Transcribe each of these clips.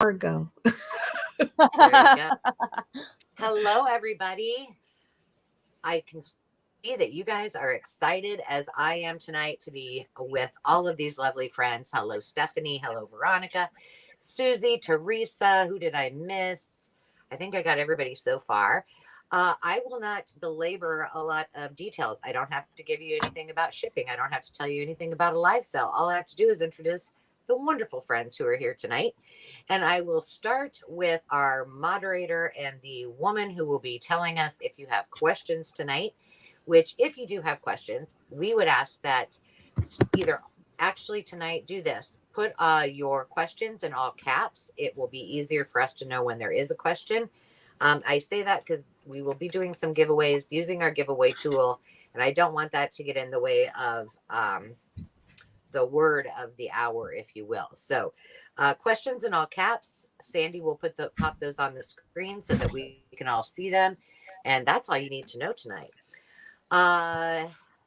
Go. There you go. Hello, everybody. I can see that you guys are excited as I am tonight to be with all of these lovely friends. Hello, Stephanie. Hello, Veronica. Susie, Teresa. Who did I miss? I think I got everybody so far. I will not belabor a lot of details. I don't have to give you anything about shipping. I don't have to tell you anything about a live sale. All I have to do is introduce the wonderful friends who are here tonight. And I will start with our moderator and the woman who will be telling us if you have questions tonight, which if you do have questions, we would ask that either actually tonight do this. Put your questions in all caps. It will be easier for us to know when there is a question. I say that because we will be doing some giveaways using our giveaway tool, and I don't want that to get in the way of the word of the hour, if you will. So questions in all caps. Sandy will pop those on the screen so that we can all see them. And that's all you need to know tonight.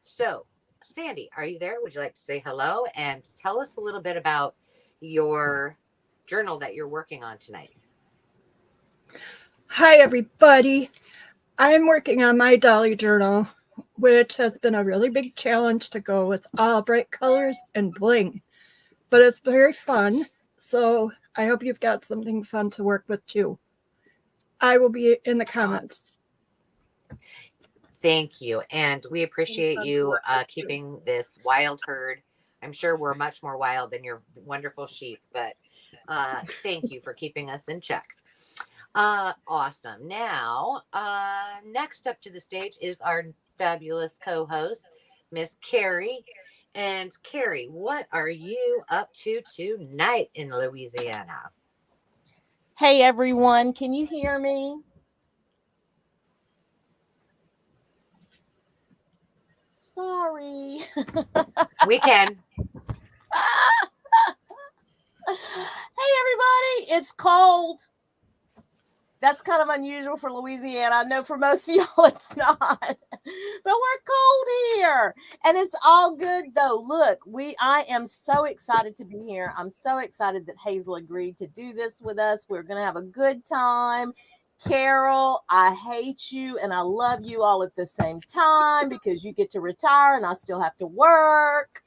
So Sandy, are you there? Would you like to say hello and tell us a little bit about your journal that you're working on tonight? Hi, everybody. I'm working on my Dolly journal, which has been a really big challenge to go with all bright colors and bling. But it's very fun, so I hope you've got something fun to work with too. I will be in the comments. Thank you. And we appreciate you keeping this wild herd. I'm sure we're much more wild than your wonderful sheep, but thank you for keeping us in check. Awesome. Now, next up to the stage is our fabulous co-host, Miss Carrie. And Carrie, what are you up to tonight in Louisiana? Hey, everyone. Can you hear me? Sorry. We can. Hey, everybody. It's cold. That's kind of unusual for Louisiana. I know for most of y'all it's not, but we're cold here and it's all good though. Look, I am so excited to be here. I'm so excited that Hazel agreed to do this with us. We're going to have a good time. Carol, I hate you and I love you all at the same time because you get to retire and I still have to work.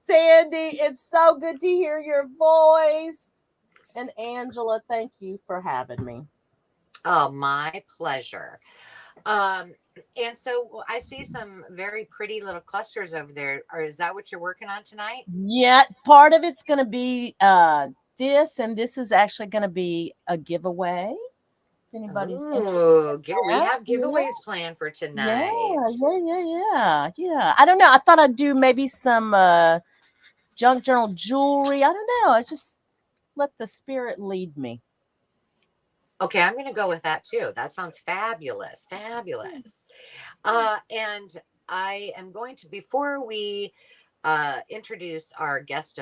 Sandy, it's so good to hear your voice. And Angela, thank you for having me. Oh, my pleasure. And so I see some very pretty little clusters over there. Or is that what you're working on tonight? Yeah, part of it's going to be this, and this is actually going to be a giveaway. If anybody's interested. We have giveaways planned for tonight. Yeah. I don't know. I thought I'd do maybe some junk journal jewelry. I don't know. I just let the spirit lead me. Okay, I'm going to go with that too. That sounds fabulous. And I am going to, before we introduce our guest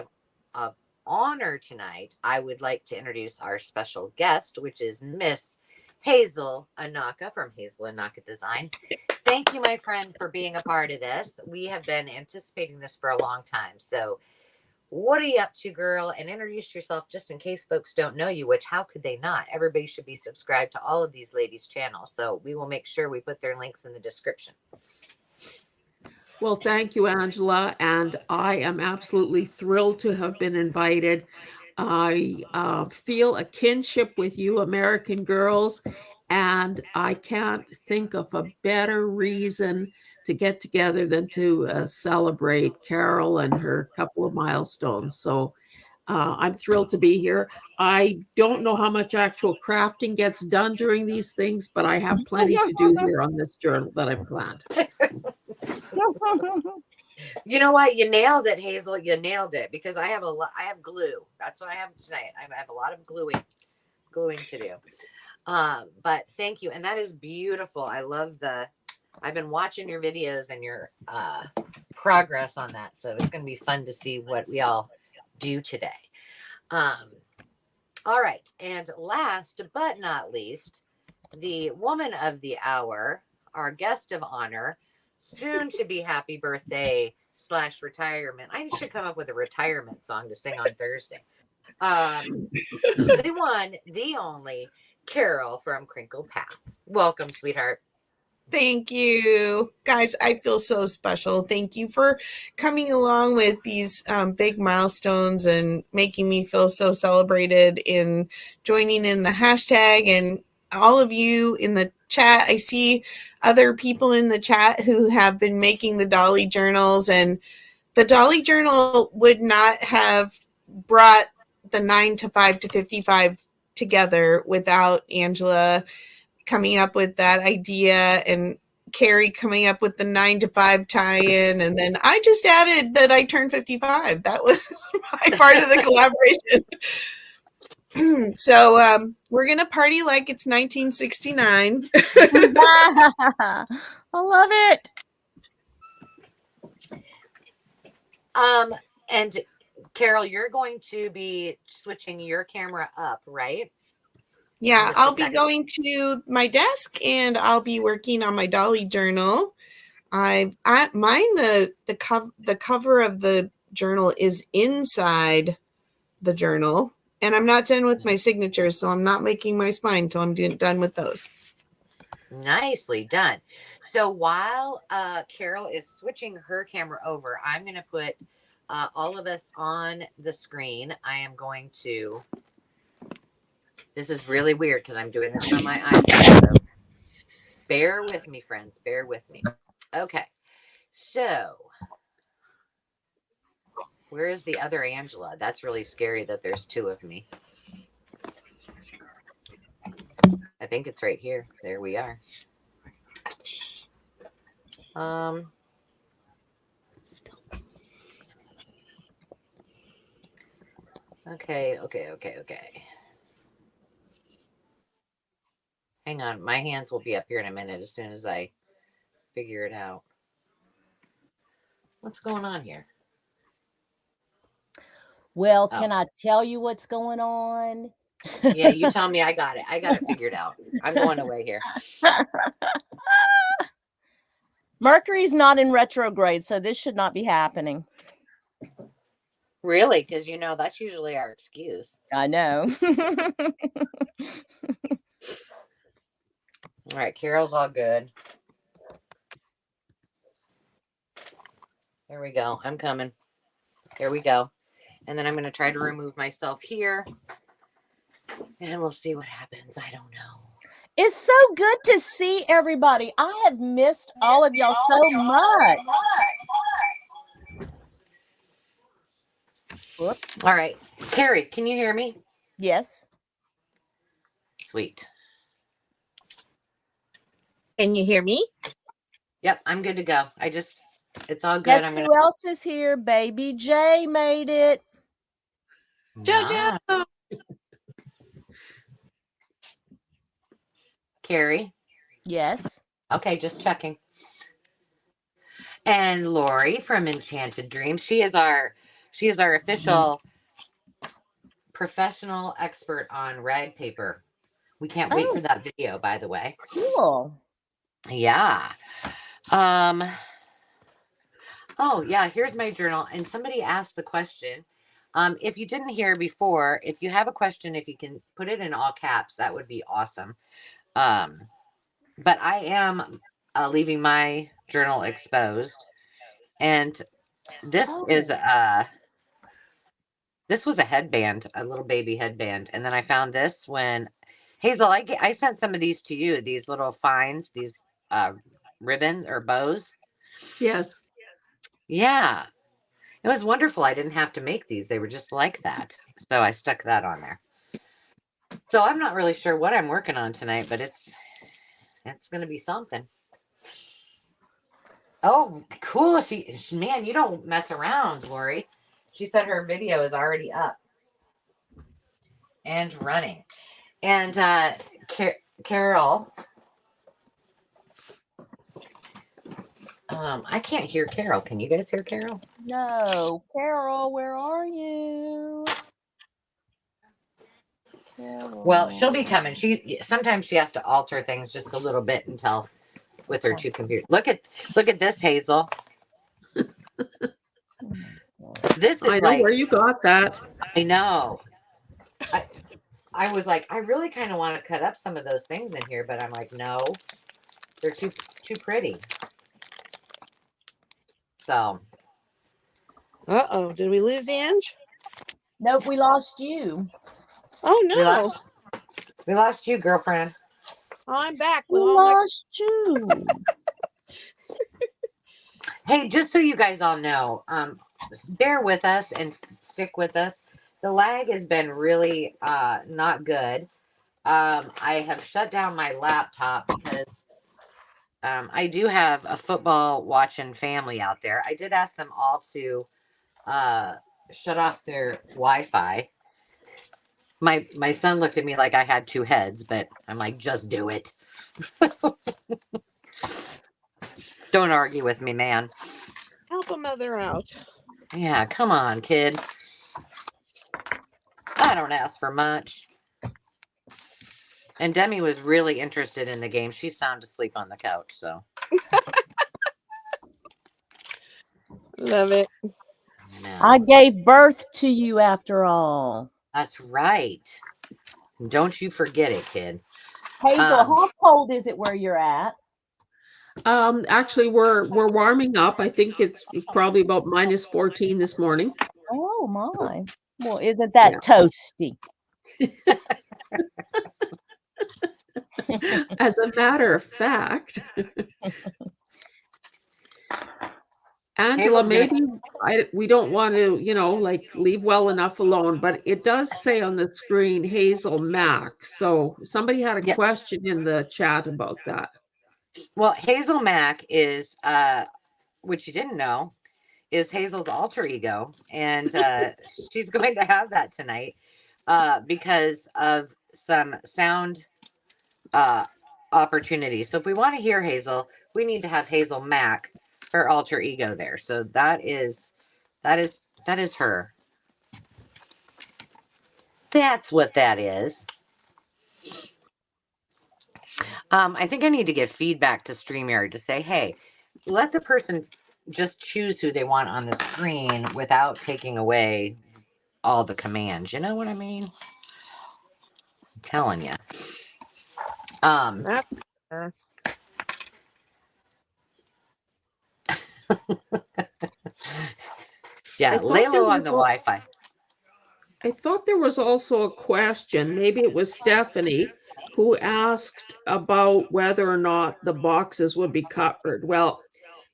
of honor tonight, I would like to introduce our special guest, which is Miss Hazel Anaka from Hazel Anaka Design. Thank you, my friend, for being a part of this. We have been anticipating this for a long time. So what are you up to, girl? And introduce yourself just in case folks don't know you, which how could they not? Everybody should be subscribed to all of these ladies' channels. So we will make sure we put their links in the description. Well, thank you, Angela. And I am absolutely thrilled to have been invited. I feel a kinship with you American girls, and I can't think of a better reason to get together than to celebrate Carol and her couple of milestones. So I'm thrilled to be here. I don't know how much actual crafting gets done during these things, but I have plenty to do here on this journal that I've planned. You know what? You nailed it, Hazel. You nailed it because I have glue. That's what I have tonight. I have a lot of gluing to do. But thank you. And that is beautiful. I love I've been watching your videos and your progress on that. So it's going to be fun to see what we all do today. All right. And last but not least, the woman of the hour, our guest of honor, soon to be happy birthday, /retirement. I should come up with a retirement song to sing on Thursday. The one, the only Carol from Crinkle Path. Welcome, sweetheart. Thank you. Guys, I feel so special. Thank you for coming along with these big milestones and making me feel so celebrated in joining in the hashtag, and all of you in the chat. I see other people in the chat who have been making the Dolly journals, and the Dolly journal would not have brought the 9 to 5 to 55 together without Angela coming up with that idea and Carrie coming up with the 9 to 5 tie-in. And then I just added that I turned 55. That was my part of the collaboration. So we're going to party like it's 1969. I love it. And Carol, you're going to be switching your camera up, right? Yeah, I'll be going to my desk and I'll be working on my Dolly journal. The cover of the journal is inside the journal, and I'm not done with my signatures, so I'm not making my spine until I'm done with those. Nicely done. So while Carol is switching her camera over, I'm going to put all of us on the screen. I am going to. This is really weird because I'm doing this on my iPad. So bear with me, friends. Bear with me. Okay. So where is the other Angela? That's really scary that there's two of me. I think it's right here. There we are. Okay. Hang on. My hands will be up here in a minute as soon as I figure it out. What's going on here? Well, can I tell you what's going on? Yeah, you tell me. I got it. I got it figured out. I'm going away here. Mercury's not in retrograde, so this should not be happening. Really? Because, that's usually our excuse. I know. All right. Carol's all good. There we go. I'm coming. There we go. And then I'm going to try to remove myself here. And we'll see what happens. I don't know. It's so good to see everybody. I have missed all of y'all so much. Whoops. All right. Carrie, can you hear me? Yes. Sweet. Can you hear me? Yep, I'm good to go. It's all good. Guess who else is here? Baby J made it. JoJo. Carrie? Yes. Okay, just checking. And Lori from Enchanted Dreams. She is our official professional expert on rag paper. We can't wait for that video, by the way. Cool. Yeah. Oh, yeah, here's my journal. And somebody asked the question. If you didn't hear before, if you have a question, if you can put it in all caps, that would be awesome. But I am leaving my journal exposed. And this this was a headband, a little baby headband. And then I found this when Hazel, I sent some of these to you, these little finds, these ribbons or bows. Yes. Yeah. It was wonderful. I didn't have to make these. They were just like that. So I stuck that on there. So I'm not really sure what I'm working on tonight, but it's going to be something. Oh, cool. Man, you don't mess around, Lori. She said her video is already up and running. And Carol, I can't hear Carol. Can you guys hear Carol? No. Carol, where are you? Carol. Well, she'll be coming. Sometimes she has to alter things just a little bit until with her two computers. Look at this, Hazel. This is I know like, where you got that. I know. I was like, I really kind of want to cut up some of those things in here, but I'm like, no, they're too pretty. So, Uh-oh. Did we lose Ange? Nope, we lost you. Oh, we no. lost you, girlfriend. Oh, I'm back We with all my... lost you. Hey, just so you guys all know, bear with us and stick with us. The lag has been really not good. I have shut down my laptop because I do have a football watching family out there. I did ask them all to shut off their Wi-Fi. My son looked at me like I had two heads, but I'm like, just do it. Don't argue with me, man. Help a mother out. Yeah, come on, kid. I don't ask for much. And Demi was really interested in the game. She's sound asleep on the couch, so. Love it. No. I gave birth to you after all. That's right. Don't you forget it, kid. Hazel, how cold is it where you're at? Actually, we're warming up. I think it's probably about -14 this morning. Oh my. Well, isn't that toasty? As a matter of fact, Angela, maybe we don't want to, like leave well enough alone, but it does say on the screen Hazel Mack. So somebody had a question in the chat about that. Well, Hazel Mack is, which you didn't know, is Hazel's alter ego. And she's going to have that tonight because of some sound opportunities. So if we want to hear Hazel, we need to have Hazel Mack, her alter ego there. So that is her. That's what that is. I think I need to give feedback to StreamYard to say, hey, let the person just choose who they want on the screen without taking away all the commands. You know what I mean? I'm telling you. Yeah, lay low on the Wi-Fi. I thought there was also a question, maybe it was Stephanie, who asked about whether or not the boxes would be covered. Well,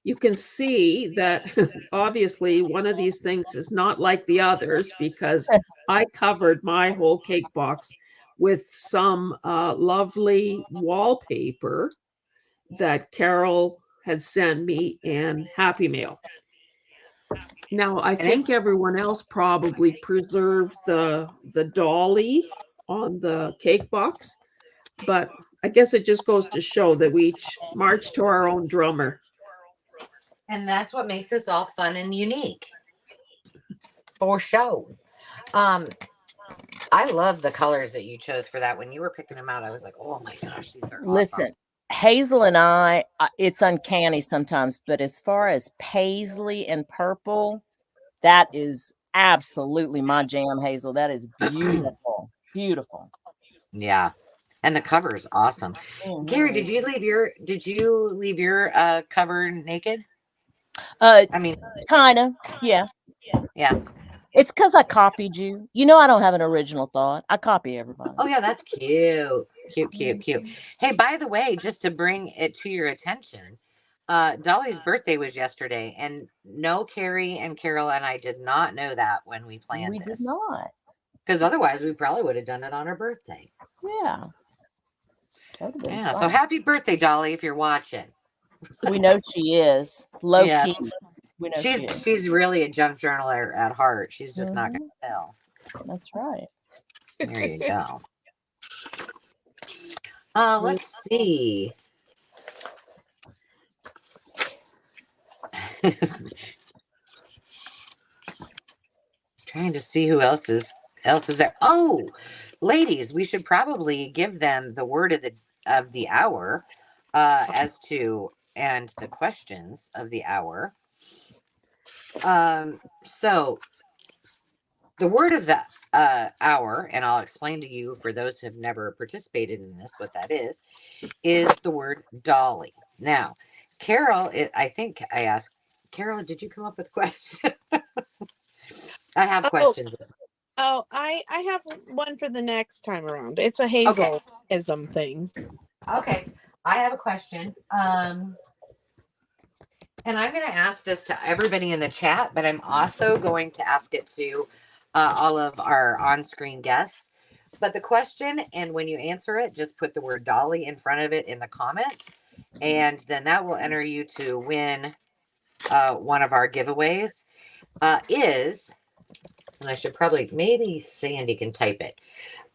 you can see that obviously one of these things is not like the others because I covered my whole cake box with some lovely wallpaper that Carol had sent me in Happy Mail. Now, I think everyone else probably preserved the dolly on the cake box, but I guess it just goes to show that we each march to our own drummer. And that's what makes us all fun and unique. For sure. I love the colors that you chose for that. When you were picking them out, I was like, oh my gosh, these are awesome. Listen, Hazel and I, it's uncanny sometimes, but as far as paisley and purple, that is absolutely my jam, Hazel. That is beautiful. Beautiful. Yeah. And the cover is awesome. Mm-hmm. Gary, did you leave your cover naked? I mean, kind of. Yeah. Yeah. It's because I copied you. You know, I don't have an original thought. I copy everybody. Oh, yeah, that's cute. Cute. Hey, by the way, just to bring it to your attention, Dolly's birthday was yesterday, and no, Carrie and Carol and I did not know that when we planned this. We did not. Because otherwise, we probably would have done it on her birthday. Yeah. Yeah, so happy birthday, Dolly, if you're watching. We know she is. Low key. We know she's really a junk journaler at heart. She's just not going to tell. That's right. There you go. Let's see. Trying to see who else is there. Oh, ladies, we should probably give them the word of the hour as to and the questions of the hour. So the word of the hour, and I'll explain to you for those who have never participated in this what that is the word dolly. Now, Carol, I think I asked Carol, did you come up with a question? I have questions. Oh, I have one for the next time around. It's a Okay. Hazel-ism thing. Okay, I have a question. And I'm going to ask this to everybody in the chat, but I'm also going to ask it to all of our on-screen guests. But the question, and when you answer it, just put the word dolly in front of it in the comments, and then that will enter you to win one of our giveaways. And I should probably, maybe Sandy can type it.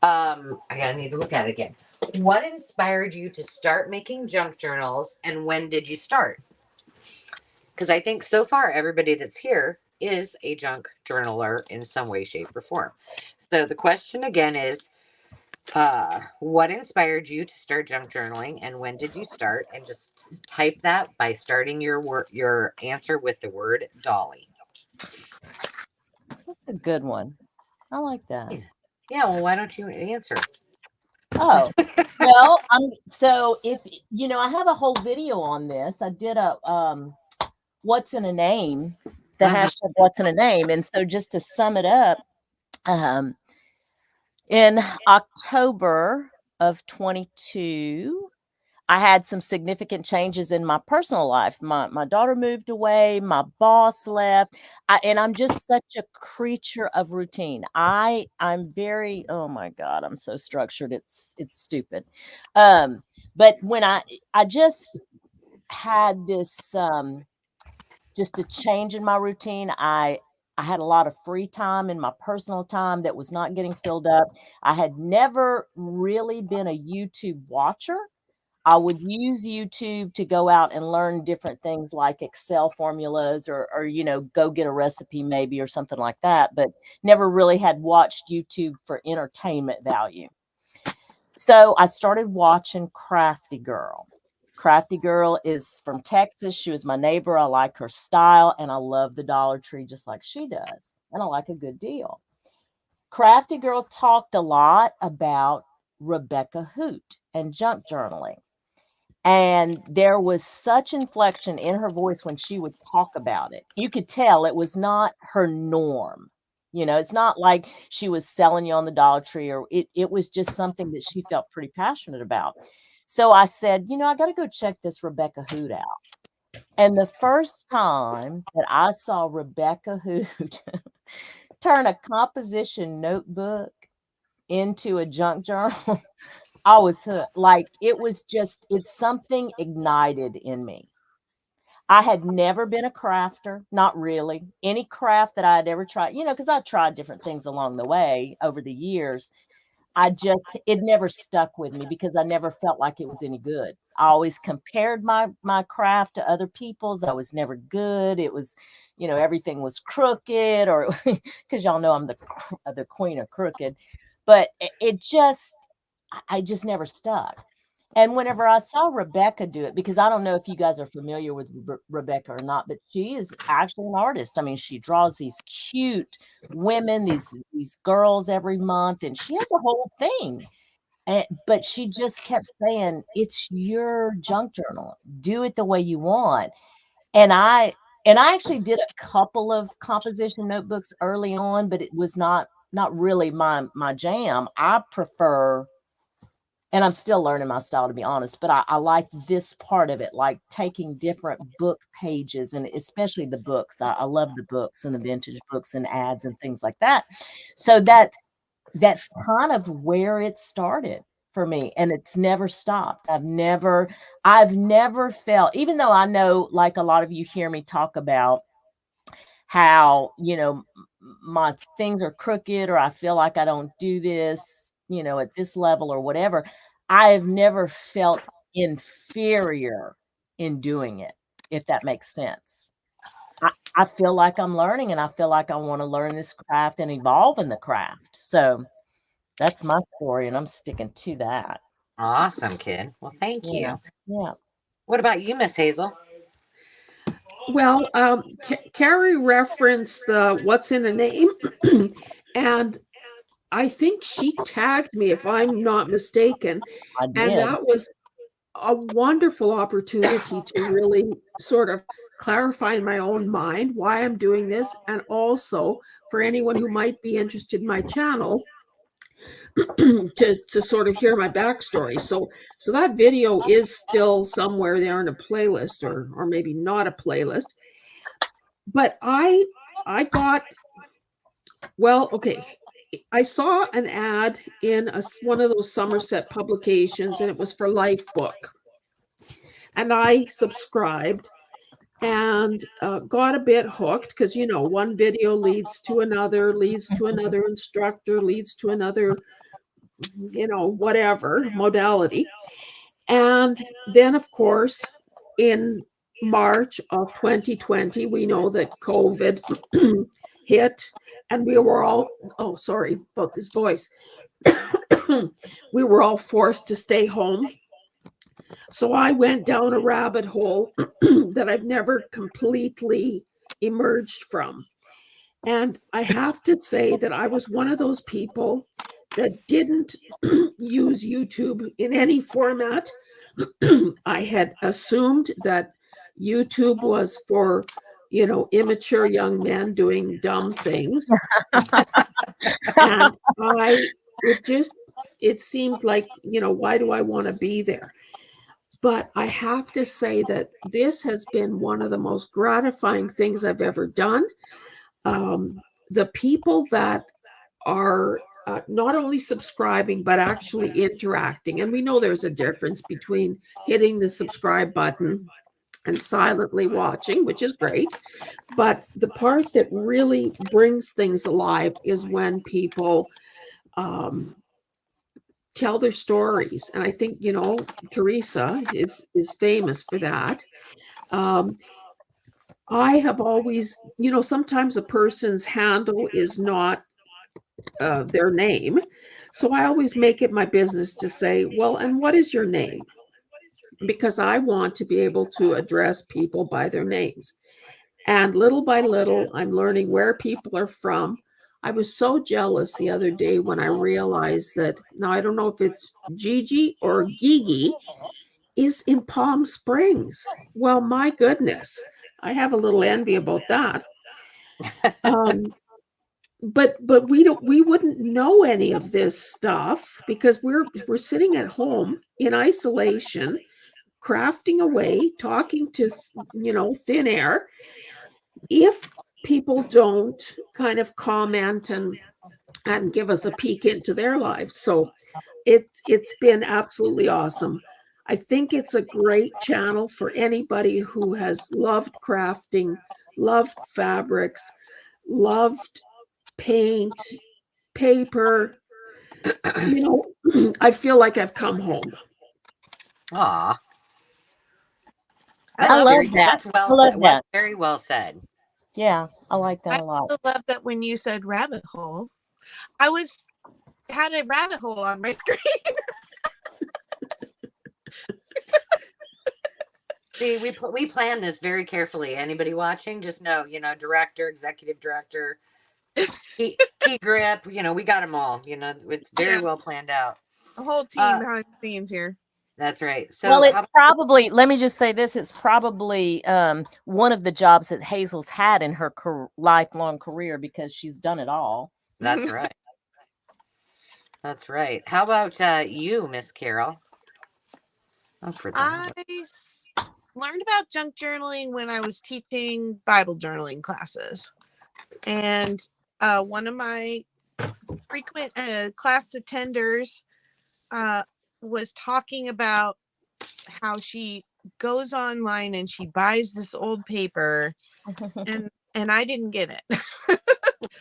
I need to look at it again. What inspired you to start making junk journals, and when did you start? Because I think so far everybody that's here is a junk journaler in some way, shape, or form. So the question again is, what inspired you to start junk journaling, and when did you start? And just type that by starting your answer with the word dolly. That's a good one. I like that. Yeah, well, why don't you answer? Oh, well, so if I have a whole video on this. I did a what's in a name, the hashtag what's in a name. And so just to sum it up, in October of 22, I had some significant changes in my personal life. My daughter moved away, my boss left, and I'm just such a creature of routine. I'm very, oh my God, I'm so structured. It's stupid. But when I just had this just a change in my routine. I had a lot of free time in my personal time that was not getting filled up. I had never really been a YouTube watcher. I would use YouTube to go out and learn different things like Excel formulas or go get a recipe maybe or something like that, but never really had watched YouTube for entertainment value. So I started watching Crafty Girl. Crafty Girl is from Texas. She was my neighbor. I like her style, and I love the Dollar Tree just like she does, and I like a good deal. Crafty Girl talked a lot about Rebecca Hoot and junk journaling. And there was such inflection in her voice when she would talk about it. You could tell it was not her norm. It's not like she was selling you on the Dollar Tree, or it was just something that she felt pretty passionate about. So I said, I got to go check this Rebecca Hoot out. And the first time that I saw Rebecca Hoot turn a composition notebook into a junk journal, I was hooked. Like it's something ignited in me. I had never been a crafter, not really. Any craft that I had ever tried, because I tried different things along the way over the years. It never stuck with me because I never felt like it was any good. I always compared my craft to other people's. I was never good. It was, everything was crooked, or because y'all know I'm the queen of crooked, but I just never stuck. And whenever I saw Rebecca do it, because I don't know if you guys are familiar with Rebecca or not, but she is actually an artist. I mean, she draws these cute women, these girls every month, and she has a whole thing. But she just kept saying, it's your junk journal. Do it the way you want. And I actually did a couple of composition notebooks early on, but it was not really my jam. I prefer, and I'm still learning my style, to be honest, but I like this part of it, like taking different book pages, and especially the books. I love the books and the vintage books and ads and things like that. So that's kind of where it started for me, and it's never stopped. I've never felt, even though I know, like a lot of you hear me talk about how, my things are crooked, or I feel like I don't do this, at this level or whatever, I have never felt inferior in doing it, if that makes sense. I feel like I'm learning, and I feel like I want to learn this craft and evolve in the craft. So that's my story, and I'm sticking to that. Awesome, kid. Well, thank you. Yeah. What about you, Miss Hazel? Well, Carrie referenced the what's in a name, And I think she tagged me, if I'm not mistaken. I And did. that was a wonderful opportunity to really sort of clarify in my own mind why I'm doing this. And also for anyone who might be interested in my channel, to sort of hear my backstory. So that video is still somewhere there in a playlist, or maybe not a playlist. But I got, well, okay. I saw an ad in one of those Somerset publications, and it was for Lifebook. And I subscribed and got a bit hooked because, you know, one video leads to another instructor, leads to another, you know, whatever modality. And then, of course, in March of 2020, we know that COVID hit, and we were all, oh, sorry about this voice. We were all forced to stay home. So I went down a rabbit hole that I've never completely emerged from. And I have to say that I was one of those people that didn't use YouTube in any format. I had assumed that YouTube was for, you know, immature young men doing dumb things. And it seemed like, you know, why do I want to be there? But I have to say that this has been one of the most gratifying things I've ever done. The people that are not only subscribing, but actually interacting. And we know there's a difference between hitting the subscribe button and silently watching, which is great. But the part that really brings things alive is when people tell their stories. And I think, you know, Teresa is famous for that. I have always, you know, sometimes a person's handle is not their name. So I always make it my business to say, well, and what is your name? Because I want to be able to address people by their names. And little by little, I'm learning where people are from. I was so jealous the other day when I realized that, now I don't know if it's Gigi or Gigi, is in Palm Springs. Well, my goodness, I have a little envy about that. But we wouldn't know any of this stuff because we're sitting at home in isolation, crafting away, talking to, you know, thin air. If people don't kind of comment and give us a peek into their lives. So it's been absolutely awesome. I think it's a great channel for anybody who has loved crafting, loved fabrics, loved paint, paper. You know, I feel like I've come home. Aw. I love that. That's well I love said. that. Very well said. Yeah, I like that I a lot. also love that when you said rabbit hole, I had a rabbit hole on my screen. See, we planned this very carefully. Anybody watching, just know, you know, director, executive director, key grip, you know, we got them all. You know, it's very well planned out. The whole team behind the scenes here. That's right. So, well, it's probably, let me just say this, it's probably one of the jobs that Hazel's had in her lifelong career because she's done it all. That's right. That's right. How about you, Miss Carol? Oh, I learned about junk journaling when I was teaching Bible journaling classes. And one of my frequent class attenders was talking about how she goes online and she buys this old paper and I didn't get it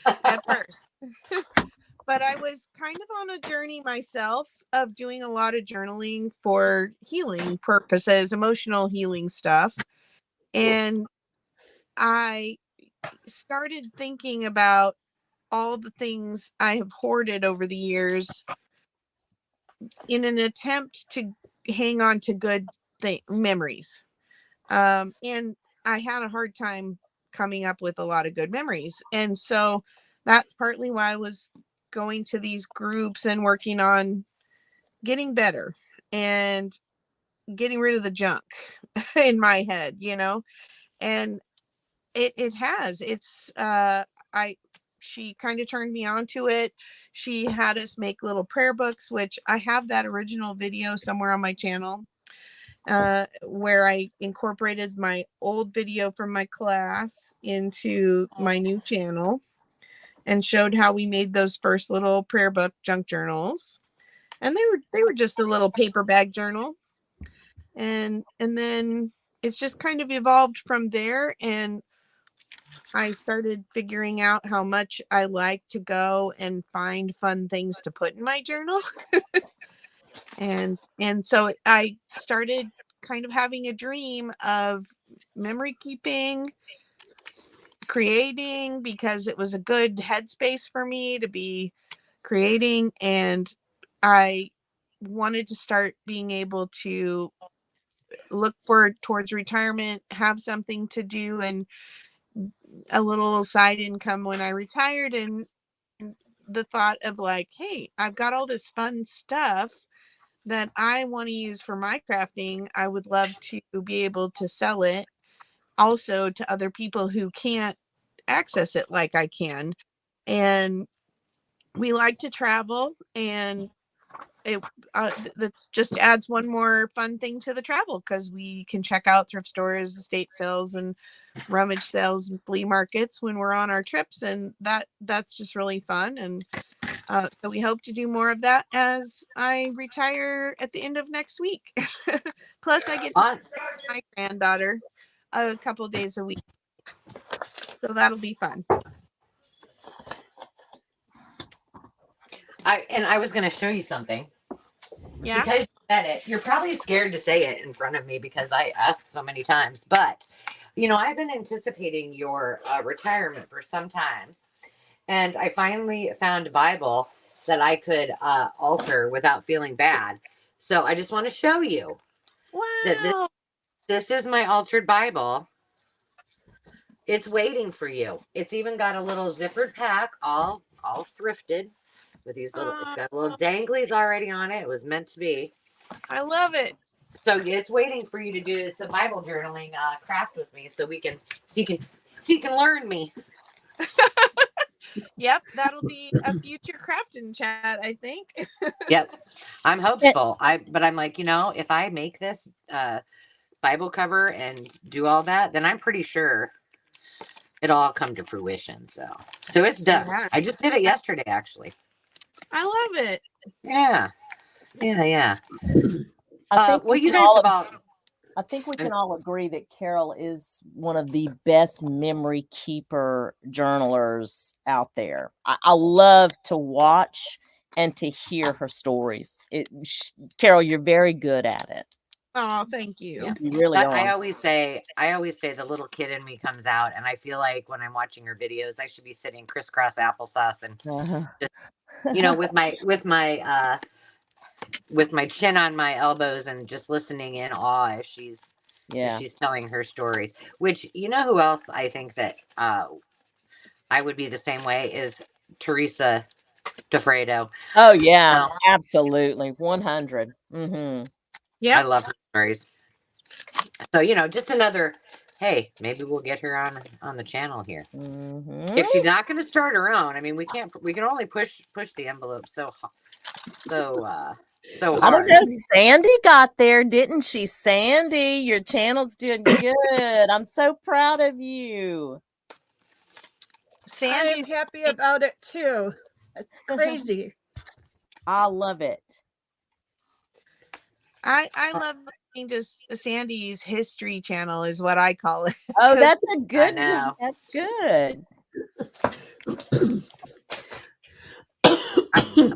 at first. But I was kind of on a journey myself of doing a lot of journaling for healing purposes, emotional healing stuff. And I started thinking about all the things I have hoarded over the years in an attempt to hang on to good memories. And I had a hard time coming up with a lot of good memories. And so that's partly why I was going to these groups and working on getting better and getting rid of the junk in my head, and it has. She kind of turned me on to it. She had us make little prayer books, which I have that original video somewhere on my channel, where I incorporated my old video from my class into my new channel and showed how we made those first little prayer book junk journals. And they were just a little paper bag journal. And then it's just kind of evolved from there. And I started figuring out how much I like to go and find fun things to put in my journal. and so I started kind of having a dream of memory keeping, creating, because it was a good headspace for me to be creating. And I wanted to start being able to look forward towards retirement, have something to do, and a little side income when I retired. And the thought of like, hey, I've got all this fun stuff that I want to use for my crafting. I would love to be able to sell it also to other people who can't access it like I can. And we like to travel, and it that's just adds one more fun thing to the travel, because we can check out thrift stores, estate sales, and rummage sales and flea markets when we're on our trips, and that's just really fun. And so we hope to do more of that as I retire at the end of next week. Plus I get to Fun. my granddaughter a couple days a week, so that'll be fun. I was going to show you something. Yeah. Because you said it, you're probably scared to say it in front of me because I asked so many times. But, I've been anticipating your retirement for some time. And I finally found a Bible that I could alter without feeling bad. So I just want to show you that Wow. this is my altered Bible. It's waiting for you. It's even got a little zippered pack, all thrifted. With these it's got little danglies already on it. It was meant to be. I love it. So it's waiting for you to do some Bible journaling craft with me, so you can learn me. Yep, that'll be a future CRAFT&CHAT, I think. Yep, I'm hopeful. But I'm like, if I make this Bible cover and do all that, then I'm pretty sure it'll all come to fruition. So it's done. Yeah. I just did it yesterday, actually. I love it. Yeah. I think well, we you can guys all, have all. I think we can all agree that Carol is one of the best memory keeper journalers out there. I love to watch and to hear her stories. Carol, you're very good at it. Oh, thank you. Yeah. You really are. I always say the little kid in me comes out, and I feel like when I'm watching her videos, I should be sitting crisscross applesauce and just, with my chin on my elbows and just listening in awe as she's telling her stories. Which, who else I think that I would be the same way is Teresa DeFredo. Oh yeah, absolutely, 100. Yeah, I love her stories. So just another. Hey, maybe we'll get her on the channel here. If she's not going to start her own, I mean, we can only push the envelope so hard. I don't know. Sandy got there, didn't she? Sandy, your channel's doing good. I'm so proud of you. I'm happy about it too. It's crazy. I love it. I love listening to Sandy's history channel, is what I call it. Oh, that's a good one. That's good.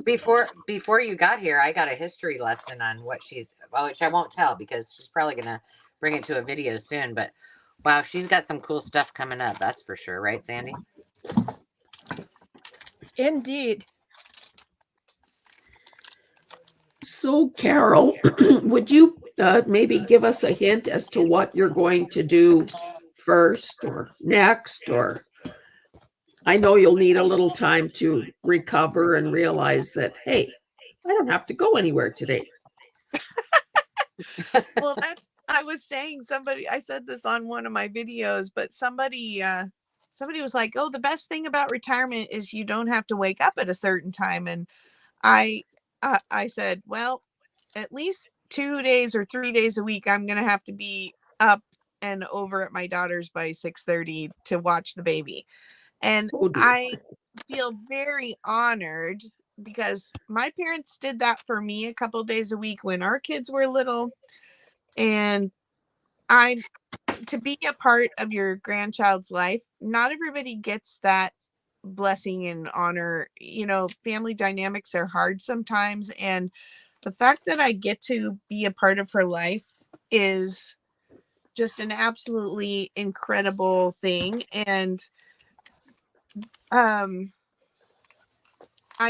Before you got here, I got a history lesson on what which I won't tell because she's probably gonna bring it to a video soon. But wow, she's got some cool stuff coming up. That's for sure, right, Sandy? Indeed. So, Carol, would you maybe give us a hint as to what you're going to do first or next, or I know you'll need a little time to recover and realize that, hey, I don't have to go anywhere today. Well, I was saying, I said this on one of my videos, but somebody was like, "Oh, the best thing about retirement is you don't have to wake up at a certain time." And I said, "Well, at least 2 days or 3 days a week, I'm going to have to be up and over at my daughter's by 6:30 to watch the baby." And Oh, dear. I feel very honored because my parents did that for me a couple days a week when our kids were little. And to be a part of your grandchild's life, not everybody gets that blessing and honor. Family dynamics are hard sometimes. And the fact that I get to be a part of her life is just an absolutely incredible thing. And I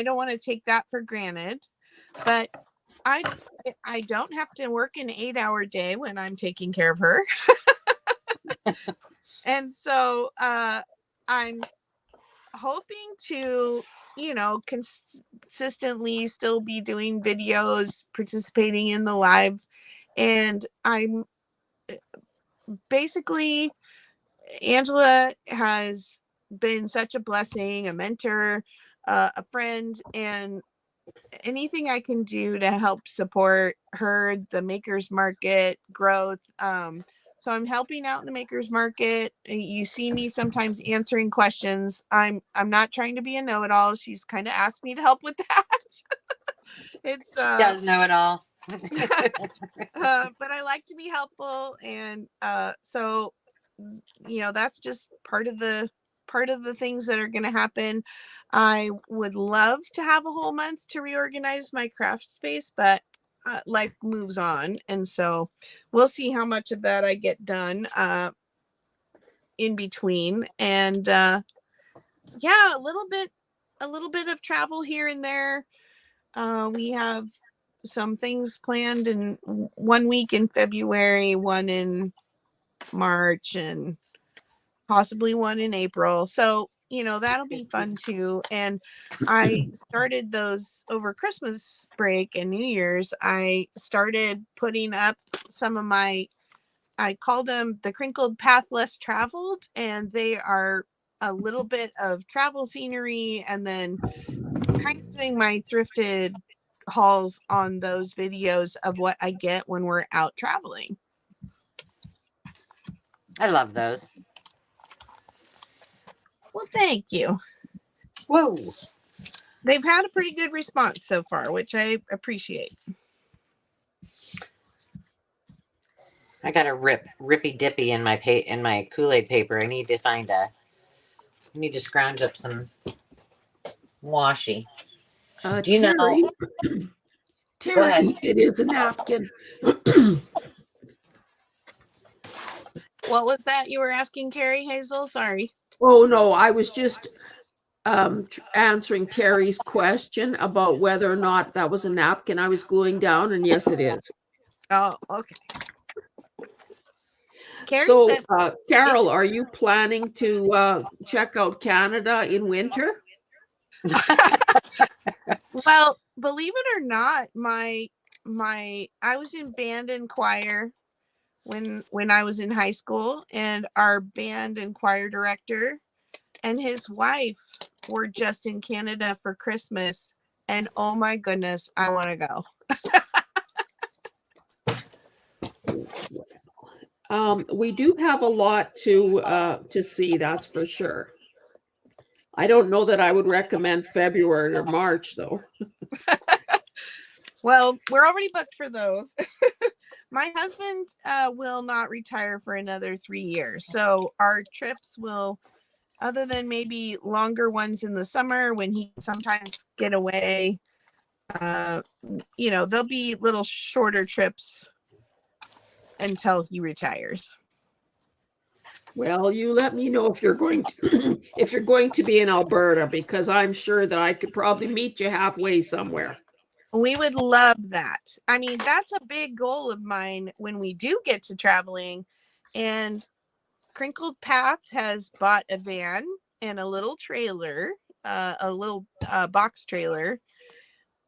don't want to take that for granted, but I don't have to work an 8-hour day when I'm taking care of her. And so I'm hoping to, consistently still be doing videos, participating in the live. And I'm basically, Angela has been such a blessing, a mentor, a friend, and anything I can do to help support her, the Makers Market growth. So I'm helping out in the Makers Market. You see me sometimes answering questions. I'm not trying to be a know-it-all. She's kind of asked me to help with that. It's Does know it all. but I like to be helpful, and so that's just part of the things that are going to happen. I would love to have a whole month to reorganize my craft space, but life moves on, and so we'll see how much of that I get done in between. And yeah, a little bit of travel here and there. We have some things planned in 1 week in February, one in March, and possibly one in April. So, that'll be fun too. And I started those over Christmas break and New Year's. I started putting up some of I called them the Crinkled Path Less Traveled, and they are a little bit of travel scenery and then kind of doing my thrifted hauls on those videos of what I get when we're out traveling. I love those. Well, thank you. Whoa. They've had a pretty good response so far, which I appreciate. I got a rippy dippy in my Kool-Aid paper. I need to scrounge up some washi. Do you Terry, know? Terry, it is a napkin. What was that you were asking, Carrie Hazel? Sorry. Oh, no, I was just answering Terry's question about whether or not that was a napkin I was gluing down, and yes, it is. Oh, okay. Carrie So, said, Carol, are you planning to check out Canada in winter? well, believe it or not, I was in band and choir when I was in high school, and our band and choir director and his wife were just in Canada for Christmas, and oh my goodness, I want to go. We do have a lot to see, that's for sure. I don't know that I would recommend February or March, though. Well, we're already booked for those. My husband will not retire for another 3 years. So our trips will, other than maybe longer ones in the summer when he sometimes get away, there'll be little shorter trips until he retires. Well, you let me know if you're going to be in Alberta, because I'm sure that I could probably meet you halfway somewhere. We would love that. I mean, that's a big goal of mine when we do get to traveling. And Crinkled Path has bought a van and a little trailer, a little box trailer.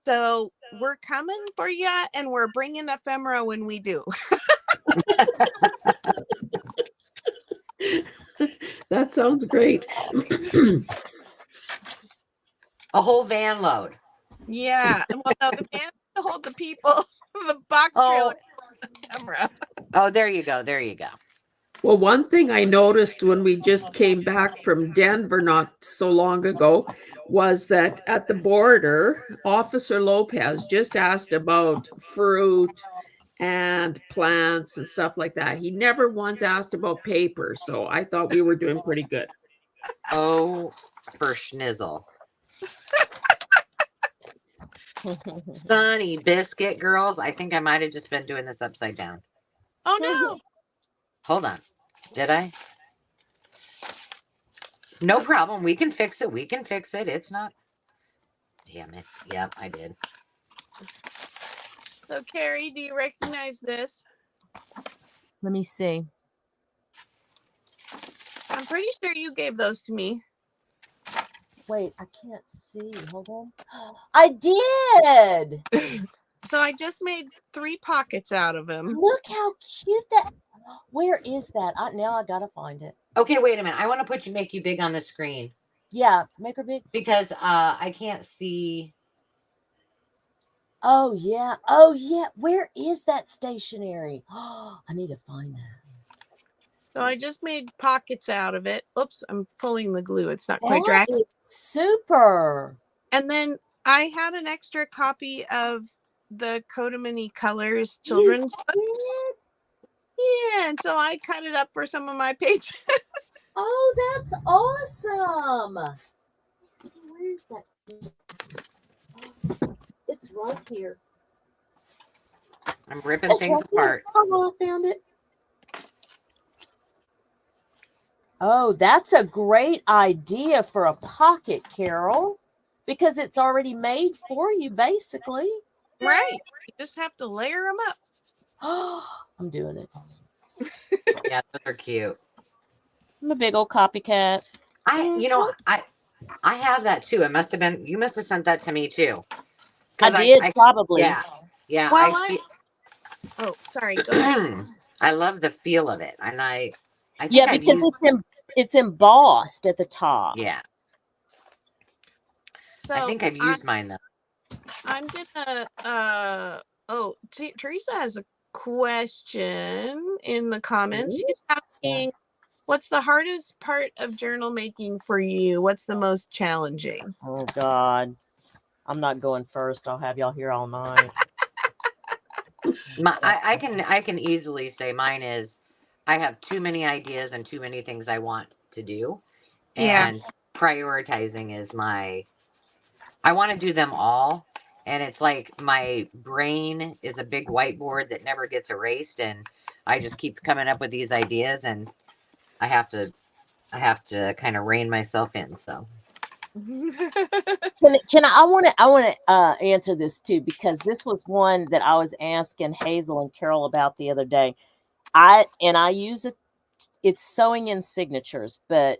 So we're coming for you, and we're bringing ephemera when we do. That sounds great. A whole van load. Yeah. Well, no, the van to hold the people, the box trailer, the camera. Oh, there you go. There you go. Well, one thing I noticed when we just came back from Denver not so long ago was that at the border, Officer Lopez just asked about fruit and plants and stuff like that. He never once asked about paper, so I thought we were doing pretty good. Oh, for schnizzle. Sunny biscuit girls. I think I might have just been doing this upside down. Oh no. Hold on. Did I? No problem. We can fix it. We can fix it. It's not. Damn it. Yep, I did. So Carrie, do you recognize this? Let me see. I'm pretty sure you gave those to me. Wait, I can't see. Hold on. I did. So I just made 3 pockets out of them. Look how cute that. Where is that? Now I gotta find it. Okay, wait a minute. I want to make you big on the screen Yeah, make her big. because I can't see. Oh yeah. Oh yeah. Where is that stationery? I need to find that. So I just made pockets out of it. Oops, I'm pulling the glue. It's not quite dry. That is super. And then I had an extra copy of the Kodamini Colors children's books. Yeah, and so I cut it up for some of my pages. Oh, that's awesome. Let's see, where's that? It's right here. I'm ripping things apart. Oh, I found it. Oh, that's a great idea for a pocket, Carol, because it's already made for you, basically. Right. You just have to layer them up. I'm doing it. Yeah, those are cute. I'm a big old copycat. I have that too. It must have been, you must have sent that to me too. I did, probably. Yeah. Well, oh, sorry. Go ahead. I love the feel of it. And I think yeah, because it's embossed at the top. Yeah. So I think I've used mine though. I'm gonna Teresa has a question in the comments. She's asking, what's the hardest part of journal making for you? What's the most challenging? Oh God. I'm not going first. I'll have y'all here all night. I can easily say mine is I have too many ideas and too many things I want to do. And prioritizing is I want to do them all. And it's like my brain is a big whiteboard that never gets erased. And I just keep coming up with these ideas and I have to kind of rein myself in. So I want to answer this too, because this was one that I was asking Hazel and Carol about the other day. I use it. It's sewing in signatures, but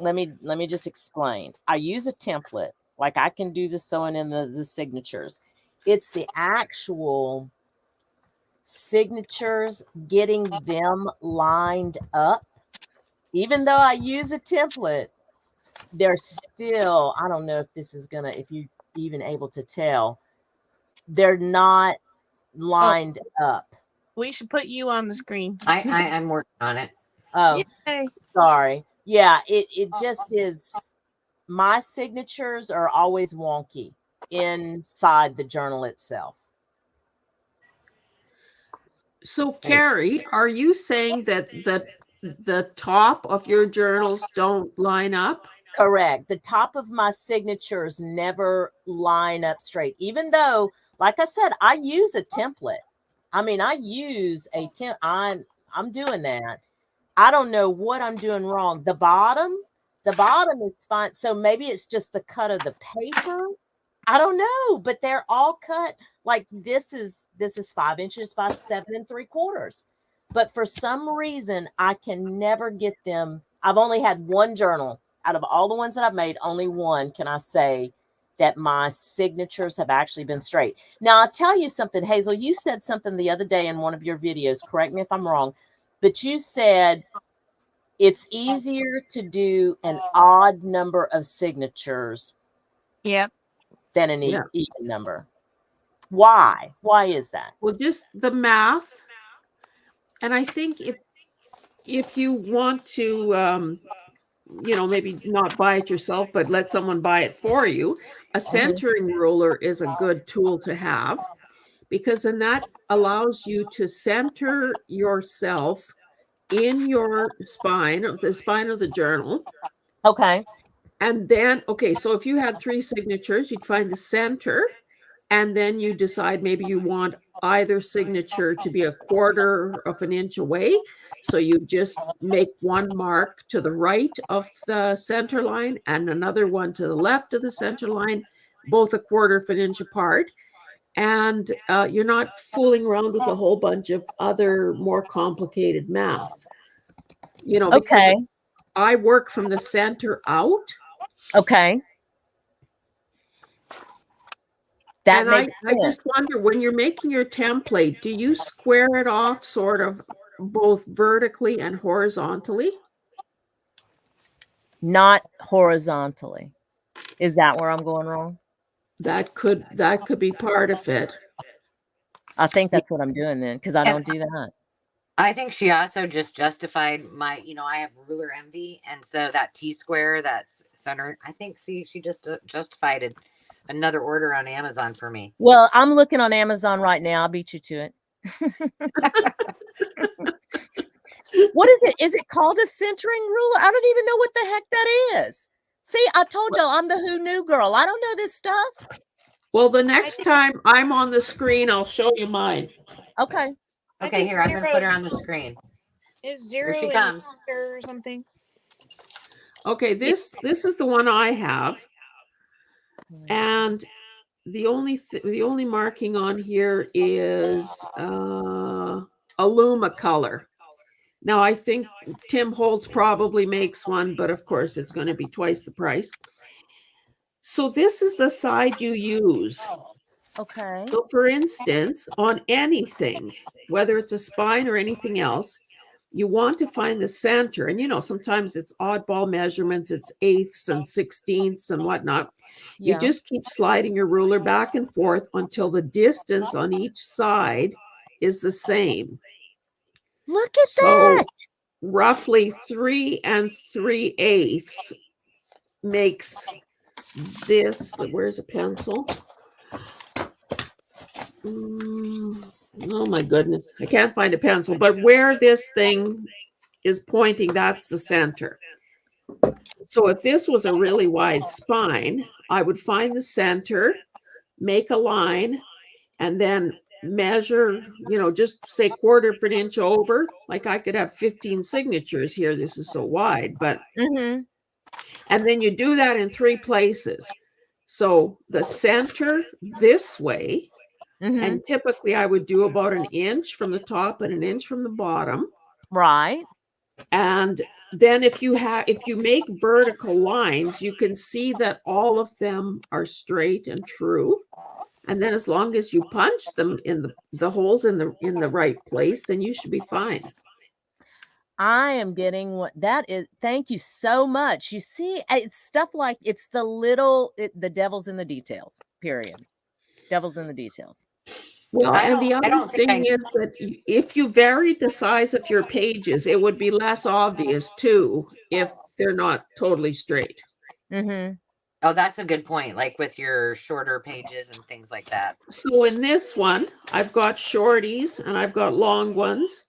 let me just explain. I use a template. Like I can do the sewing in the signatures. It's the actual signatures, getting them lined up. Even though I use a template, they're still, I don't know if this is gonna, if you're even able to tell, they're not lined up. We should put you on the screen. I'm working on it. Oh, Yay. sorry. Yeah, it just is. My signatures are always wonky inside the journal itself. So Carrie, are you saying that the top of your journals don't line up? Correct. The top of my signatures never line up straight, even though, like I said, I use a template. I mean, I use a I'm doing that. I don't know what I'm doing wrong. The bottom is fine. So maybe it's just the cut of the paper. I don't know, but they're all cut. Like this is 5 inches by 7 3/4. But for some reason, I can never get them. I've only had one journal out of all the ones that I've made, only one can I say that my signatures have actually been straight. Now, I'll tell you something, Hazel. You said something the other day in one of your videos. Correct me if I'm wrong, but you said it's easier to do an odd number of signatures Yep. than an Yeah. even number. Why? Why is that? Well, just the math. And I think if you want to, maybe not buy it yourself, but let someone buy it for you, a centering ruler is a good tool to have, because then that allows you to center yourself in your spine of the journal. Okay. And then, so if you had 3 signatures, you'd find the center, and then you decide maybe you want either signature to be 1/4 of an inch away. So you just make one mark to the right of the center line and another one to the left of the center line, both 1/4 of an inch apart. And you're not fooling around with a whole bunch of other more complicated math. Because Okay. I work from the center out. Okay. That And makes I just sense. wonder, when you're making your template, do you square it off sort of both vertically and horizontally? Not horizontally. Is that where I'm going wrong? That could be part of it. I think that's what I'm doing then, because I don't do that. I think she also just justified my, I have ruler envy. And so that T-square, that's center, I think, she just justified another order on Amazon for me. Well, I'm looking on Amazon right now. I'll beat you to it. What is it? Is it called a centering ruler? I don't even know what the heck that is. See, I told y'all I'm the who knew girl. I don't know this stuff. Well, the next time I'm on the screen, I'll show you mine. Okay. Okay, here, I'm going to put her on the screen. Is 0 Here she in comes. or something? Okay, this is the one I have. And the only marking on here is a Luma color. Now, I think Tim Holtz probably makes one, but of course it's going to be twice the price. So this is the side you use. Okay. So for instance, on anything, whether it's a spine or anything else, you want to find the center. And sometimes it's oddball measurements, it's 1/8 and 1/16 and whatnot. Yeah. You just keep sliding your ruler back and forth until the distance on each side is the same. Look at that. Roughly 3 3/8 makes this. Where's a pencil? Oh my goodness, I can't find a pencil, but where this thing is pointing, that's the center. So if this was a really wide spine, I would find the center, make a line, and then measure, just say 1/4 of an inch over. Like I could have 15 signatures here. This is so wide, but and then you do that in 3 places. So the center this way, and typically I would do about 1 inch from the top and 1 inch from the bottom. Right. And then if you make vertical lines, you can see that all of them are straight and true. And then as long as you punch them in the holes in the right place, then you should be fine. I am getting what that is. Thank you so much. You see, it's stuff like it's the devil's in the details, period. Devil's in the details. Well, and the other thing is that if you varied the size of your pages, it would be less obvious too if they're not totally straight. Oh, that's a good point. Like with your shorter pages and things like that. So in this one, I've got shorties and I've got long ones,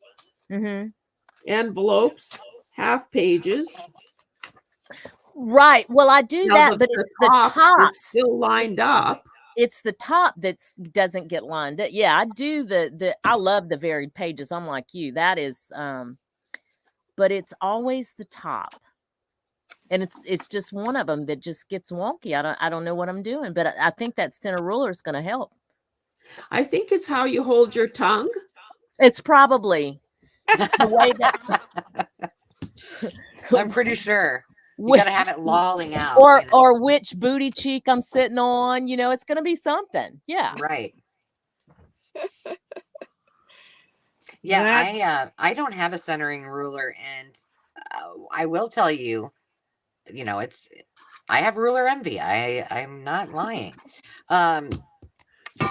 envelopes, half pages. Right. Well, I do Now, that, but it's the top. It's still lined up. It's the top that doesn't get lined up. Yeah, I do I love the varied pages. I'm like you. That is, but it's always the top. And it's just one of them that just gets wonky. I don't know what I'm doing, but I think that center ruler is going to help. I think it's how you hold your tongue. It's probably the way that I'm pretty sure. You got to have it lolling out. Or which booty cheek I'm sitting on. It's going to be something. Yeah. Right. Yeah, I don't have a centering ruler, and I will tell you, I have ruler envy. I'm not lying.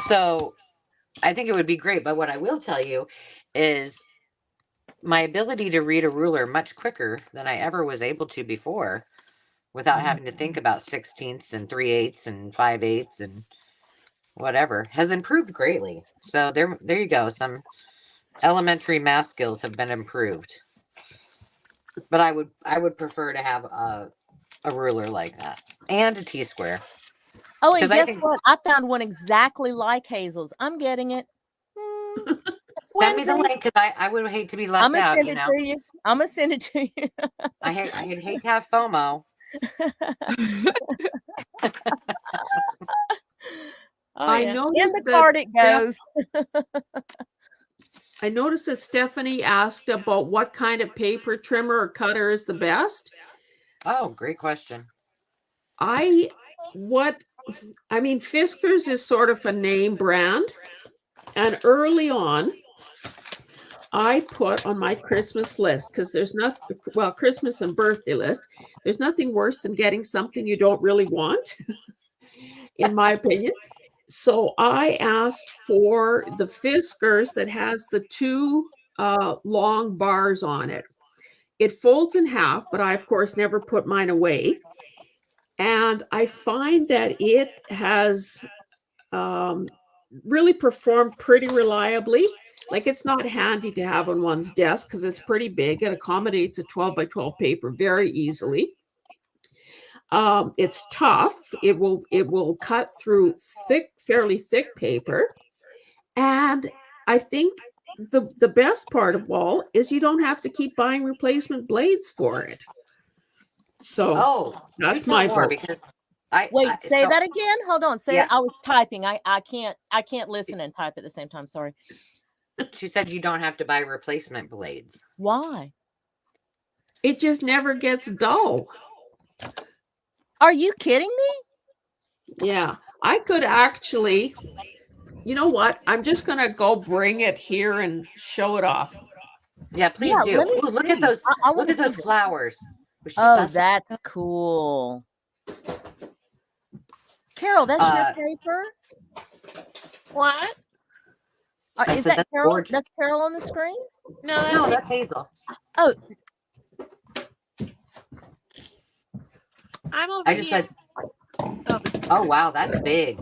So I think it would be great, but what I will tell you is my ability to read a ruler much quicker than I ever was able to before, without having to think about 16ths and 3/8 and 5/8 and whatever, has improved greatly. So there you go. Some elementary math skills have been improved. But I would prefer to have a ruler like that and a T-square. Oh, and guess what? I found one exactly like Hazel's. I'm getting it. Send me the link, because I would hate to be left out. I'm gonna send it to you. I'd hate to have FOMO. I noticed in the card it goes. I noticed that Stephanie asked about what kind of paper trimmer or cutter is the best. Oh, great question. Fiskars is sort of a name brand. And early on, I put on my Christmas list, because there's nothing, Christmas and birthday list, there's nothing worse than getting something you don't really want, in my opinion. So I asked for the Fiskars that has the two long bars on it. It folds in half, but I, of course, never put mine away. And I find that it has really performed pretty reliably. Like, it's not handy to have on one's desk because it's pretty big. It accommodates a 12 by 12 paper very easily. It's tough. It will cut through fairly thick paper. And I think the best part of all is you don't have to keep buying replacement blades for it. So that's my part. Because say that again. Hold on. Say it. I was typing. I can't listen and type at the same time. Sorry. She said you don't have to buy replacement blades. Why? It just never gets dull. Are you kidding me? Yeah, I could actually, you know what? I'm just going to go bring it here and show it off. Yeah, please do. Ooh, look at those. Look at those flowers. Oh, that's cool. Carol, that's your paper? What? Is that Carol? Gorgeous. That's Carol on the screen? No, that's Hazel. Oh. I'm over here. Oh, wow, that's big.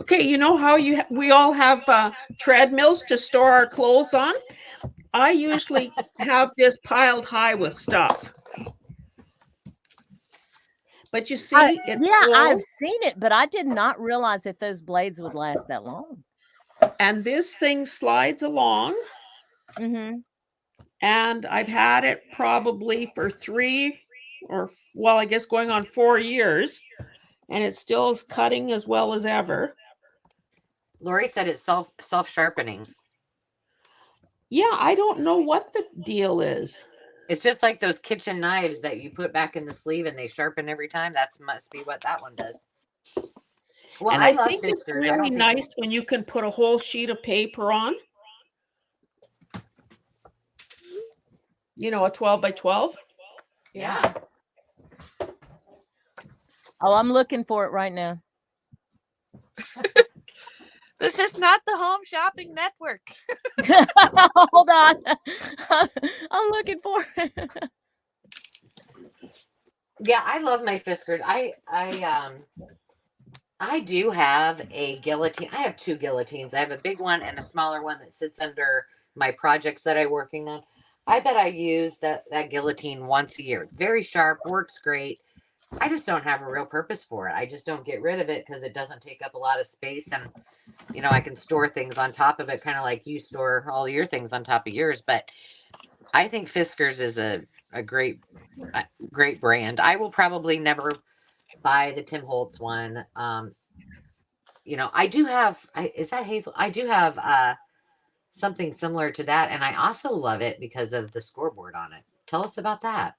Okay, you know how we all have treadmills to store our clothes on? I usually have this piled high with stuff. But you see, I've seen it, but I did not realize that those blades would last that long. And this thing slides along. Mm-hmm. And I've had it probably for 3 or, I guess going on 4 years. And it still is cutting as well as ever. Lori said it's self-sharpening. Yeah, I don't know what the deal is. It's just like those kitchen knives that you put back in the sleeve and they sharpen every time. That must be what that one does. Well, and I think it's really nice when you can put a whole sheet of paper on. You know, a 12 by 12. Yeah. Oh, I'm looking for it right now. This is not the Home Shopping Network. Hold on. I'm looking for it. Yeah, I love my Fiskars. I do have a guillotine. I have 2 guillotines. I have a big one and a smaller one that sits under my projects that I'm working on. I bet I use that guillotine once a year. Very sharp, works great. I just don't have a real purpose for it. I just don't get rid of it because it doesn't take up a lot of space, and I can store things on top of it, kind of like you store all your things on top of yours. But I think Fiskars is a great brand. I will probably never buy the Tim Holtz one. I do have. Is that Hazel? I do have something similar to that, and I also love it because of the scoreboard on it. Tell us about that.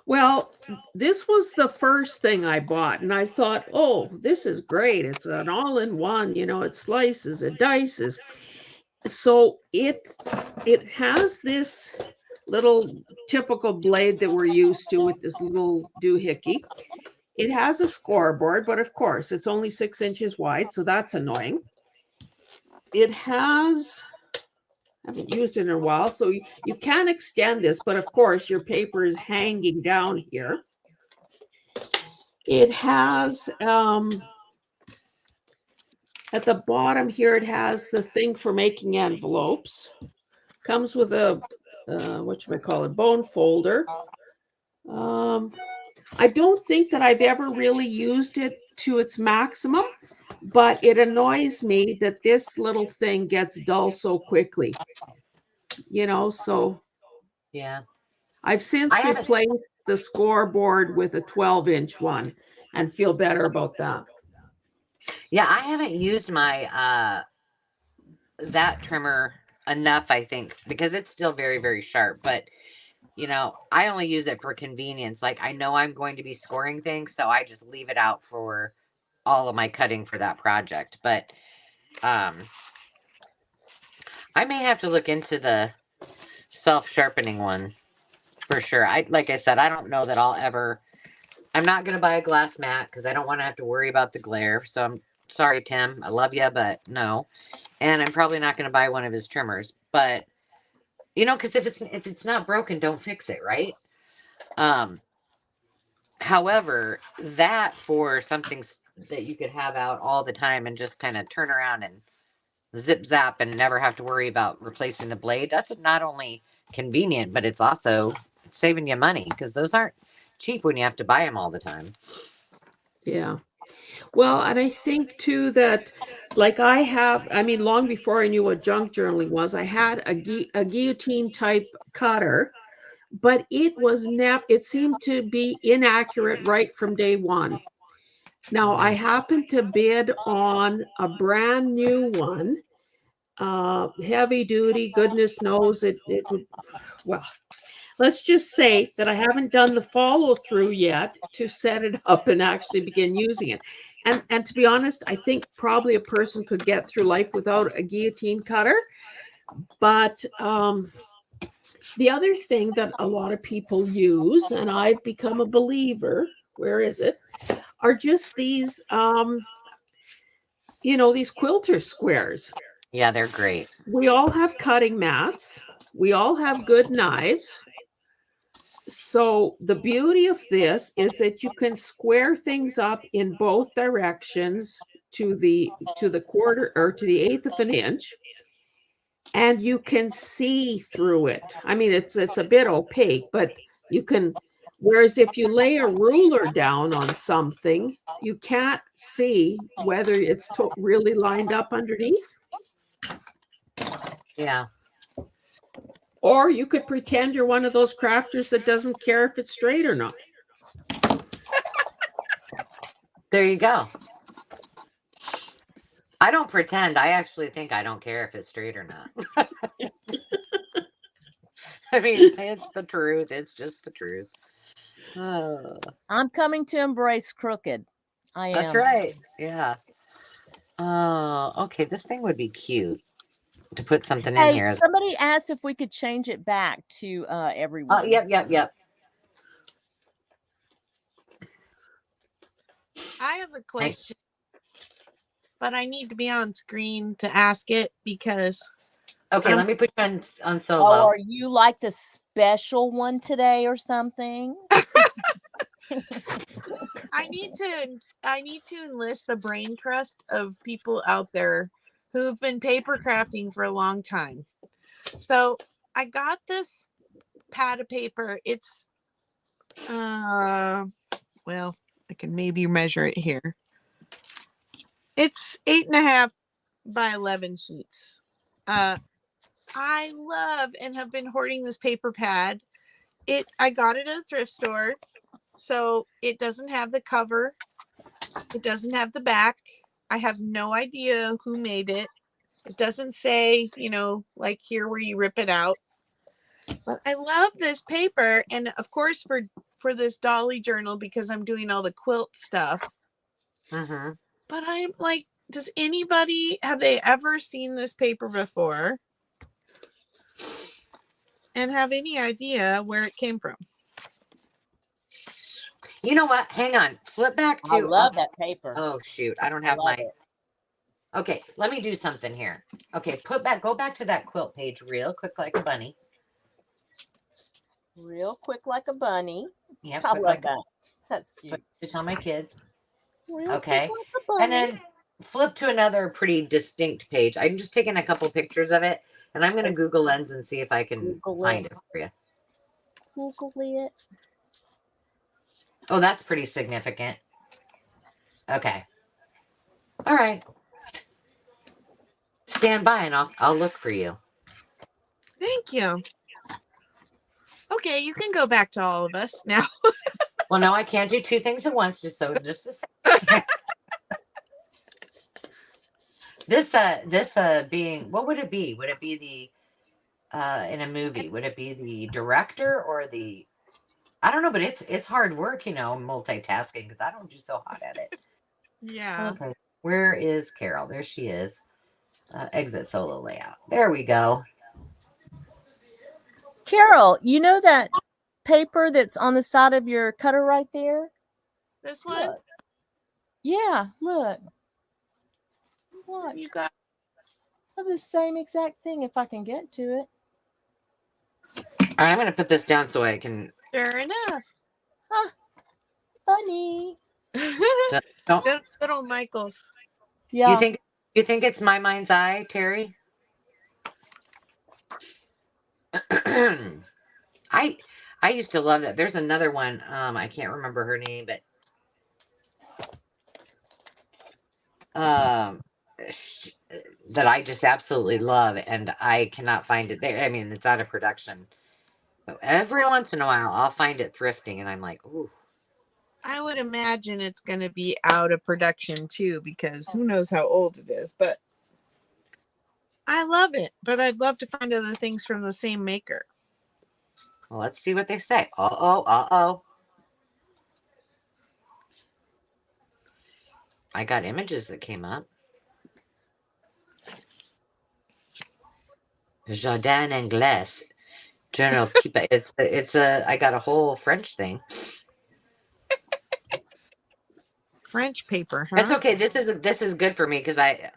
Well, this was the first thing I bought, and I thought, oh, this is great. It's an all-in-one, it slices, it dices. So it has this little typical blade that we're used to with this little doohickey. It has a scoreboard, but of course, it's only 6 inches wide, so that's annoying. It has, I haven't used it in a while, so you can extend this, but of course, your paper is hanging down here. It has, at the bottom here, it has the thing for making envelopes. Comes with a, bone folder. I don't think that I've ever really used it to its maximum, but it annoys me that this little thing gets dull so quickly. So Yeah. I've since replaced the scoreboard with a 12-inch one and feel better about that. Yeah, I haven't used my that trimmer enough, I think, because it's still very, very sharp. But I only use it for convenience. Like, I know I'm going to be scoring things, so I just leave it out for all of my cutting for that project. But I may have to look into the self-sharpening one for sure. Like I said, I don't know that I'm not going to buy a glass mat because I don't want to have to worry about the glare. So I'm sorry, Tim. I love you, but no. And I'm probably not going to buy one of his trimmers. But, because if it's not broken, don't fix it, right? However, that for something that you could have out all the time and just kind of turn around and zip zap and never have to worry about replacing the blade, that's not only convenient, but it's also saving you money because those aren't cheap when you have to buy them all the time. Yeah. Well, and I think too that, like long before I knew what junk journaling was, I had a guillotine type cutter, but it seemed to be inaccurate right from day one. Now, I happened to bid on a brand new one, heavy duty, goodness knows it would, well, let's just say that I haven't done the follow through yet to set it up and actually begin using it. And to be honest, I think probably a person could get through life without a guillotine cutter. But the other thing that a lot of people use, and I've become a believer, where is it, are just these, these quilter squares. Yeah, they're great. We all have cutting mats. We all have good knives. So the beauty of this is that you can square things up in both directions to the quarter or to the eighth of an inch, and you can see through it. I mean, it's a bit opaque, but you can. Whereas if you lay a ruler down on something, you can't see whether it's really lined up underneath. Yeah. Or you could pretend you're one of those crafters that doesn't care if it's straight or not. There you go. I don't pretend. I actually think I don't care if it's straight or not. I mean, it's the truth. It's just the truth. I'm coming to embrace crooked. I am. That's right. Yeah. Oh, okay. This thing would be cute to put something in here. Somebody asked if we could change it back to everyone. Yep. I have a question, but I need to be on screen to ask it because. Okay, let me put you on solo. Oh, are you like the special one today or something? I need to enlist the brain trust of people out there who've been paper crafting for a long time. So I got this pad of paper. It's well, I can maybe measure it here. It's 8.5 by 11 sheets. I love and have been hoarding this paper pad. I got it at a thrift store. So it doesn't have the cover. It doesn't have the back. I have no idea who made it. It doesn't say, like here where you rip it out. But I love this paper, and of course for this Dolly journal because I'm doing all the quilt stuff. Mm-hmm. But I'm like, does anybody have they ever seen this paper before? And have any idea where it came from? You know what? Hang on. Flip back I to. love that paper. Oh shoot! I don't I have love my. it. Okay, let me do something here. Okay, go back to that quilt page real quick, like a bunny. Real quick like a bunny. Yeah, I quick love like that. That's a, cute. to tell my kids. Real Okay, quick like a bunny. and then flip to another pretty distinct page. I'm just taking a couple pictures of it, and I'm going to Google Lens and see if I can Google find it. it for you. Google it. Oh, that's pretty significant. Okay. All right. Stand by, and I'll look for you. Thank you. Okay, you can go back to all of us now. Well, no, I can't do two things at once. Just a second. This being, what would it be? Would it be the in a movie? Would it be the director or the? I don't know, but it's hard work, multitasking because I don't do so hot at it. Yeah. Okay, where is Carol? There she is. Exit solo layout. There we go. Carol, you know that paper that's on the side of your cutter right there? This one? Look. Yeah, look. Look. You got I have the same exact thing if I can get to it. All right, I'm going to put this down so I can. sure enough. Huh. Funny. Don't. Good old Michael's. Yeah. You think it's my mind's eye, Terry? I used to love that. There's another one. I can't remember her name, but that I just absolutely love, and I cannot find it there. I mean, it's out of production. But every once in a while, I'll find it thrifting, and I'm like, ooh. I would imagine it's going to be out of production too, because who knows how old it is. But I love it. But I'd love to find other things from the same maker. Well, let's see what they say. Uh-oh. I got images that came up. Jardin Anglais. Journal keep it. I got a whole French thing. French paper, huh? That's okay. This is good for me because I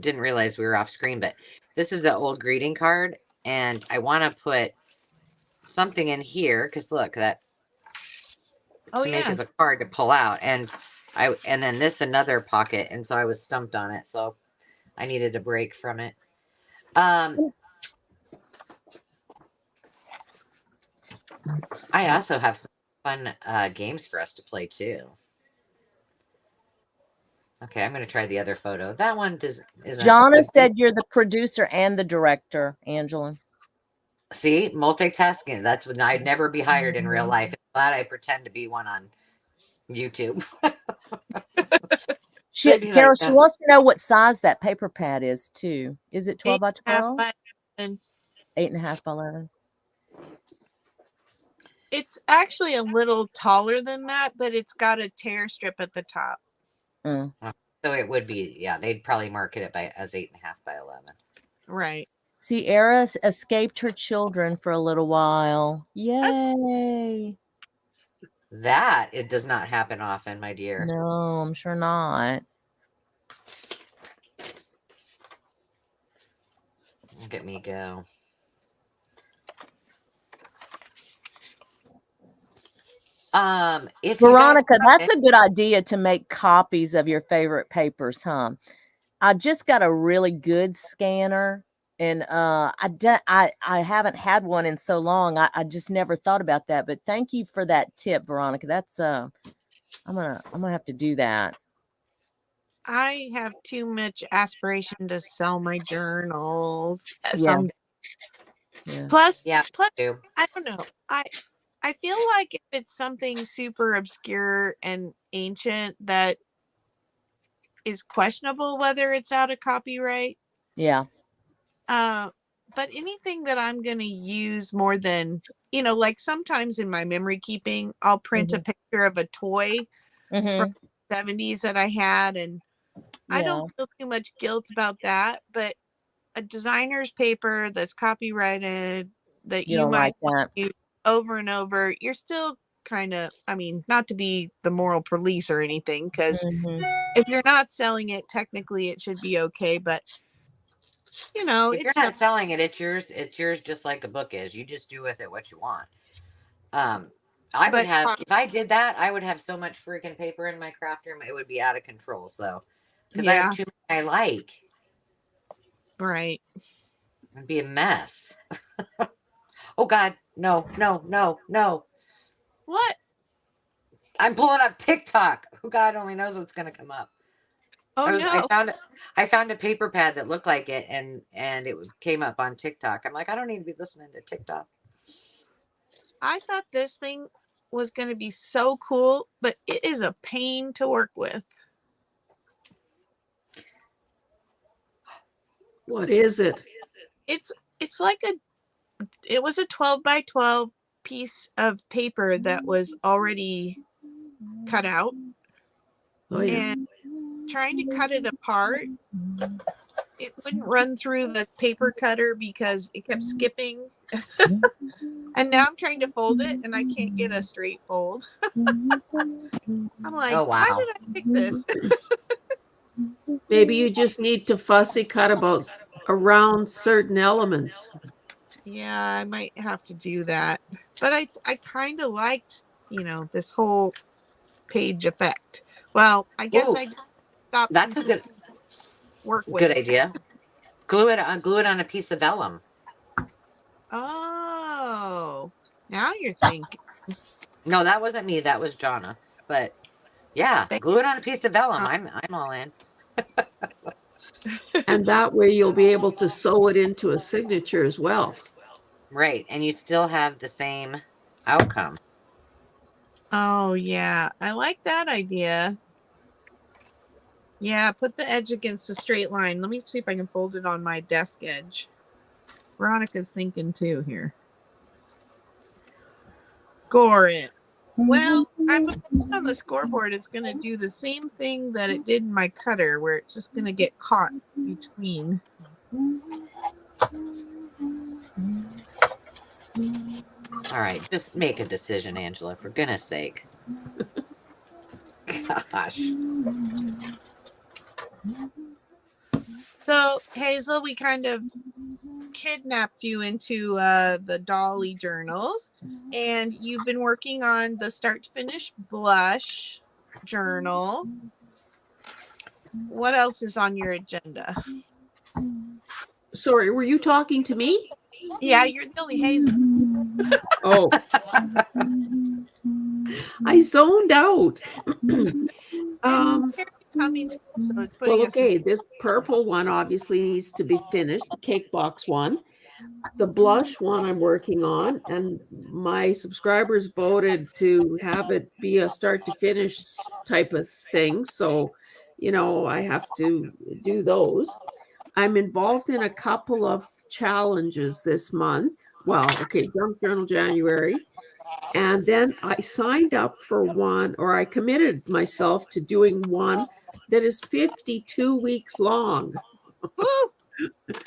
didn't realize we were off screen, but this is an old greeting card, and I want to put something in here because look, that make as a card to pull out, and then this another pocket, and so I was stumped on it, so I needed a break from it. I also have some fun games for us to play too. Okay, I'm going to try the other photo. That one isn't. Jonna said you're the producer and the director, Angela. See, multitasking. That's when I'd never be hired in real life. I'm glad I pretend to be one on YouTube. Carol, she wants to know what size that paper pad is too. Is it 12 by 12? 8.5 by 11. It's actually a little taller than that, but it's got a tear strip at the top. So it would be, yeah, they'd probably market it as 8.5 by 11. Right. Sierra escaped her children for a little while. Yay. That it does not happen often, my dear. No, I'm sure not. Look at me go. If Veronica, that's a good idea to make copies of your favorite papers, huh? I just got a really good scanner, and I haven't had one in so long. I just never thought about that. But thank you for that tip, Veronica. That's I'm gonna have to do that. I have too much aspiration to sell my journals. Yeah. Plus, I don't know. I feel like if it's something super obscure and ancient that is questionable whether it's out of copyright. Yeah. but anything that I'm going to use more than, like sometimes in my memory keeping, I'll print a picture of a toy from the 70s that I had. And I don't feel too much guilt about that. But a designer's paper that's copyrighted that You you don't might like that. use over and over, you're still kind of, I mean, not to be the moral police or anything, because if you're not selling it, technically it should be okay. But If you're it's not selling it, it's yours. It's yours, just like a book is. You just do with it what you want. I would but have, if I did that, I would have so much freaking paper in my craft room, it would be out of control. So, because I have yeah, too many I like, right. it'd be a mess. Oh God, no, no, no, no! What? I'm pulling up TikTok. Who God only knows what's gonna come up. Oh no. I found a paper pad that looked like it, and it came up on TikTok. I'm like, I don't need to be listening to TikTok. I thought this thing was going to be so cool, but it is a pain to work with. What is it? It's like it was a 12 by 12 piece of paper that was already cut out. Oh, yeah. And trying to cut it apart, it wouldn't run through the paper cutter because it kept skipping. And now I'm trying to fold it and I can't get a straight fold. I'm like, Oh, why wow. did I pick this? Maybe you just need to fussy cut around certain elements. Yeah, I might have to do that. But I kind of liked, this whole page effect. Well, I guess Ooh, I stopped that's a good work with good it. idea. Glue it on a piece of vellum. Oh, now you're thinking. No, that wasn't me. That was Jonna. But yeah, glue it on a piece of vellum. I'm all in. And that way you'll be able to sew it into a signature as well. Right, and you still have the same outcome. Oh, yeah. I like that idea. Yeah, put the edge against the straight line. Let me see if I can fold it on my desk edge. Veronica's thinking too here. Score it. Well, I'm on the scoreboard. It's going to do the same thing that it did in my cutter, where it's just going to get caught between. All right, just make a decision, Angela, for goodness sake. Gosh. So, Hazel, we kind of kidnapped you into the Dolly journals, and you've been working on the start to finish blush journal. What else is on your agenda? Sorry, were you talking to me? Yeah, you're the only Hazel. Oh, I zoned out. Well, okay, this purple one obviously needs to be finished, the cake box one. The blush one I'm working on, and my subscribers voted to have it be a start to finish type of thing. So, I have to do those. I'm involved in a couple of challenges this month. Well, okay, Junk Journal January. And then I signed up for one, or I committed myself to doing one that is 52 weeks long.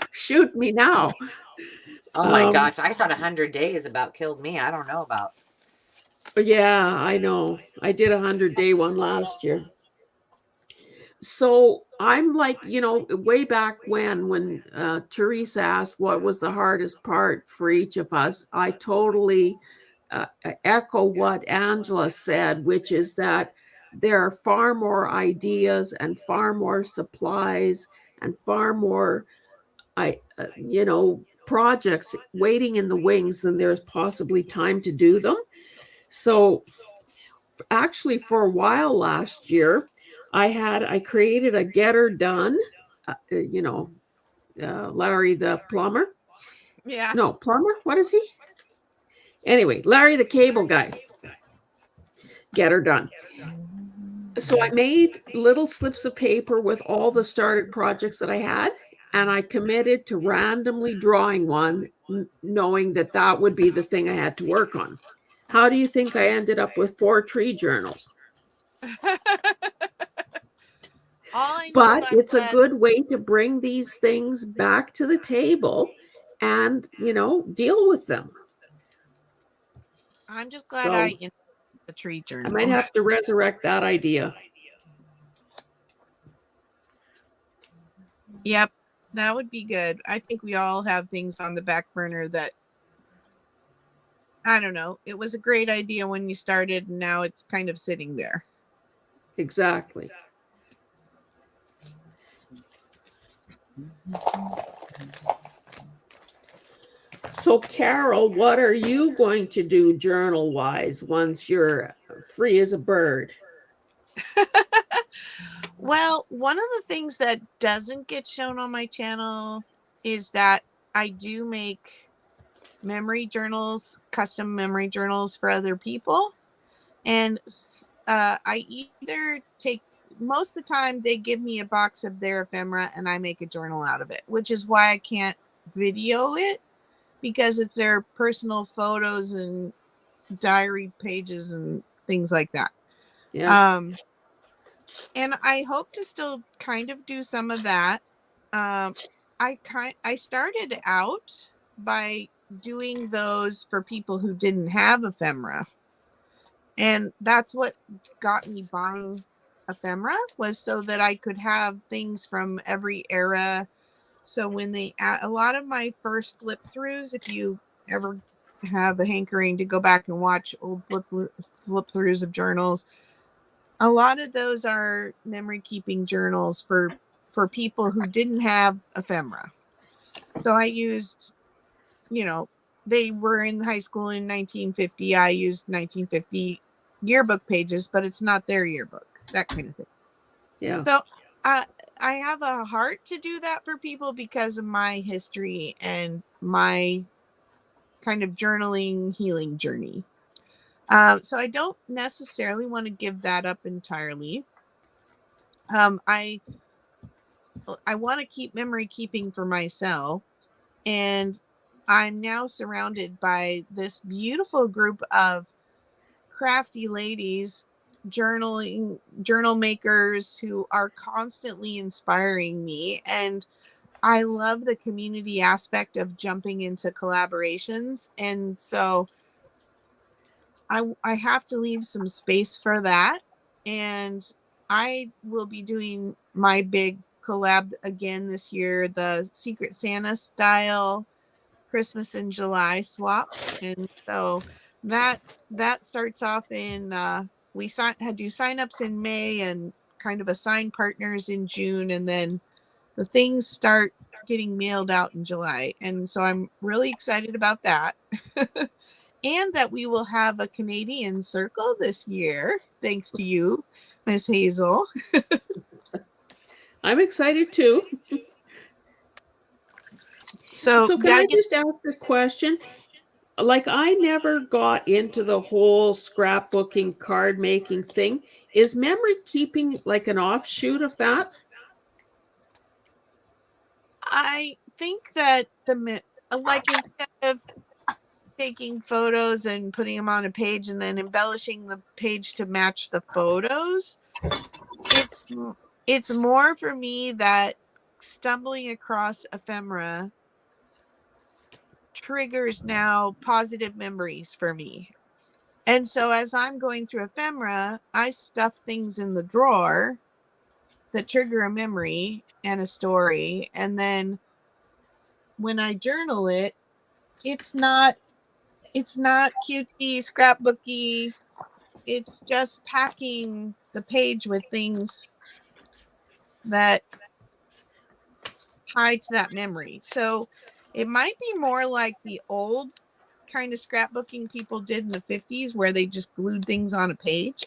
Shoot me now. Oh my gosh, I thought 100 days about killed me. I don't know about. Yeah, I know. I did 100-day one last year. So I'm like, way back when Teresa asked what was the hardest part for each of us, I totally echo what Angela said, which is that there are far more ideas and far more supplies and far more, projects waiting in the wings than there's possibly time to do them. So actually, for a while last year, I created a Get Her Done, Larry the plumber. Yeah. No, plumber? What is he? Anyway, Larry the cable guy. Get Her Done. So I made little slips of paper with all the started projects that I had, and I committed to randomly drawing one, knowing that that would be the thing I had to work on. How do you think I ended up with 4 tree journals? All I know is But I'm it's a glad. good way to bring these things back to the table and, deal with them. I'm just glad So I invented the tree I journal. might have to resurrect that idea. Yep, that would be good. I think we all have things on the back burner that, I don't know. It was a great idea when you started, and now it's kind of sitting there. Exactly. So, Carol, what are you going to do journal-wise once you're free as a bird? Well, one of the things that doesn't get shown on my channel is that I do make memory journals, custom memory journals for other people. And I either take, most of the time they give me a box of their ephemera and I make a journal out of it, which is why I can't video it, because it's their personal photos and diary pages and things like that. Yeah. And I hope to still kind of do some of that. I started out by doing those for people who didn't have ephemera. And that's what got me buying ephemera, was so that I could have things from every era. So when a lot of my first flip throughs, if you ever have a hankering to go back and watch old flip throughs of journals, a lot of those are memory keeping journals for people who didn't have ephemera. So I used, they were in high school in 1950. I used 1950 yearbook pages, but it's not their yearbook, that kind of thing. Yeah. So I have a heart to do that for people because of my history and my kind of journaling healing journey. So I don't necessarily want to give that up entirely. I want to keep memory keeping for myself, and I'm now surrounded by this beautiful group of crafty ladies, journal makers who are constantly inspiring me. And I love the community aspect of jumping into collaborations. And so I have to leave some space for that. And I will be doing my big collab again this year, the Secret Santa style Christmas in July swap. And so that starts off in we had to sign ups in May and kind of assign partners in June, and then the things start getting mailed out in July. And so I'm really excited about that. And that we will have a Canadian circle this year, thanks to you, Miss Hazel. I'm excited too. So can I just ask a question? Like, I never got into the whole scrapbooking, card making thing. Is memory keeping like an offshoot of that? I think that instead of taking photos and putting them on a page and then embellishing the page to match the photos, it's more for me that stumbling across ephemera triggers now positive memories for me. And so as I'm going through ephemera, I stuff things in the drawer that trigger a memory and a story. And then when I journal it, it's not cutesy, scrapbooky. It's just packing the page with things that tie to that memory. So it might be more like the old kind of scrapbooking people did in the 50s, where they just glued things on a page.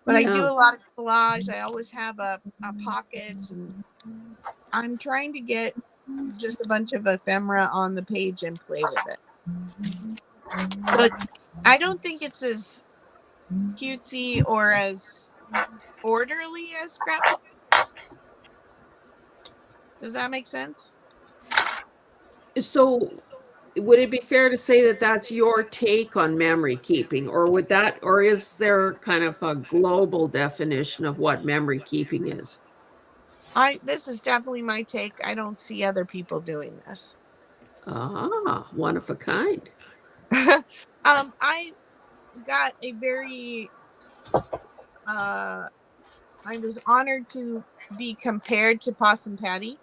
But I do a lot of collage. I always have a pockets, and I'm trying to get just a bunch of ephemera on the page and play with it. But I don't think it's as cutesy or as orderly as scrapbook. Does that make sense? So would it be fair to say that that's your take on memory keeping, or is there kind of a global definition of what memory keeping is? This is definitely my take. I don't see other people doing this. Ah, one of a kind. I got a very I was honored to be compared to Possum Patty.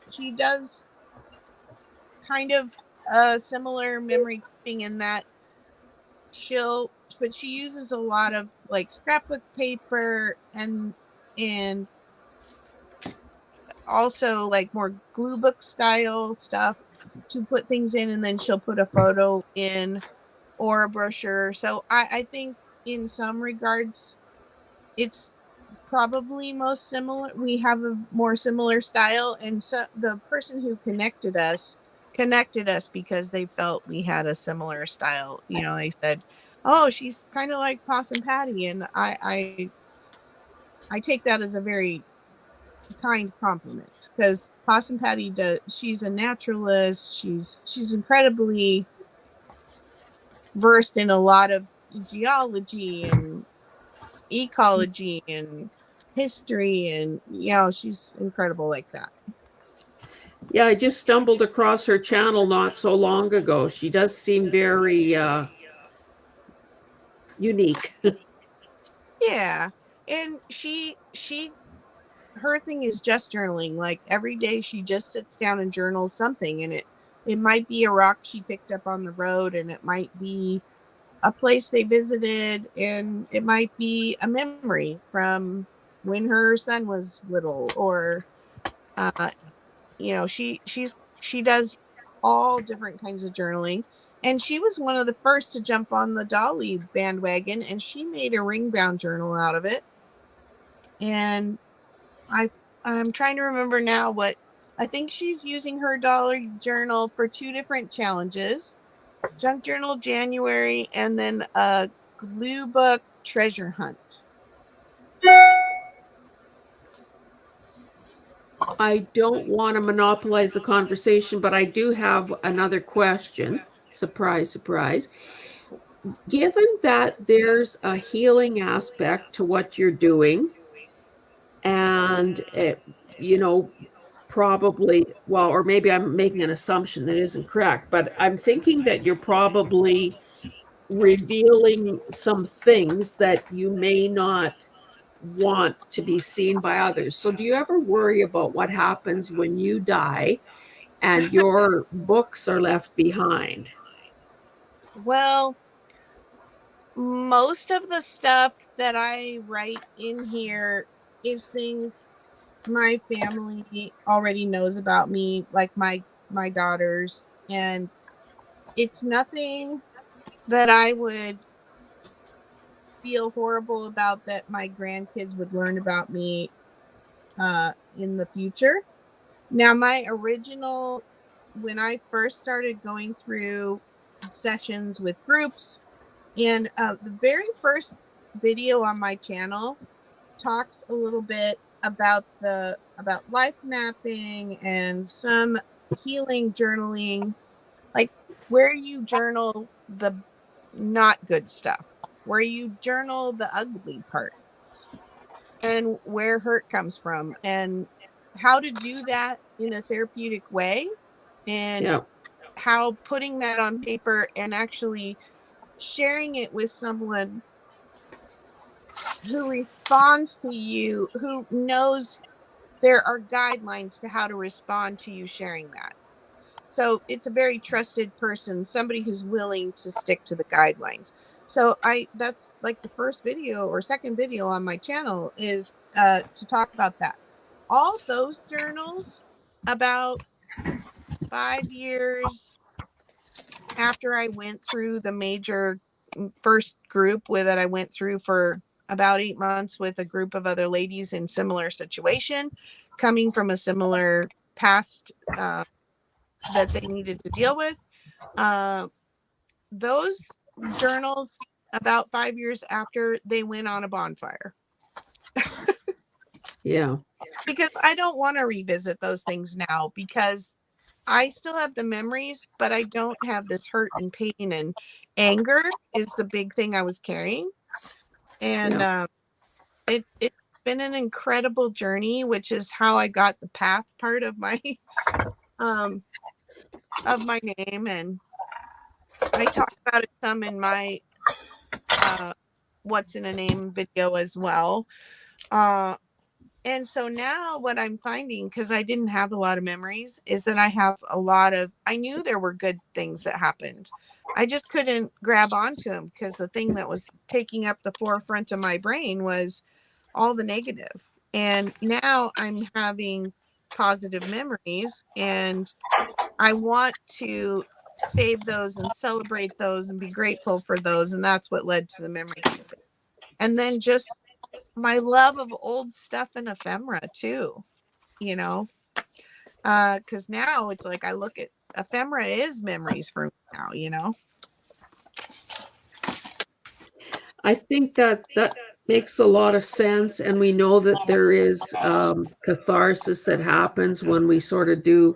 She does kind of a similar memory keeping in that but she uses a lot of like scrapbook paper and also like more glue book style stuff to put things in, and then she'll put a photo in or a brochure. So I think in some regards it's probably most similar. We have a more similar style, and so the person who connected us because they felt we had a similar style. You know, they said, "Oh, she's kind of like Possum Patty," and I take that as a very kind compliment, because Possum Patty she's a naturalist. She's incredibly versed in a lot of geology and ecology and history, and she's incredible like that. Yeah, I just stumbled across her channel not so long ago. She does seem very unique. Yeah, and her thing is just journaling. Like every day she just sits down and journals something, and it might be a rock she picked up on the road, and it might be a place they visited, and it might be a memory from when her son was little, or she does all different kinds of journaling. And she was one of the first to jump on the Dolly bandwagon, and she made a ring bound journal out of it. And I'm trying to remember now what I think she's using her Dolly journal for 2 different challenges: Junk Journal January, and then a glue book treasure hunt. I don't want to monopolize the conversation, but I do have another question. Surprise, surprise. Given that there's a healing aspect to what you're doing, and probably, well, or maybe I'm making an assumption that isn't correct, but I'm thinking that you're probably revealing some things that you may not want to be seen by others. So do you ever worry about what happens when you die and your books are left behind? Well, most of the stuff that I write in here is things my family already knows about me, like my daughters, and it's nothing that I would feel horrible about that my grandkids would learn about me in the future. Now, when I first started going through sessions with groups, and the very first video on my channel talks a little bit about life mapping and some healing journaling, like where you journal the not good stuff, where you journal the ugly parts, and where hurt comes from, and how to do that in a therapeutic way, and how putting that on paper and actually sharing it with someone who responds to you, who knows there are guidelines to how to respond to you sharing that. So it's a very trusted person, somebody who's willing to stick to the guidelines. So that's like the first video or second video on my channel is to talk about that. All those journals, about 5 years after I went through the major first group that I went through for about 8 months with a group of other ladies in similar situation, coming from a similar past that they needed to deal with. Those journals, about 5 years after, they went on a bonfire. Yeah. because I don't want to revisit those things now, because I still have the memories, but I don't have this hurt and pain, and anger is the big thing I was carrying. And it's been an incredible journey, which is how I got the path part of my um of my name. And I talk about it some in my what's in a name video as well. And so now what I'm finding, because I didn't have a lot of memories, is that I knew there were good things that happened. I just couldn't grab onto them, because the thing that was taking up the forefront of my brain was all the negative. And now I'm having positive memories, and I want to save those and celebrate those and be grateful for those. And that's what led to the memory keeping. And then just my love of old stuff and ephemera too, because now it's like I look at ephemera is memories for me now. I think that makes a lot of sense, and we know that there is catharsis that happens when we sort of do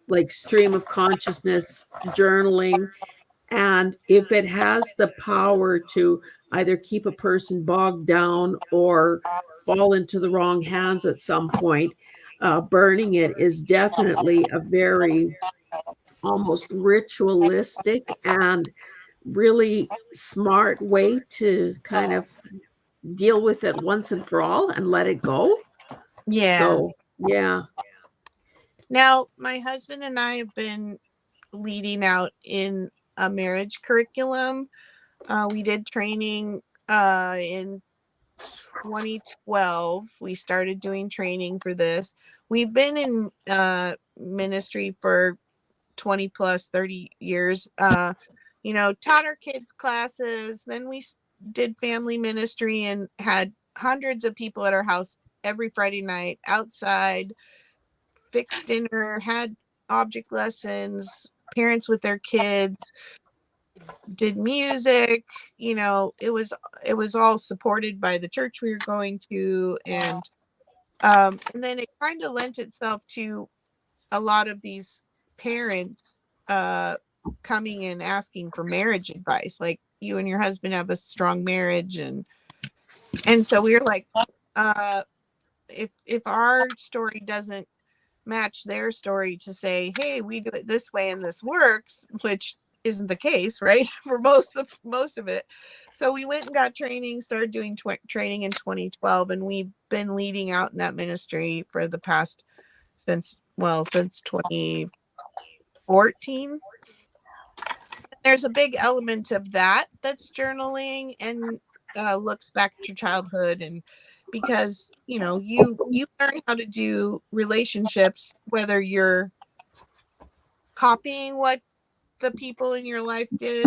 like stream of consciousness journaling, and if it has the power to either keep a person bogged down or fall into the wrong hands at some point, burning it is definitely a very almost ritualistic and really smart way to kind of deal with it once and for all and let it go. Yeah. So, yeah. Now, my husband and I have been leading out in a marriage curriculum. We did training in 2012. We started doing training for this. We've been in ministry for 20 plus 30 years. Taught our kids classes. Then we did family ministry and had hundreds of people at our house every Friday night outside, fixed dinner, had object lessons, parents with their kids, did music. It was all supported by the church we were going to. And then it kind of lent itself to a lot of these parents coming and asking for marriage advice, like, you and your husband have a strong marriage. And so we were like, if our story doesn't match their story, to say, hey, we do it this way and this works, which isn't the case, right? For most of it. So we went and got training, started doing training in 2012, and we've been leading out in that ministry for the past since 2014. There's a big element of that's journaling and looks back at your childhood, and because you learn how to do relationships, whether you're copying what the people in your life did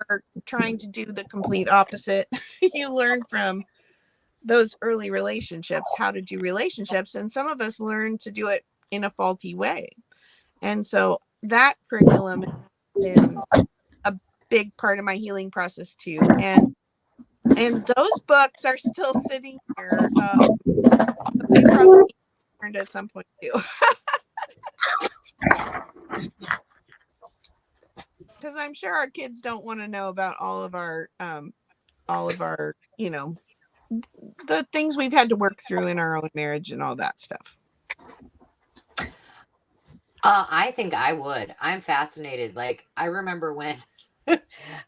or trying to do the complete opposite. You learn from those early relationships how to do relationships, and some of us learn to do it in a faulty way. And so that curriculum has been a big part of my healing process too. And those books are still sitting here. They probably learned at some point too. Because I'm sure our kids don't want to know about all of our the things we've had to work through in our own marriage and all that stuff. I think I would. I'm fascinated. Like, I remember when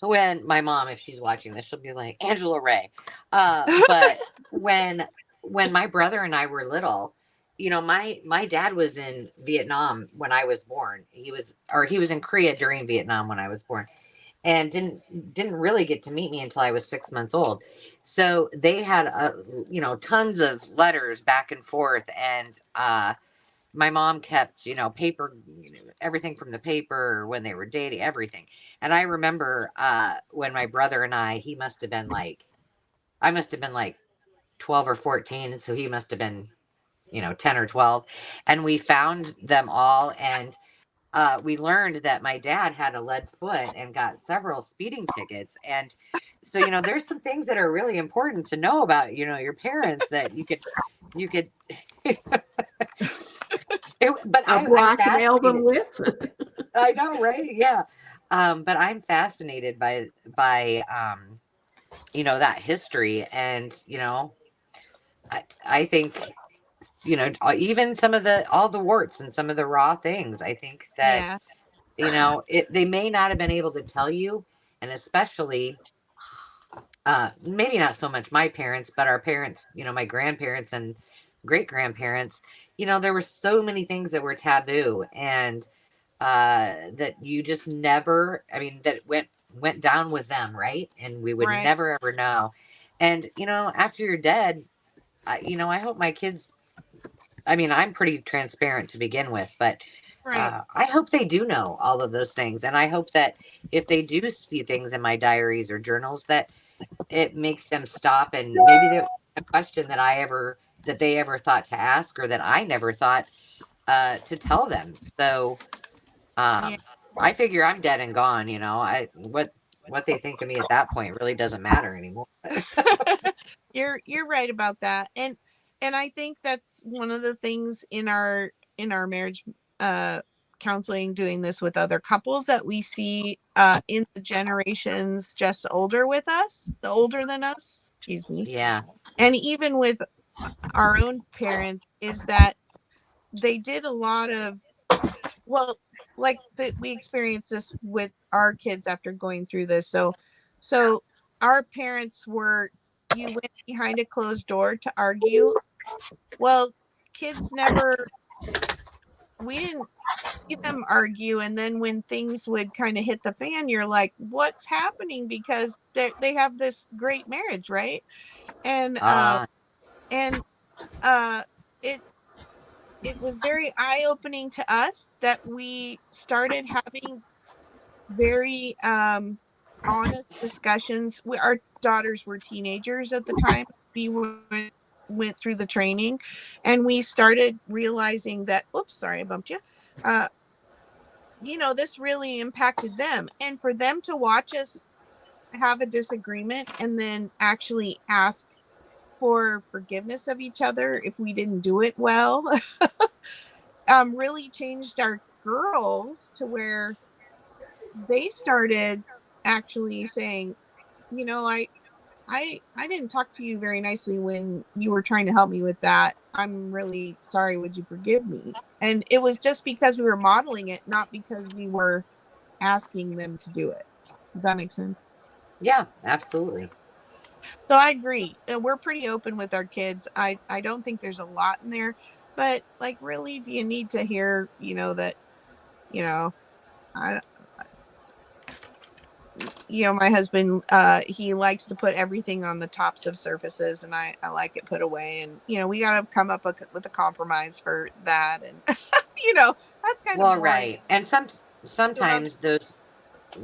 when my mom, if she's watching this, she'll be like, Angela Ray. But when my brother and I were little, my dad was in Vietnam when I was born. He was in Korea during Vietnam when I was born, and didn't really get to meet me until I was 6 months old. So they had tons of letters back and forth, and my mom kept, paper, everything from the paper when they were dating, everything. And I remember when my brother and I must have been like 12 or 14. So he must have been, 10 or 12. And we found them all. And we learned that my dad had a lead foot and got several speeding tickets. And so, there's some things that are really important to know about, your parents, that you could But I'm Blackmail them fascinated. with. I know, right? Yeah. But I'm fascinated by that history, and I think even some of all the warts and some of the raw things. I think that Yeah. they may not have been able to tell you, and especially maybe not so much my parents, but our parents, my grandparents and great grandparents. There were so many things that were taboo, and that you just never, I mean, that went down with them, right? And we would Right. never ever know. And after you're dead, I hope my kids, I mean, I'm pretty transparent to begin with, but Right. I hope they do know all of those things. And I hope that if they do see things in my diaries or journals, that it makes them stop, and maybe there a question that they ever thought to ask, or that I never thought to tell them. So Yeah. I figure I'm dead and gone. What they think of me at that point really doesn't matter anymore. You're right about that. And I think that's one of the things in our marriage uh counseling, doing this with other couples, that we see in the generations just older than us, excuse me, Yeah. and even with our own parents, is that they did a lot of, well, like that we experienced this with our kids after going through this. So our parents were, you went behind a closed door to argue. Well, kids never, we didn't see them argue, and then when things would kind of hit the fan, you're like, what's happening? Because they have this great marriage, right? And Uh, and uh it it was very eye-opening to us that we started having very honest discussions. Our daughters were teenagers at the time. We went through the training, and we started realizing that, oops, sorry, I bumped you. Uh, this really impacted them. And for them to watch us have a disagreement and then actually ask for forgiveness of each other if we didn't do it well, really changed our girls to where they started actually saying, I didn't talk to you very nicely when you were trying to help me with that. I'm really sorry. Would you forgive me? And it was just because we were modeling it, not because we were asking them to do it. Does that make sense? yeah, absolutely. So I agree. We're pretty open with our kids. I don't think there's a lot in there, but like, really, do you need to hear, that, you know, I, my husband, he likes to put everything on the tops of surfaces, and I like it put away. And, we got to come up with a compromise for that. And, that's kind of Well, boring. right. And About sometimes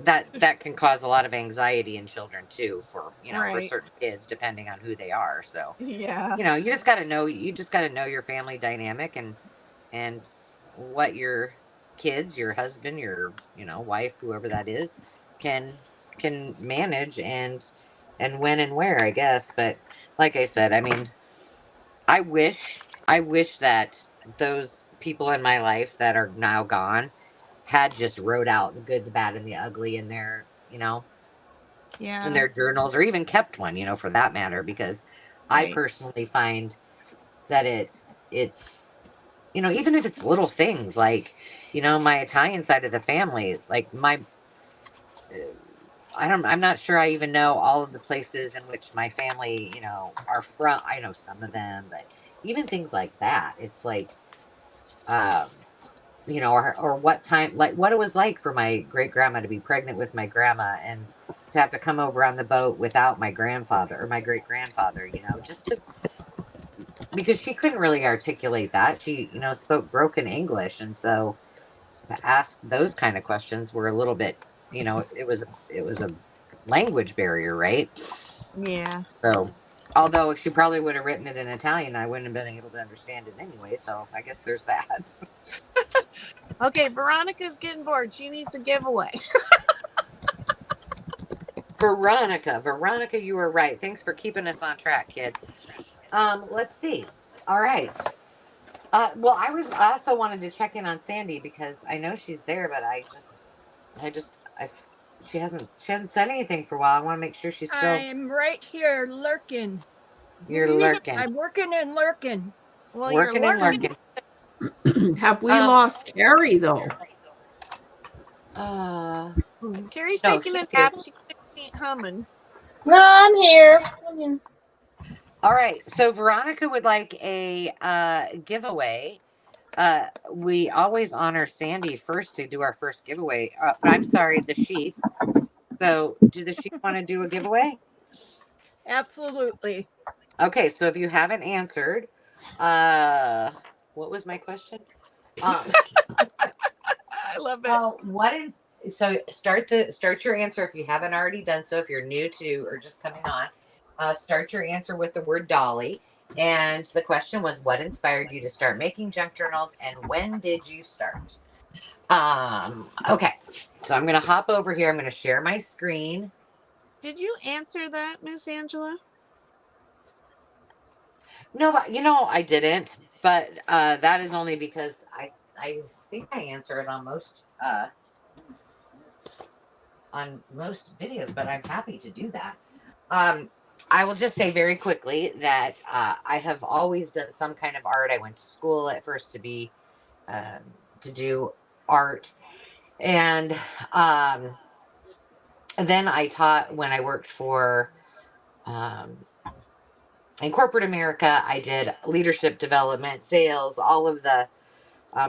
that can cause a lot of anxiety in children too, for right. certain kids, depending on who they are. So, Yeah. you just got to know your family dynamic, and what your kids, your husband, your, wife, whoever that is, can manage, and when and where, I guess. But like I said, I mean, I wish that those people in my life that are now gone had just wrote out the good, the bad, and the ugly in Yeah. their journals, or even kept one, for that matter, because I Right. personally find that it's even if it's little things like, my Italian side of the family, like I'm not sure I even know all of the places in which my family, are from. I know some of them, but even things like that, it's like, um, or what time, like what it was like for my great grandma to be pregnant with my grandma, and to have to come over on the boat without my grandfather or my great grandfather, just to, because she couldn't really articulate that. She, spoke broken English. And so to ask those kind of questions were a little bit, it was a language barrier, right? Yeah. So, although she probably would have written it in Italian, I wouldn't have been able to understand it anyway. So I guess there's that. Okay. Veronica's getting bored. She needs a giveaway. Veronica, you were right. Thanks for keeping us on track, kid. Let's see. All right. Well, I also wanted to check in on Sandy because I know she's there, but she hasn't said anything for a while. I want to make sure she's still. I'm right here lurking. You're lurking, I'm working and lurking. Well, you're working and lurking. lurking. Have we lost Carrie though? Uh, Carrie's no, taking she's a here. nap. She ain't humming. No, I'm here. I'm here. All right. So Veronica would like a giveaway. We always honor Sandy first to do our first giveaway. I'm sorry, the sheep. So, do the sheep want to do a giveaway? Absolutely. Okay, so if you haven't answered, what was my question? Um, I love it. what in so start your answer if you haven't already done so. If you're new to or just coming on, start your answer with the word dolly. And the question was, what inspired you to start making junk journals, and when did you start? Okay, so I'm gonna hop over here. I'm gonna share my screen. Did you answer that, Miss Angela? No, I didn't. But that is only because I think I answer it on most videos. But I'm happy to do that. Um, I will just say very quickly that I have always done some kind of art. I went to school at first um, to do art, and then I taught when I worked for. In corporate America, I did leadership development, sales, all of the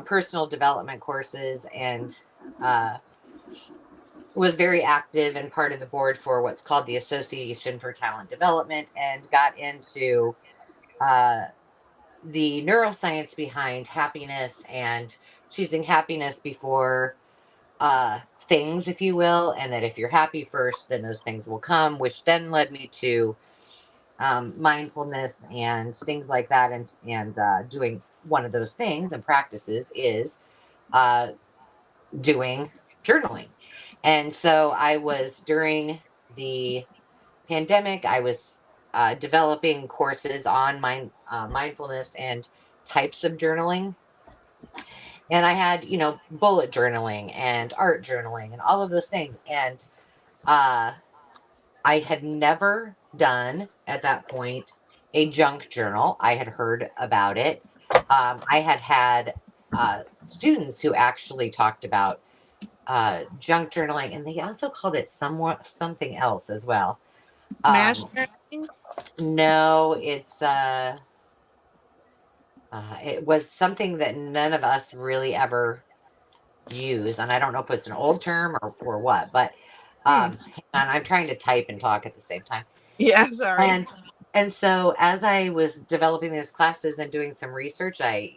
personal development courses, and uh, was very active and part of the board for what's called the Association for Talent Development, and got into uh, the neuroscience behind happiness and choosing happiness before things, if you will, and that if you're happy first, then those things will come, which then led me to mindfulness and things like that, and doing one of those things and practices is uh, doing journaling. And so I was during the pandemic, I was developing courses on mindfulness and types of journaling. And I had, bullet journaling and art journaling and all of those things. And uh, I had never done at that point a junk journal. I had heard about it. I had students who actually talked about junk journaling, and they also called it something else as well. Mash Um, journaling? no, it was something that none of us really ever use, and I don't know if it's an old term or what, but hang on, I'm trying to type and talk at the same time. Yeah, sorry. And so as I was developing those classes and doing some research, I,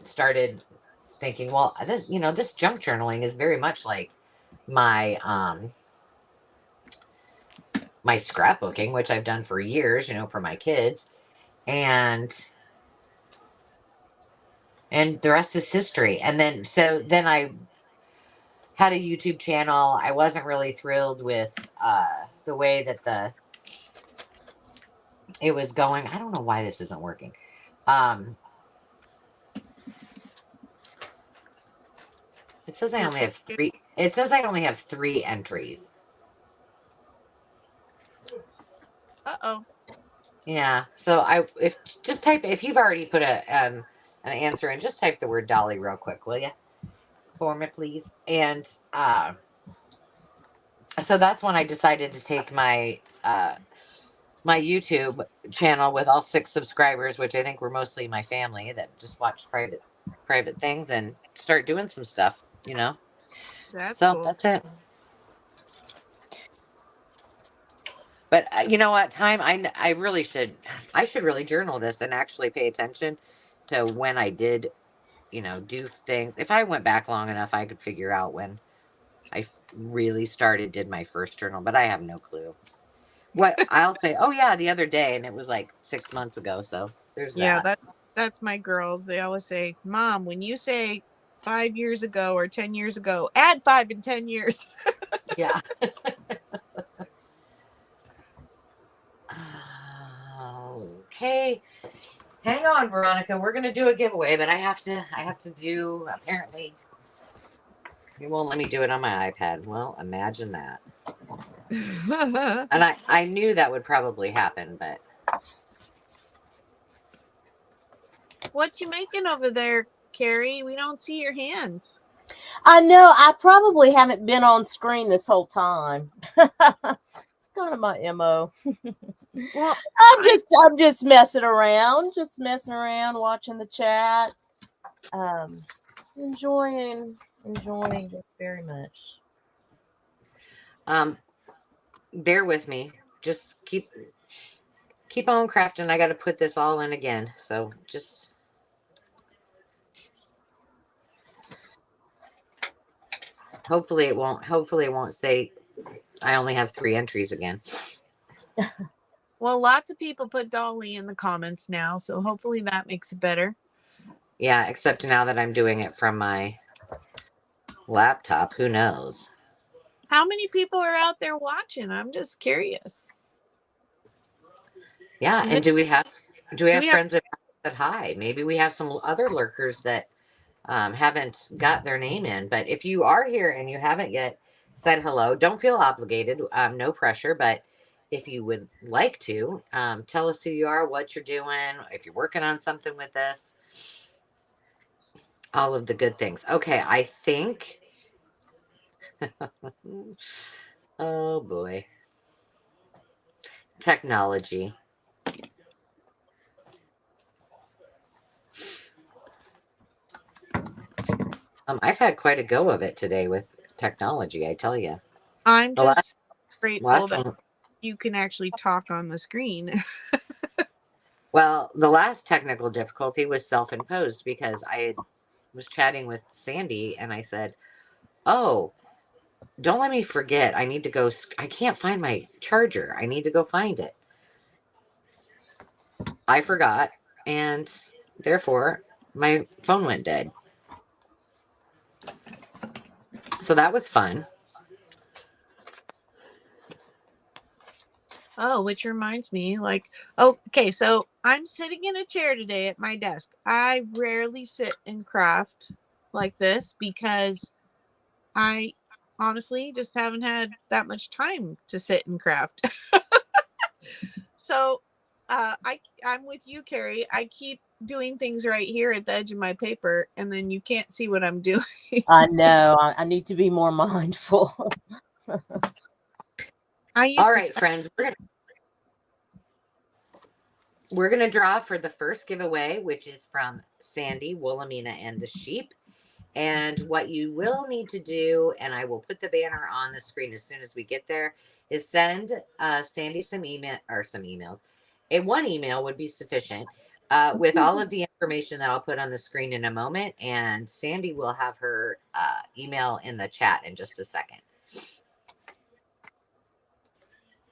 started thinking, well, this junk journaling is very much like my my scrapbooking, which I've done for years, for my kids. And the rest is history. And then I had a YouTube channel. I wasn't really thrilled with the way that it was going. I don't know why this isn't working. It says I only have three. It says I only have 3 entries. Uh-oh. Yeah. So if you've already put an answer in, just type the word dolly real quick, will you? For me, please. And so that's when I decided to take my my YouTube channel with all 6 subscribers, which I think were mostly my family that just watched private things, and start doing some stuff. That's So cool. that's it. But you know what? I should really journal this and actually pay attention to when I did, do things. If I went back long enough, I could figure out when I really did my first journal, but I have no clue. What I'll say, oh yeah, the other day, and it was like 6 months ago. So there's Yeah, that. that's my girls. They always say, Mom, when you say 5 years ago or 10 years ago, add 5 and 10 years. Yeah. Okay. Hang on, Veronica. We're gonna do a giveaway, but I have to do, apparently. It won't let me do it on my iPad. Well, imagine that. And I knew that would probably happen, but What you making over there, Carrie? We don't see your hands. I know I probably haven't been on screen this whole time. It's kind of my MO. Well, I'm just messing around, watching the chat. Enjoying this very much. bear with me. Just keep on crafting. I got to put this all in again. So just hopefully it won't say I only have 3 entries again. Well, lots of people put Dolly in the comments now, so hopefully that makes it better. Yeah, except now that I'm doing it from my laptop, who knows? How many people are out there watching? I'm just curious. Yeah, Is and it- do we have we have- friends that said hi? Maybe we have some other lurkers that haven't got their name in. But if you are here and you haven't yet said hello, don't feel obligated. No pressure. But if you would like to, tell us who you are, what you're doing, if you're working on something with this, all of the good things. Okay, I think. Oh boy. Technology. I've had quite a go of it today with technology, I tell you. I'm The just grateful last that one, you can actually talk on the screen. well, the last technical difficulty was self-imposed because was chatting with Sandy and I said, "Oh, don't let me forget. I need to go. I can't find my charger. I need to go find it." I forgot, and therefore my phone went dead. So that was fun. Oh, which reminds me, okay, so I'm sitting in a chair today at my desk. I rarely sit and craft like this because I honestly just haven't had that much time to sit and craft. So I'm with you, Carrie. I keep doing things right here at the edge of my paper, and then you can't see what I'm doing. I know. I need to be more mindful. All right, friends, we're gonna draw for the first giveaway, which is from Sandy, Wilhelmina, and the Sheep. And what you will need to do, and I will put the banner on the screen as soon as we get there, is send Sandy some emails. One email would be sufficient with all of the information that I'll put on the screen in a moment. And Sandy will have her email in the chat in just a second.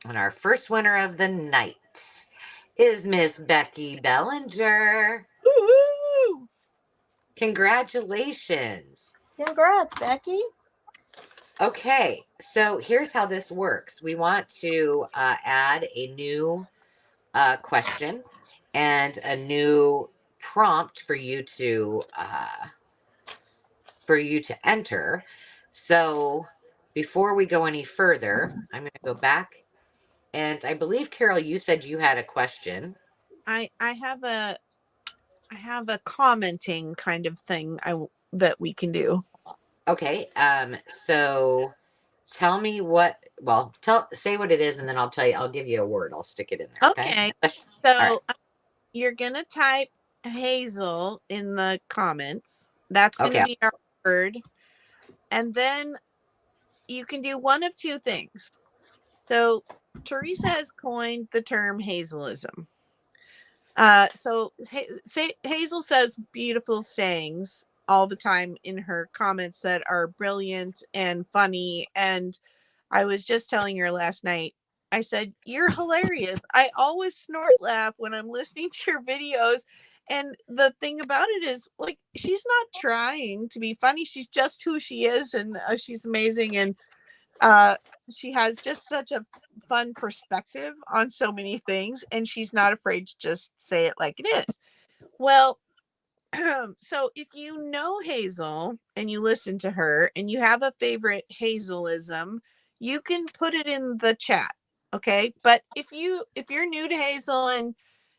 And our first winner of the night is Miss Becky Bellinger. Woo-hoo! Congratulations. Congrats, Becky. Okay, so here's how this works. We want to add a new question and a new prompt for you to enter. So before we go any further, I'm going to go back, and I believe, Carol, you said you had a question. I have a commenting kind of thing that we can do. Okay, so tell me say what it is, and then I'll give you a word. I'll stick it in there. Okay. So right. You're gonna type Hazel in the comments. That's gonna be our word, and then you can do one of two things. So Teresa has coined the term Hazelism. So Hazel says beautiful sayings all the time in her comments that are brilliant and funny. And I was just telling her last night, I said, "You're hilarious. I always snort laugh when I'm listening to your videos." And the thing about it is, like, she's not trying to be funny. She's just who she is, and she's amazing. And she has just such a fun perspective on so many things, and she's not afraid to just say it like it is. Well, so if you know Hazel and you listen to her and you have a favorite Hazelism, you can put it in the chat. Okay. But if you're new to Hazel and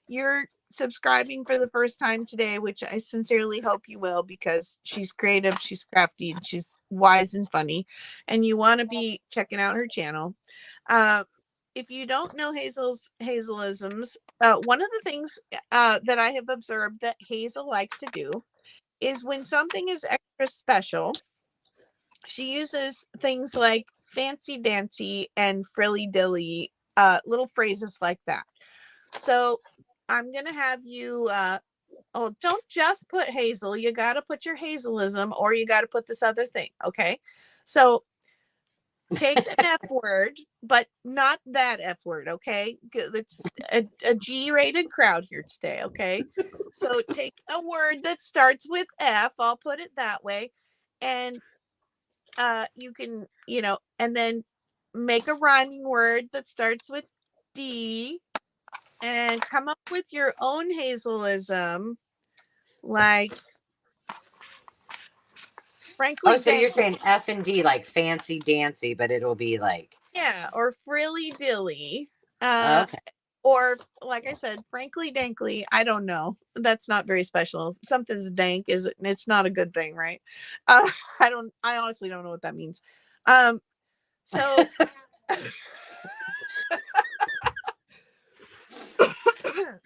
you're subscribing for the first time today, which I sincerely hope you will, because she's creative, she's crafty, and she's wise and funny, and you want to be checking out her channel. If you don't know Hazelisms, one of the things that I have observed that Hazel likes to do is when something is extra special, she uses things like fancy dancy and frilly dilly, little phrases like that. So I'm going to have you, don't just put Hazel. You got to put your Hazelism, or you got to put this other thing. Okay. So take an F word, but not that F word. Okay. It's a G-rated crowd here today. Okay. So take a word that starts with F. I'll put it that way. And you can, and then make a rhyming word that starts with D, and come up with your own Hazelism, like frankly. Oh, so you're saying F and D, like fancy dancy, but it'll be like, yeah, or frilly dilly, okay. or like I said, frankly dankly. I don't know. That's not very special. Something's dank it's not a good thing, right? I honestly don't know what that means. So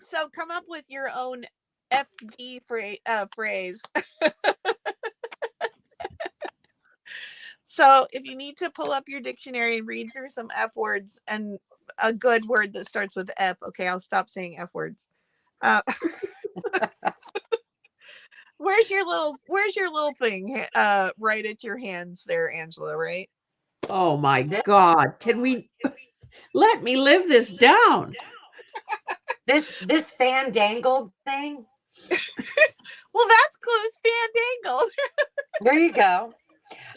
so come up with your own FD phrase. So if you need to pull up your dictionary and read through some F words and a good word that starts with F, okay, I'll stop saying F words. Where's your little thing right at your hands there, Angela, right? Oh my God. Can we let me live this down? This fandangled thing. Well, that's close, fandangled. There you go.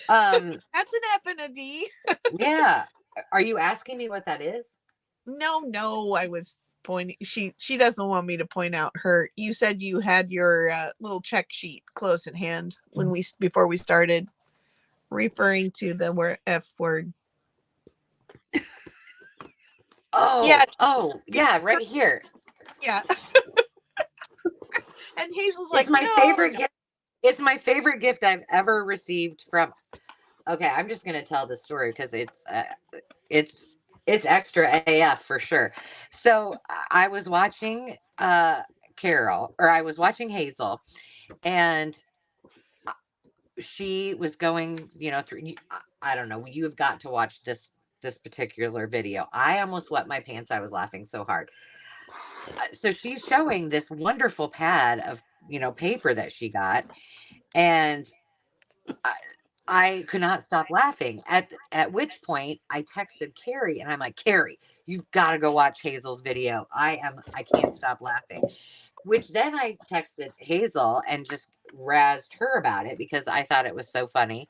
That's an F and a D. Yeah. Are you asking me what that is? No, I was pointing. She doesn't want me to point out her. You said you had your little check sheet close at hand before we started, referring to the word F word. Oh, yeah. Oh, yeah, right here. Yeah. And Hazel's It's like, my no. favorite gift. It's my favorite gift I've ever received from. Okay, I'm just gonna tell the story because it's extra AF for sure. So I was watching Carol, or I was watching Hazel, and she was going, through. I don't know. You have got to watch this particular video. I almost wet my pants. I was laughing so hard. So she's showing this wonderful pad of paper that she got, and I could not stop laughing. At which point I texted Carrie, and I'm like, Carrie, you've got to go watch Hazel's video. I can't stop laughing. Which then I texted Hazel and just razzed her about it because I thought it was so funny,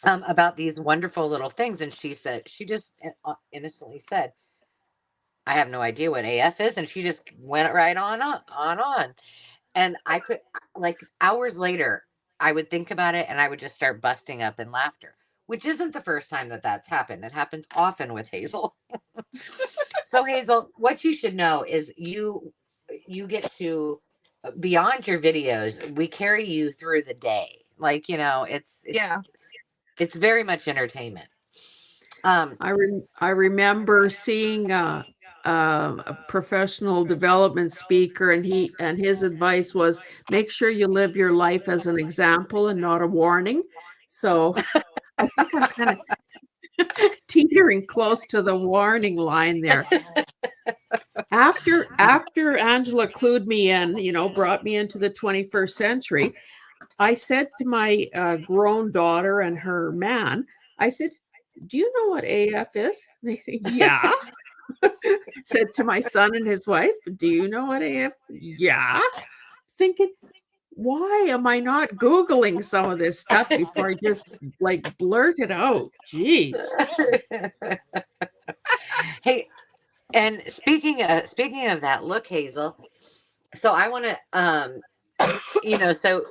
about these wonderful little things. And she just innocently said, I have no idea what AF is. And she just went right on. And I could, like, hours later, I would think about it and I would just start busting up in laughter, which isn't the first time that that's happened. It happens often with Hazel. So Hazel, what you should know is you get to, beyond your videos, we carry you through the day. Like, it's very much entertainment. I remember seeing a professional development speaker, and his advice was, make sure you live your life as an example and not a warning. So I think I'm kind of teetering close to the warning line there. After Angela clued me in, brought me into the 21st century, I said to my grown daughter and her man, I said, do you know what AF is? They said, yeah. Said to my son and his wife, do you know what AF? Yeah. Thinking, why am I not Googling some of this stuff before I just like blurt it out? Jeez. Hey, and speaking of that, look, Hazel, So I want to,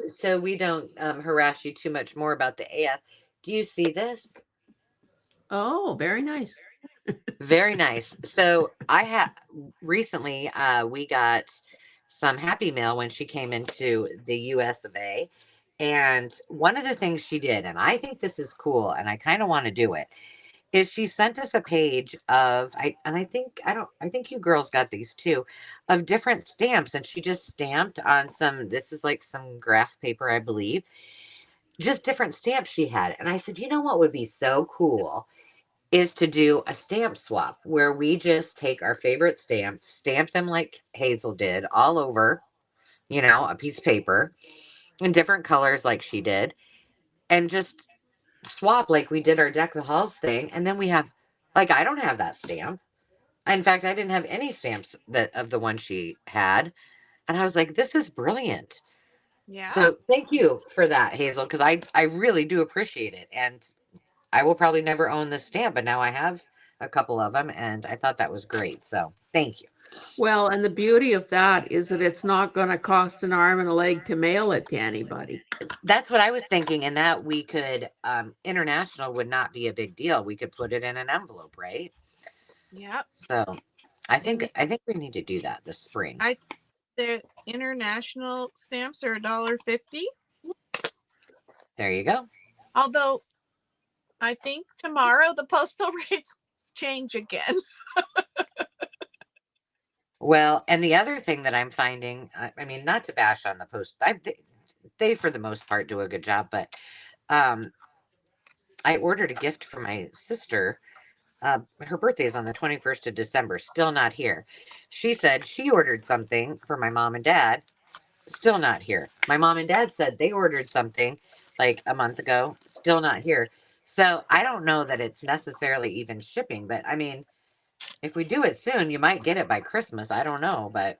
so we don't harass you too much more about the AF. Do you see this? Oh, very nice. Very nice. So I have recently, we got some Happy Mail when she came into the US of A. And one of the things she did, and I think this is cool, and I kind of want to do it, is she sent us a page of I think you girls got these too, of different stamps, and she just stamped on some, this is like some graph paper, I believe, just different stamps she had. And I said, you know what would be so cool is to do a stamp swap where we just take our favorite stamps, stamp them like Hazel did all over, a piece of paper in different colors like she did, and just swap like we did our Deck the Halls thing. And then we have, like, I don't have that stamp. In fact, I didn't have any stamps that of the one she had. And I was like, this is brilliant. Yeah. So thank you for that, Hazel, because I really do appreciate it. And I will probably never own this stamp, but now I have a couple of them, and I thought that was great. So thank you. Well, and the beauty of that is that it's not going to cost an arm and a leg to mail it to anybody. That's what I was thinking, and that we could, international would not be a big deal. We could put it in an envelope, right? Yep. So I think we need to do that this spring. The international stamps are $1.50. There you go. Although I think tomorrow the postal rates change again. Well, and the other thing that I'm finding, I mean, not to bash on the post, they for the most part do a good job, but I ordered a gift for my sister. Her birthday is on the 21st of December, still not here. She said she ordered something for my mom and dad, still not here. My mom and dad said they ordered something like a month ago, still not here. So I don't know that it's necessarily even shipping, but I mean, if we do it soon, you might get it by Christmas. I don't know, but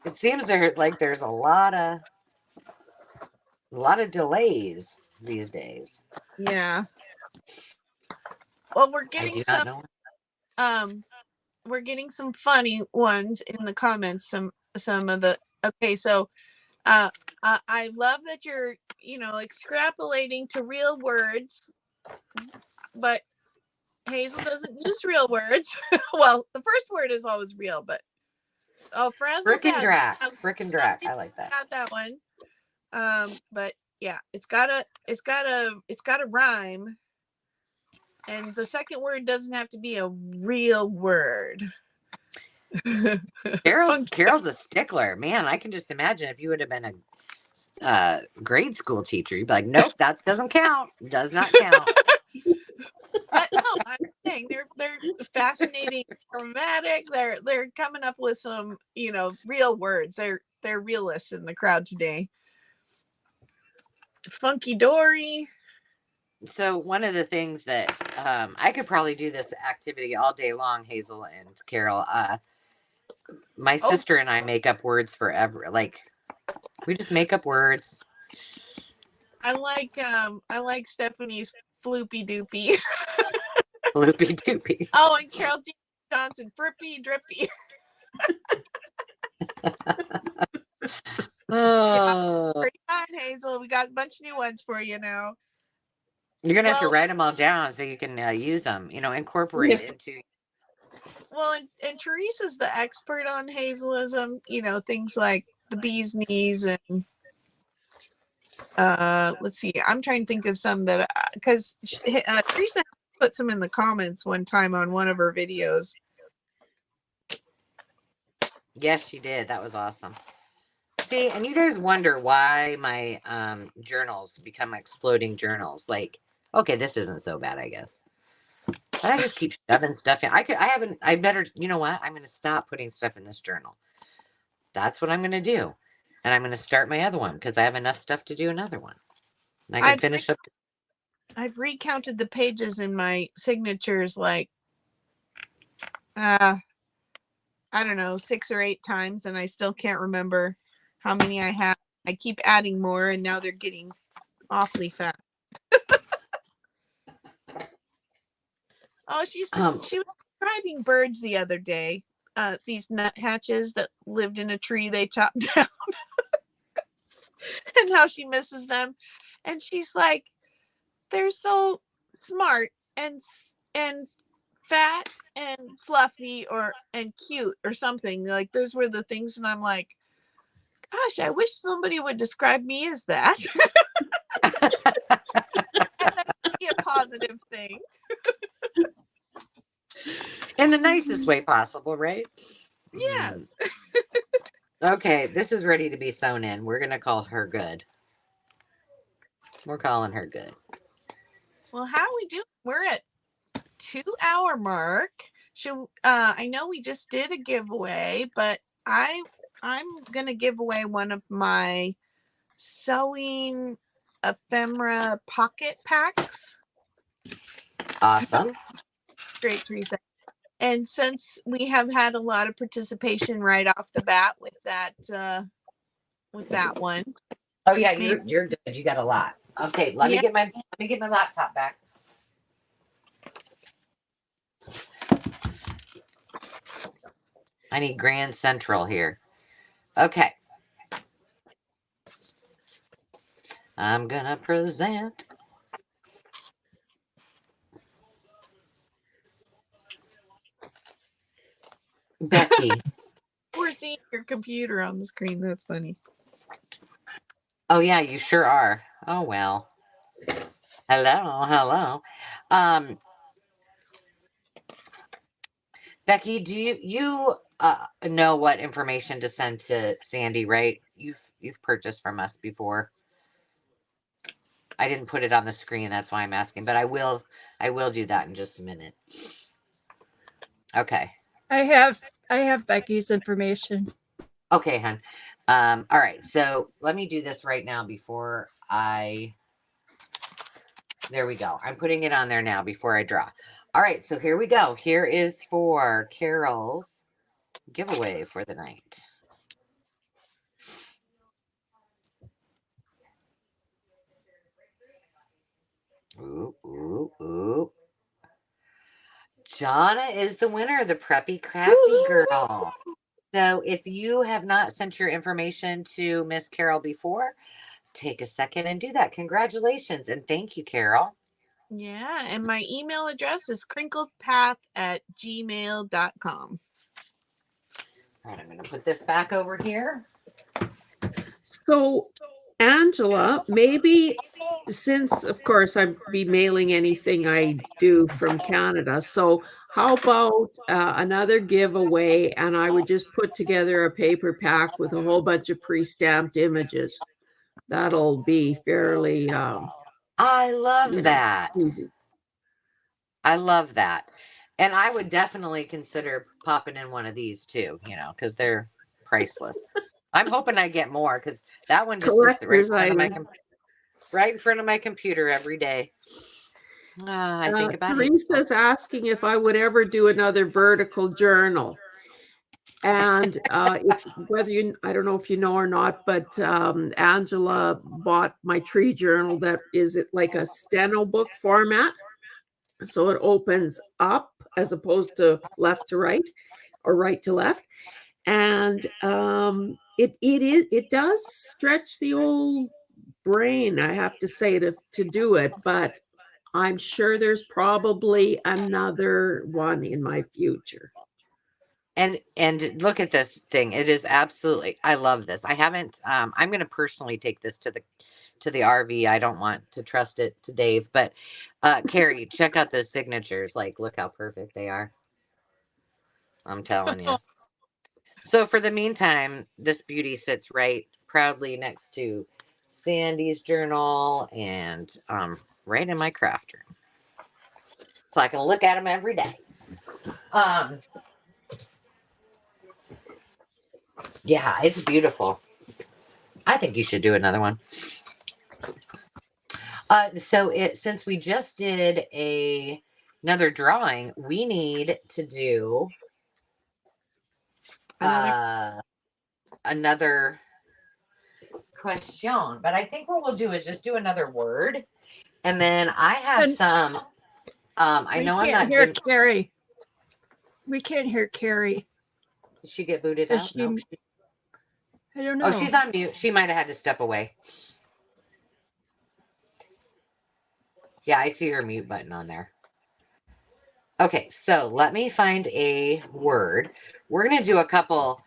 it seems there's a lot of delays these days. Yeah. Well, we're I getting do some not know. we're getting some funny ones in the comments. Some of the okay, so I love that you're extrapolating to real words, but Hazel doesn't use real words. Well, the first word is always real, but frazzle Frickin' dazzle. Drac. I like that. Got that one. But yeah, it's gotta rhyme, and the second word doesn't have to be a real word. Carol's a stickler, man. I can just imagine if you would have been a grade school teacher, you'd be like, nope, that doesn't count. Does not count. But no, I'm saying they're fascinating, dramatic. They're coming up with some real words. They're realists in the crowd today. Funky Dory. So one of the things that I could probably do this activity all day long, Hazel and Carol. My sister and I make up words forever. Like we just make up words. I like Stephanie's floopy doopy. Loopy doopy. Oh, and Carol Johnson, frippy drippy. Oh, Pretty fun, Hazel. We got a bunch of new ones for you now. you're gonna have to write them all down so you can use them. Incorporate into. Well, and Teresa's the expert on Hazelism. Things like the bee's knees and let's see. I'm trying to think of some that because Teresa put some in the comments one time on one of her videos. Yes, she did. That was awesome. See, and you guys wonder why my journals become exploding journals. Like, okay, this isn't so bad, I guess. But I just keep shoving stuff in. I better, you know what? I'm going to stop putting stuff in this journal. That's what I'm going to do. And I'm going to start my other one because I have enough stuff to do another one. And I can finish up. I've recounted the pages in my signatures like, I don't know, 6 or 8 times, and I still can't remember how many I have. I keep adding more, and now they're getting awfully fast. Oh, she was describing birds the other day. these nuthatches that lived in a tree they chopped down, and how she misses them. And she's like, they're so smart and fat and fluffy and cute or something. Like those were the things, and I'm like, gosh, I wish somebody would describe me as that. And that would be a positive thing. In the nicest way possible, right? Yes. Okay, this is ready to be sewn in. We're gonna call her good. We're calling her good. Well, how are we doing? We're at 2-hour mark. I know we just did a giveaway, but I'm gonna give away one of my sewing ephemera pocket packs. Awesome. Great, Teresa. And since we have had a lot of participation right off the bat with that one. Oh yeah, you're good. You got a lot. Okay, let me get my laptop back. I need Grand Central here. Okay. I'm gonna present. Becky. We're seeing your computer on the screen. That's funny. Oh yeah, you sure are. Oh well. Hello. Becky, do you know what information to send to Sandy, right? You've purchased from us before. I didn't put it on the screen, that's why I'm asking, but I will do that in just a minute. Okay. I have Becky's information. Okay, hon. All right, so let me do this right now before there we go. I'm putting it on there now before I draw. All right, so here we go. Here is for Carol's giveaway for the night. Ooh. Jonna is the winner, the preppy crafty girl. So if you have not sent your information to Miss Carol before, take a second and do that. Congratulations and thank you, Carol. Yeah, and my email address is crinkledpath@gmail.com. All right, I'm going to put this back over here. So, Angela, maybe since, of course, I'd be mailing anything I do from Canada. So how about another giveaway, and I would just put together a paper pack with a whole bunch of pre-stamped images. That'll be fairly... I love that. Easy. I love that. And I would definitely consider popping in one of these too, because they're priceless. I'm hoping I get more because that one just sits right in front of my computer every day. I think about it. Teresa's asking if I would ever do another vertical journal. And I don't know if you know or not, but Angela bought my tree journal that is like a steno book format. So it opens up as opposed to left to right or right to left. And it does stretch the old brain, I have to say, to do it, but I'm sure there's probably another one in my future. And look at this thing. It is absolutely, I love this. I haven't, I'm going to personally take this to the RV. I don't want to trust it to Dave, but Carrie, check out those signatures. Like, look how perfect they are. I'm telling you. So for the meantime, this beauty sits right proudly next to Sandy's journal and right in my craft room. So I can look at them every day. Yeah, it's beautiful. I think you should do another one. Since we just did another drawing, we need to do another question. But I think what we'll do is just do another word, and then I have some. I know I'm not hear Carrie. We can't hear Carrie. Did she get booted Is out? she? No. I don't Oh, know. she's on mute. She might have had to step away. Yeah, I see her mute button on there. Okay, so let me find a word. We're going to do a couple.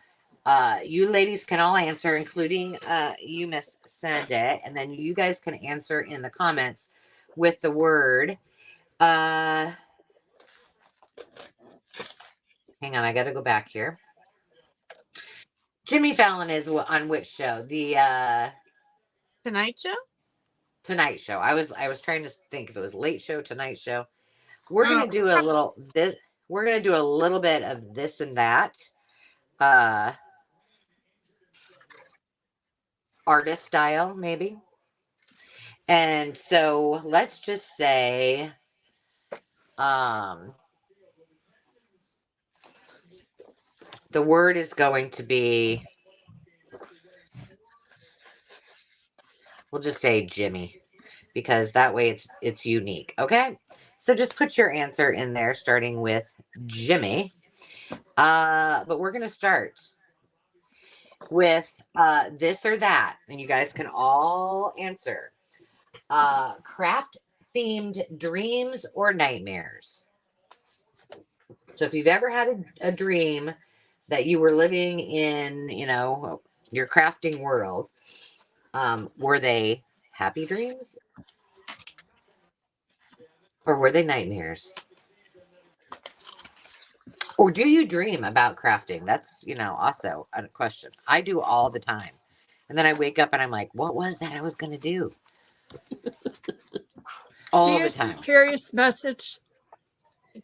You ladies can all answer, including you, Miss Cindy, and then you guys can answer in the comments with the word. Hang on, I got to go back here. Jimmy Fallon is on which show? The Tonight Show? Tonight Show. I was trying to think if it was Late Show, Tonight Show. We're Oh. gonna do a little this. We're gonna do a little bit of this and that. Artist style, maybe. And so let's just say, the word is going to be. We'll just say Jimmy, because that way it's unique. Okay. So just put your answer in there, starting with Jimmy. But we're gonna start with this or that, and you guys can all answer. Craft themed dreams or nightmares. So if you've ever had a dream that you were living in, your crafting world, were they happy dreams or were they nightmares? Or do you dream about crafting? That's, also a question. I do all the time. And then I wake up and I'm like, what was that I was going to do? All Do you the time. see Carrie's message?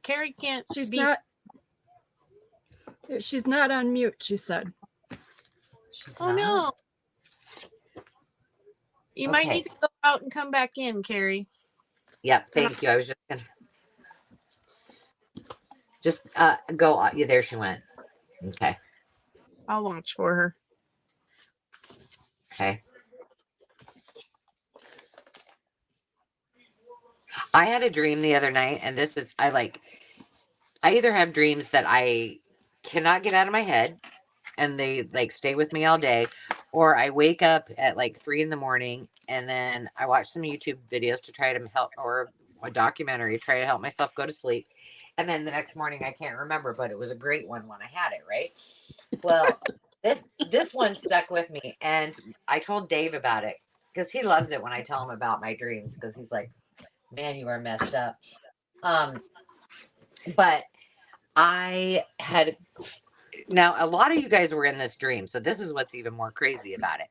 Carrie can't She's be. not. She's not on mute. She said. Oh no. You might need to go out and come back in, Carrie. Yep. Thank you. I was just going to go. Yeah, there she went. Okay. I'll watch for her. Okay. I had a dream the other night, and this is, I either have dreams that I cannot get out of my head and they stay with me all day, or I wake up at 3 a.m. and then I watch some YouTube videos to try to help, or a documentary, try to help myself go to sleep. And then the next morning I can't remember, but it was a great one when I had it, right? Well, this one stuck with me, and I told Dave about it because he loves it when I tell him about my dreams, because he's like, man, you are messed up. But I had, now a lot of you guys were in this dream, so this is what's even more crazy about it.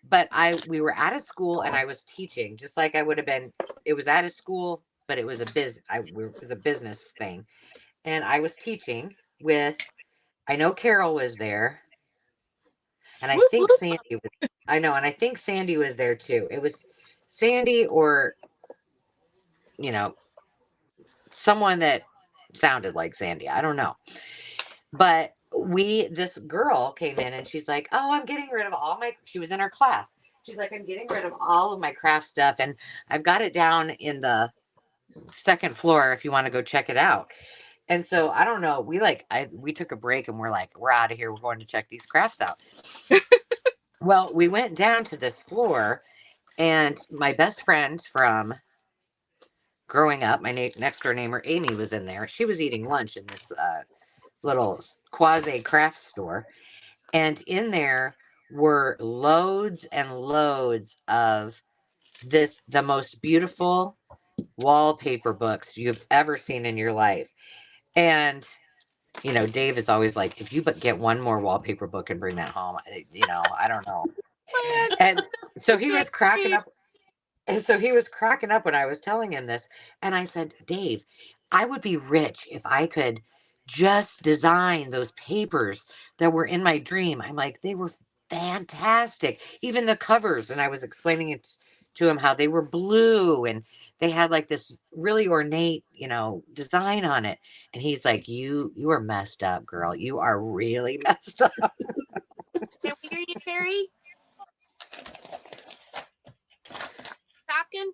But we were at a school and I was teaching, just like I would have been. It was at a school, but it was a business. It was a business thing, and I was teaching with. I know Carol was there, and I think Sandy was. I know, and I think Sandy was there too. It was Sandy or, someone that sounded like Sandy. I don't know. But this girl came in and she's like, oh, I'm getting rid of she was in her class. She's like, I'm getting rid of all of my craft stuff. And I've got it down in the second floor if you want to go check it out. And so I don't know. We took a break and we're like, we're out of here. We're going to check these crafts out. Well, we went down to this floor, and my best friend from growing up, my next door neighbor, Amy, was in there. She was eating lunch in this little quasi craft store. And in there were loads and loads of the most beautiful wallpaper books you've ever seen in your life. And, Dave is always like, if you but get one more wallpaper book and bring that home, I don't know. And so he was cracking up. And so he was cracking up when I was telling him this. And I said, Dave, I would be rich if I could just design those papers that were in my dream. I'm like, they were fantastic. Even the covers. And I was explaining it to him how they were blue and they had this really ornate, design on it. And he's like, you are messed up, girl. You are really messed up. Can we hear you, Carrie? Talking?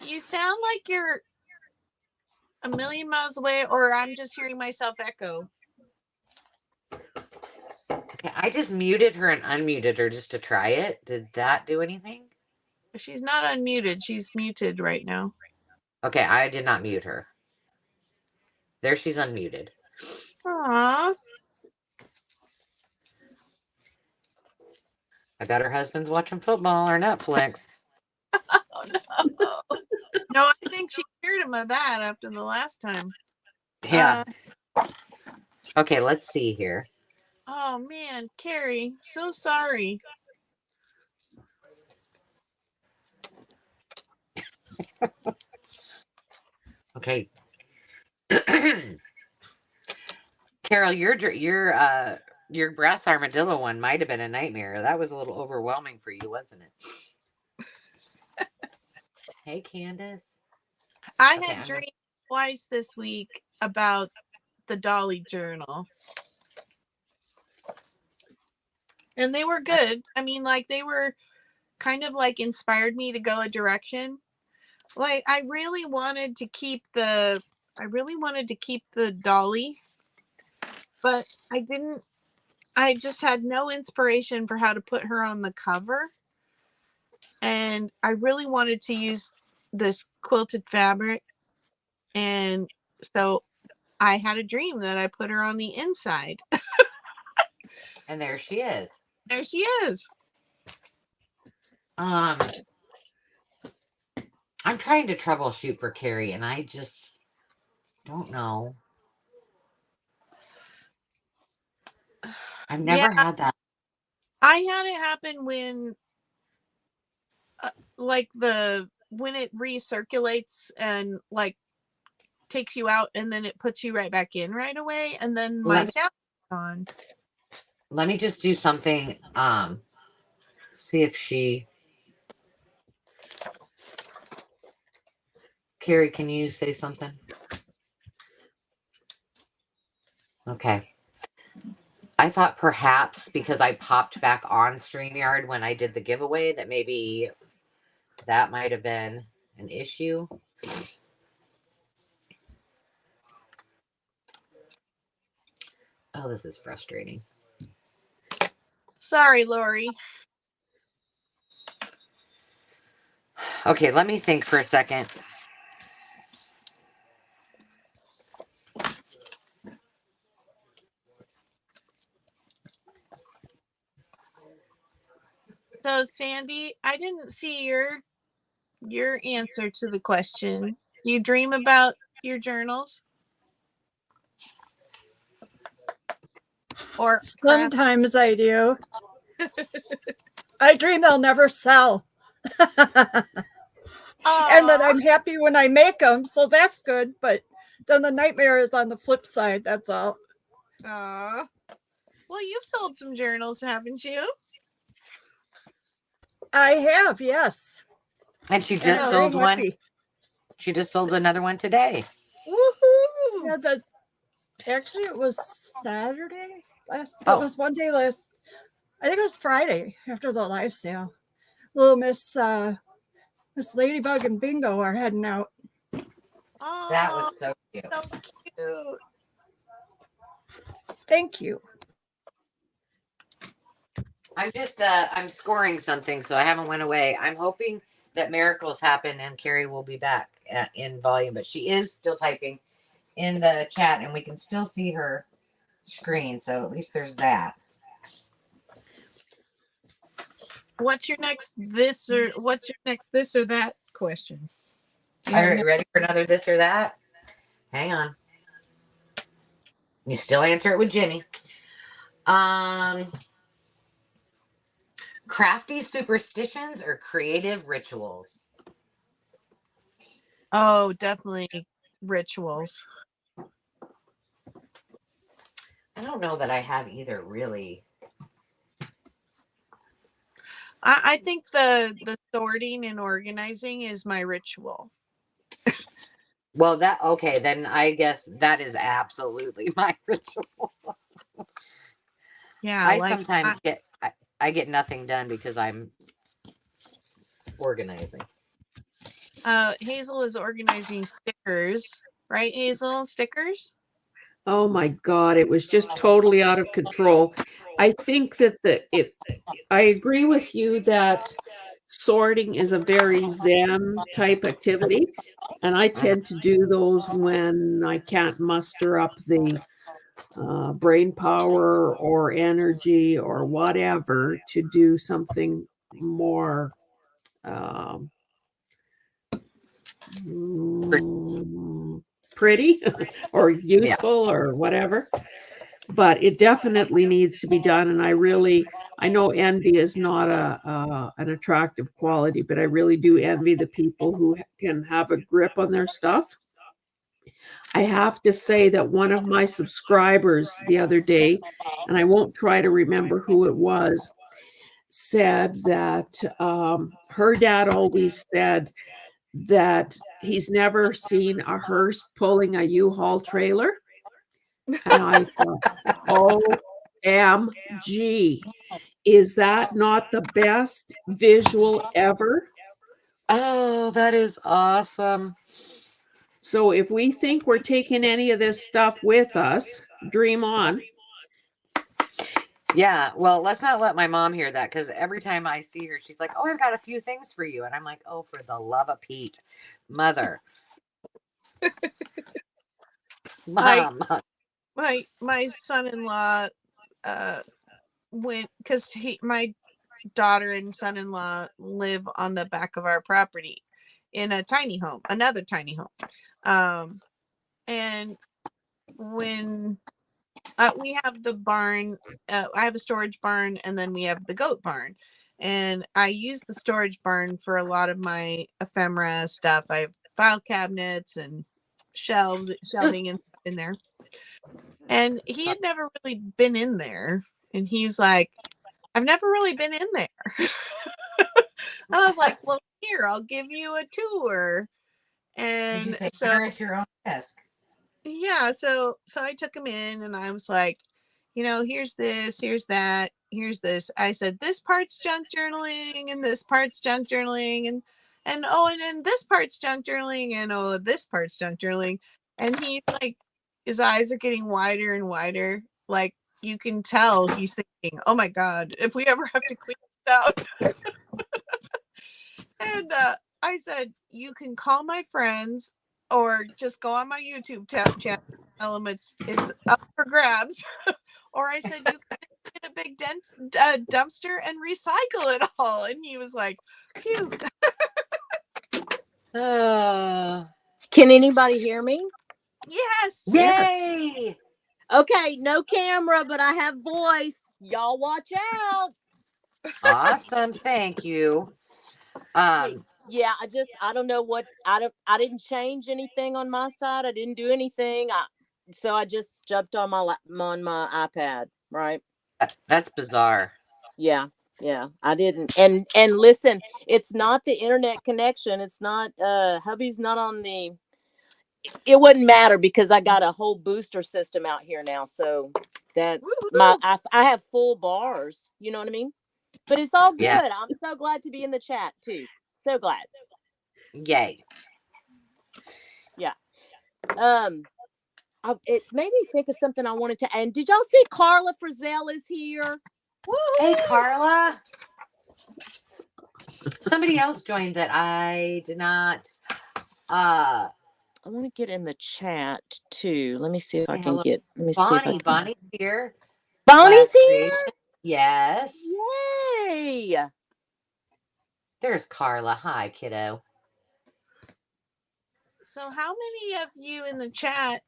You sound like you're a million miles away, or I'm just hearing myself echo. Okay, I just muted her and unmuted her just to try it. Did that do anything? She's not unmuted. She's muted right now. Okay, I did not mute her. There, she's unmuted. Aww. I bet her husband's watching football or Netflix. Oh, no. No, I think she cured him of that after the last time. Yeah. Okay, let's see here. Oh, man. Carrie, so sorry. Okay. Carol, your brass armadillo one might have been a nightmare. That was a little overwhelming for you, wasn't it? Hey, Candace. I Okay, had dreams twice this week about the Dolly Journal. And they were good. I mean, like, they were kind of like inspired me to go a direction. Like, I really wanted to keep the Dolly, but I just had no inspiration for how to put her on the cover. And I really wanted to use this quilted fabric. And so I had a dream that I put her on the inside. And there she is. There she is. I'm trying to troubleshoot for Carrie, and I just don't know. I've never had that. I had it happen when, when it recirculates and like takes you out, and then it puts you right back in right away, and then my sound is on. Let me just do something. See if she. Carrie, can you say something? Okay. I thought perhaps because I popped back on StreamYard when I did the giveaway that maybe that might have been an issue. Oh, this is frustrating. Sorry, Lori. Okay, let me think for a second. So, Sandy, I didn't see your answer to the question. You dream about your journals? Or crafts? Sometimes I do. I dream they'll never sell. And that I'm happy when I make them, so that's good. But then the nightmare is on the flip side. That's all. Well, you've sold some journals, haven't you? I have, yes. And she just sold one. She just sold another one today. Woohoo! Yeah, actually, it was Saturday last. It was one day last. I think it was Friday after the live sale. Little Miss Ladybug and Bingo are heading out. Oh, that was so cute. So cute. Thank you. I'm just I'm scoring something, so I haven't went away. I'm hoping that miracles happen and Carrie will be back in volume, but she is still typing in the chat and we can still see her screen, so at least there's that. What's your next this or that question? Are you ready for another this or that? Hang on. You still answer it with Jenny. Crafty superstitions or creative rituals? Oh, definitely rituals. I don't know that I have either, really. I think the sorting and organizing is my ritual. Well, okay, then I guess that is absolutely my ritual. Yeah, I sometimes get nothing done because I'm organizing. Hazel is organizing stickers. right, Hazel? Stickers? Oh my God, it was just totally out of control. I think that I agree with you that sorting is a very Zen type activity. And I tend to do those when I can't muster up the brain power or energy or whatever to do something more um, pretty or useful or whatever. But it definitely needs to be done. And I know envy is not an attractive quality, but I really do envy the people who can have a grip on their stuff. I have to say that one of my subscribers the other day, and I won't try to remember who it was, said that her dad always said that he's never seen a hearse pulling a U-Haul trailer. And I thought, OMG, is that not the best visual ever? Oh, that is awesome. So if we think we're taking any of this stuff with us, dream on. Yeah, well, let's not let my mom hear that, because every time I see her, she's like, "Oh, I've got a few things for you," and I'm like, "Oh, for the love of Pete, mother, mom." My son-in-law went, because my daughter and son-in-law live on the back of our property in a tiny home, another tiny home. And when we have the barn, I have a storage barn, and then we have the goat barn. And I use the storage barn for a lot of my ephemera stuff. I have file cabinets and shelving and stuff in there. And he had never really been in there. And he was like, "I've never really been in there." And I was like, "Well, here, I'll give you a tour." Did you And say so, at your own desk? yeah, so I took him in, and I was like, here's this, here's that, here's this. I said, this part's junk journaling, and this part's junk journaling, and oh, and then this part's junk journaling, and oh, this part's junk journaling. And he's like, his eyes are getting wider and wider. Like, you can tell he's thinking, "Oh my God, if we ever have to clean this out." And I said, "You can call my friends or just go on my YouTube channel. Tell them it's up for grabs." Or I said, "You can get a big dumpster and recycle it all." And he was like, "Phew." Can anybody hear me? Yes. Yay! Okay, no camera, but I have voice. Y'all watch out. Awesome, thank you. Yeah, I don't know what I didn't change anything on my side. I didn't do anything. So I just jumped on my iPad, right? That's bizarre. Yeah, I didn't. And listen, it's not the internet connection. It's not hubby's not on the. It wouldn't matter because I got a whole booster system out here now, so that I have full bars. You know what I mean? But it's all good. Yeah. I'm so glad to be in the chat too. So glad. Yay. Yeah. It made me think of something I wanted to. And did y'all see Carla Frizzell is here? Woo-hoo! Hey, Carla. Somebody else joined that I did not. I want to get in the chat too. Let me see if I can get. Let me Bonnie. see if Bonnie's here. Bonnie's here. Yes. Yay. There's Carla. Hi, kiddo. So how many of you in the chat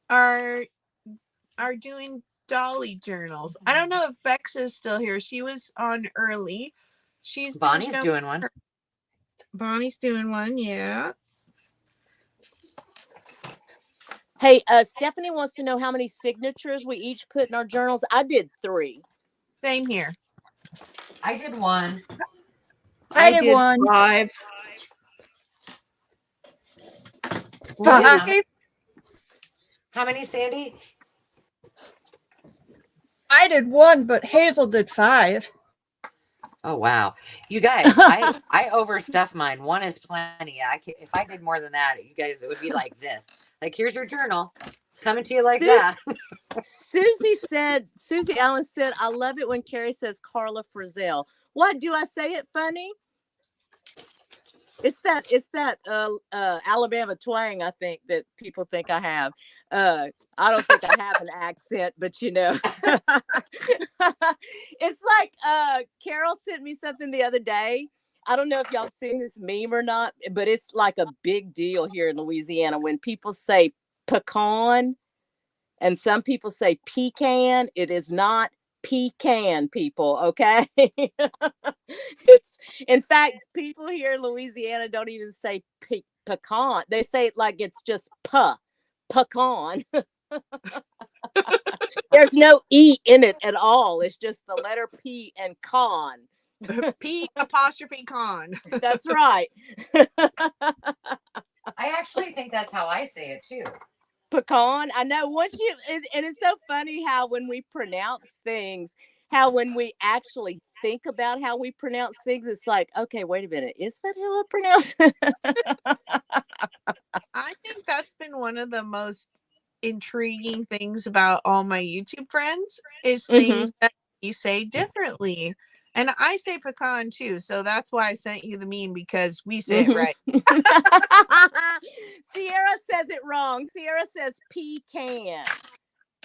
are doing dolly journals? I don't know if Bex is still here. She was on early. Bonnie's doing one. Bonnie's doing one, yeah. Hey, Stephanie wants to know how many signatures we each put in our journals. I did 3. Same here. I did 1. I did 1. 5. 5. How many, Sandy? I did 1, but Hazel did 5. Oh wow, you guys! I overstuffed mine. 1 is plenty. If I did more than that, you guys, it would be like this. Like, here's your journal. It's coming to you like Su- that. Susie Allen said, I love it when Carrie says Carla Frizzell. What, do I say it funny? It's that Alabama twang, I think, that people think I have. I don't think I have an accent, but you know. It's like Carol sent me something the other day. I don't know if y'all seen this meme or not, but it's like a big deal here in Louisiana when people say pecan and some people say pecan. It is not pecan, people, okay? It's, in fact, people here in Louisiana don't even say pecan. They say it like it's just pecan. There's no E in it at all. It's just the letter P and con. P apostrophe con. That's right. I actually think that's how I say it too. Pecan. I know once you, and it's so funny how when we pronounce things, how when we actually think about how we pronounce things, it's like, okay, wait a minute, is that how I pronounce it? I think that's been one of the most intriguing things about all my YouTube friends is things that you say differently. And I say pecan too, so that's why I sent you the meme, because we say it right. Sierra says it wrong. Sierra says pecan.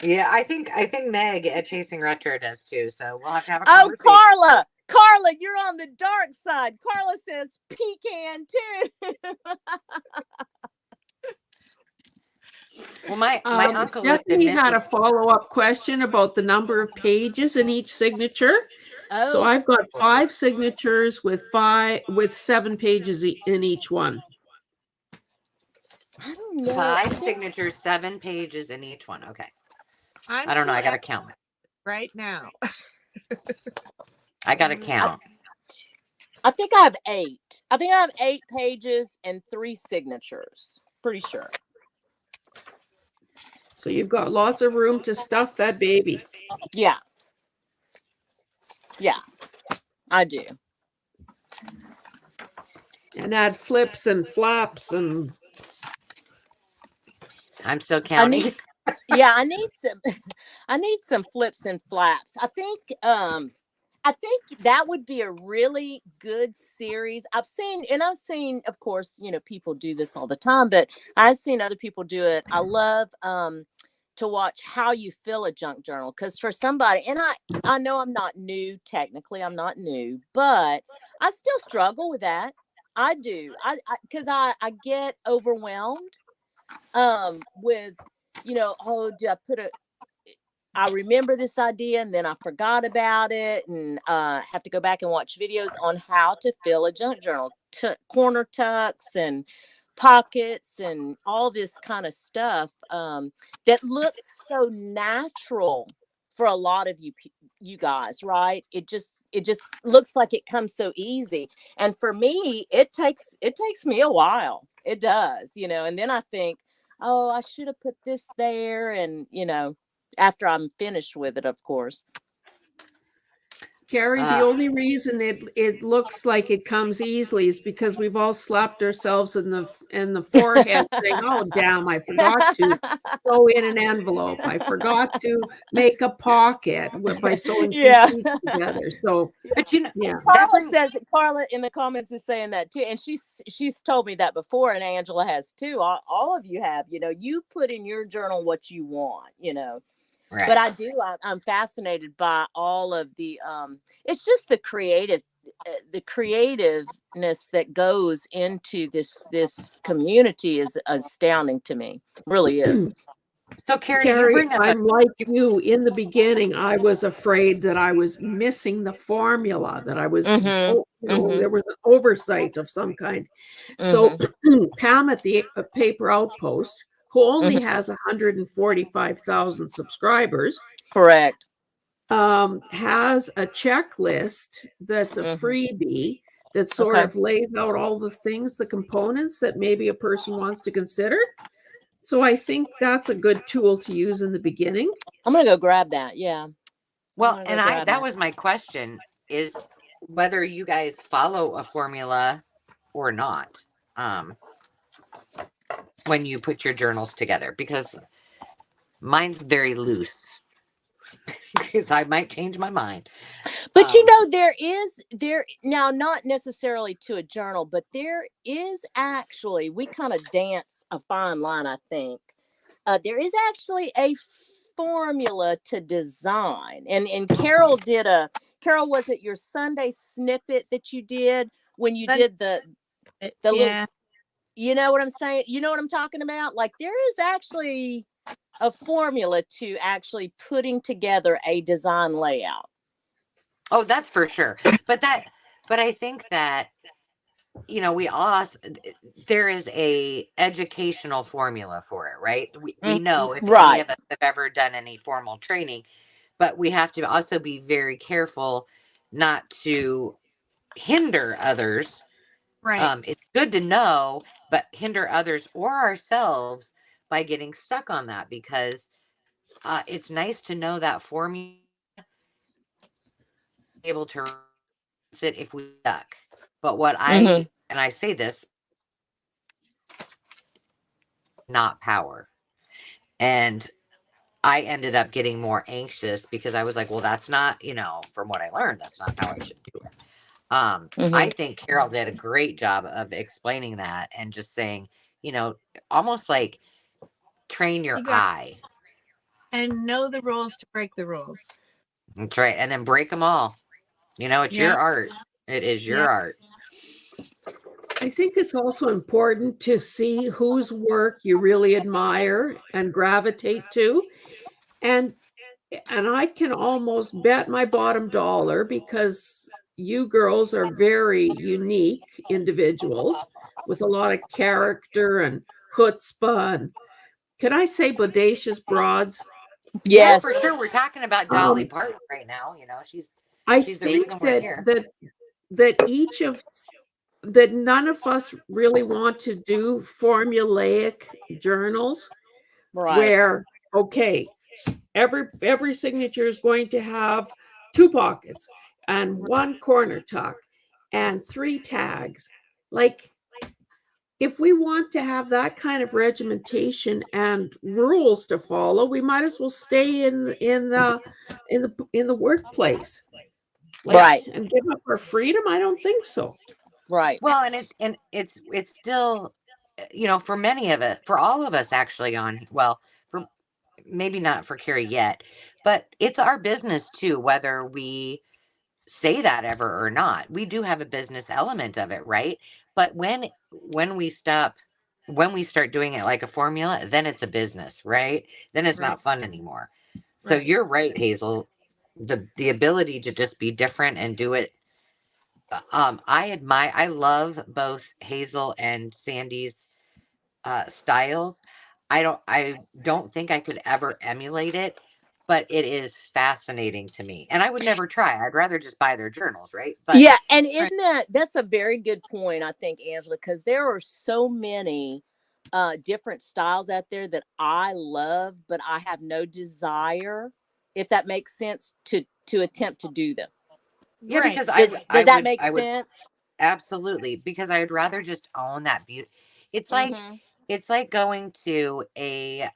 Yeah, I think Meg at Chasing Retro does too. So we'll have to have a Oh, conversation. Carla, you're on the dark side. Carla says pecan too. Well, my uncle Stephanie had a follow-up question about the number of pages in each signature. Oh. So I've got 5 signatures with 7 pages in each one. I don't know. 5 signatures, 7 pages in each one. Okay. I don't know. I gotta count it right now. I gotta count. I think I have 8. I think I have 8 pages and 3 signatures. Pretty sure. So you've got lots of room to stuff that baby. Yeah. Yeah, I do. And add flips and flaps and. I'm still counting. I need some flips and flaps. I think that would be a really good series. I've seen, of course, you know, people do this all the time, but I've seen other people do it. I love to watch how you fill a junk journal, because for somebody, and I know I'm not new, technically I'm not new, but I still struggle with that. I do. Because I get overwhelmed with, you know, oh, do I I remember this idea and then I forgot about it, and have to go back and watch videos on how to fill a junk journal, corner tucks and pockets and all this kind of stuff that looks so natural for a lot of you guys, right? It just looks like it comes so easy, and for me it takes me a while. It does, you know, and then I think, oh, I should have put this there, and you know, after I'm finished with it, of course. Carrie, the only reason it looks like it comes easily is because we've all slapped ourselves in the forehead saying, oh, damn, I forgot to sew in an envelope. I forgot to make a pocket by sewing two sheets together. So, but you know, Carla in the comments is saying that too. And she's told me that before, and Angela has too. All of you have, you know, you put in your journal what you want, you know. Right. But I'm fascinated by all of the, it's just the creativeness that goes into this community is astounding to me. It really is. So Carrie, I'm like you. In the beginning, I was afraid that I was missing the formula, that I was, there was an oversight of some kind. So Pam at the Paper Outpost, who only has 145,000 subscribers. Correct. Has a checklist that's a freebie that sort of lays out all the things, the components that maybe a person wants to consider. So I think that's a good tool to use in the beginning. I'm going to go grab that. Yeah. Well, and that was my question, is whether you guys follow a formula or not. when you put your journals together, because mine's very loose. Because I might change my mind. But there now, not necessarily to a journal, but there is actually, we kind of dance a fine line, I think. There is actually a formula to design. And Carol, was it your Sunday snippet that you did when you did the little, you know what I'm saying? You know what I'm talking about? Like, there is actually a formula to actually putting together a design layout. Oh, that's for sure. But I think that, you know, there is a educational formula for it, right? We know if any of us have ever done any formal training, but we have to also be very careful not to hinder others. Right. It's good to know, but hinder others or ourselves by getting stuck on that, because it's nice to know that formula, able to it if we stuck. But and I say this, not power. And I ended up getting more anxious because I was like, well, that's not, you know, from what I learned, that's not how I should do it. I think Carol did a great job of explaining that and just saying, you know, almost like train your eye. And know the rules to break the rules. That's right. And then break them all. You know, it's your art. It is your art. I think it's also important to see whose work you really admire and gravitate to. And I can almost bet my bottom dollar, because you girls are very unique individuals with a lot of character and chutzpah. And can I say bodacious broads? Yes, for sure. We're talking about Dolly Parton right now. You know, she's the reason we're here. that none of us really want to do formulaic journals, where, okay, every signature is going to have 2 pockets and 1 corner tuck and 3 tags. Like, if we want to have that kind of regimentation and rules to follow, we might as well stay in the workplace. Like, and give up our freedom? I don't think so. Right. Well, and it's still, you know, for many of it, for all of us actually for maybe not for Carrie yet, but it's our business too, whether we say that ever or not. We do have a business element of it, right? But when we start doing it like a formula, then it's a business, right? Then it's not fun anymore. So you're right, Hazel. The ability to just be different and do it. I love both Hazel and Sandy's styles. I don't think I could ever emulate it, but it is fascinating to me. And I would never try. I'd rather just buy their journals, right? But yeah, and that's a very good point, I think, Angela, because there are so many different styles out there that I love, but I have no desire, if that makes sense, to attempt to do them. Yeah, because does that make sense? Absolutely, because I'd rather just own that beauty. It's like it's like going to a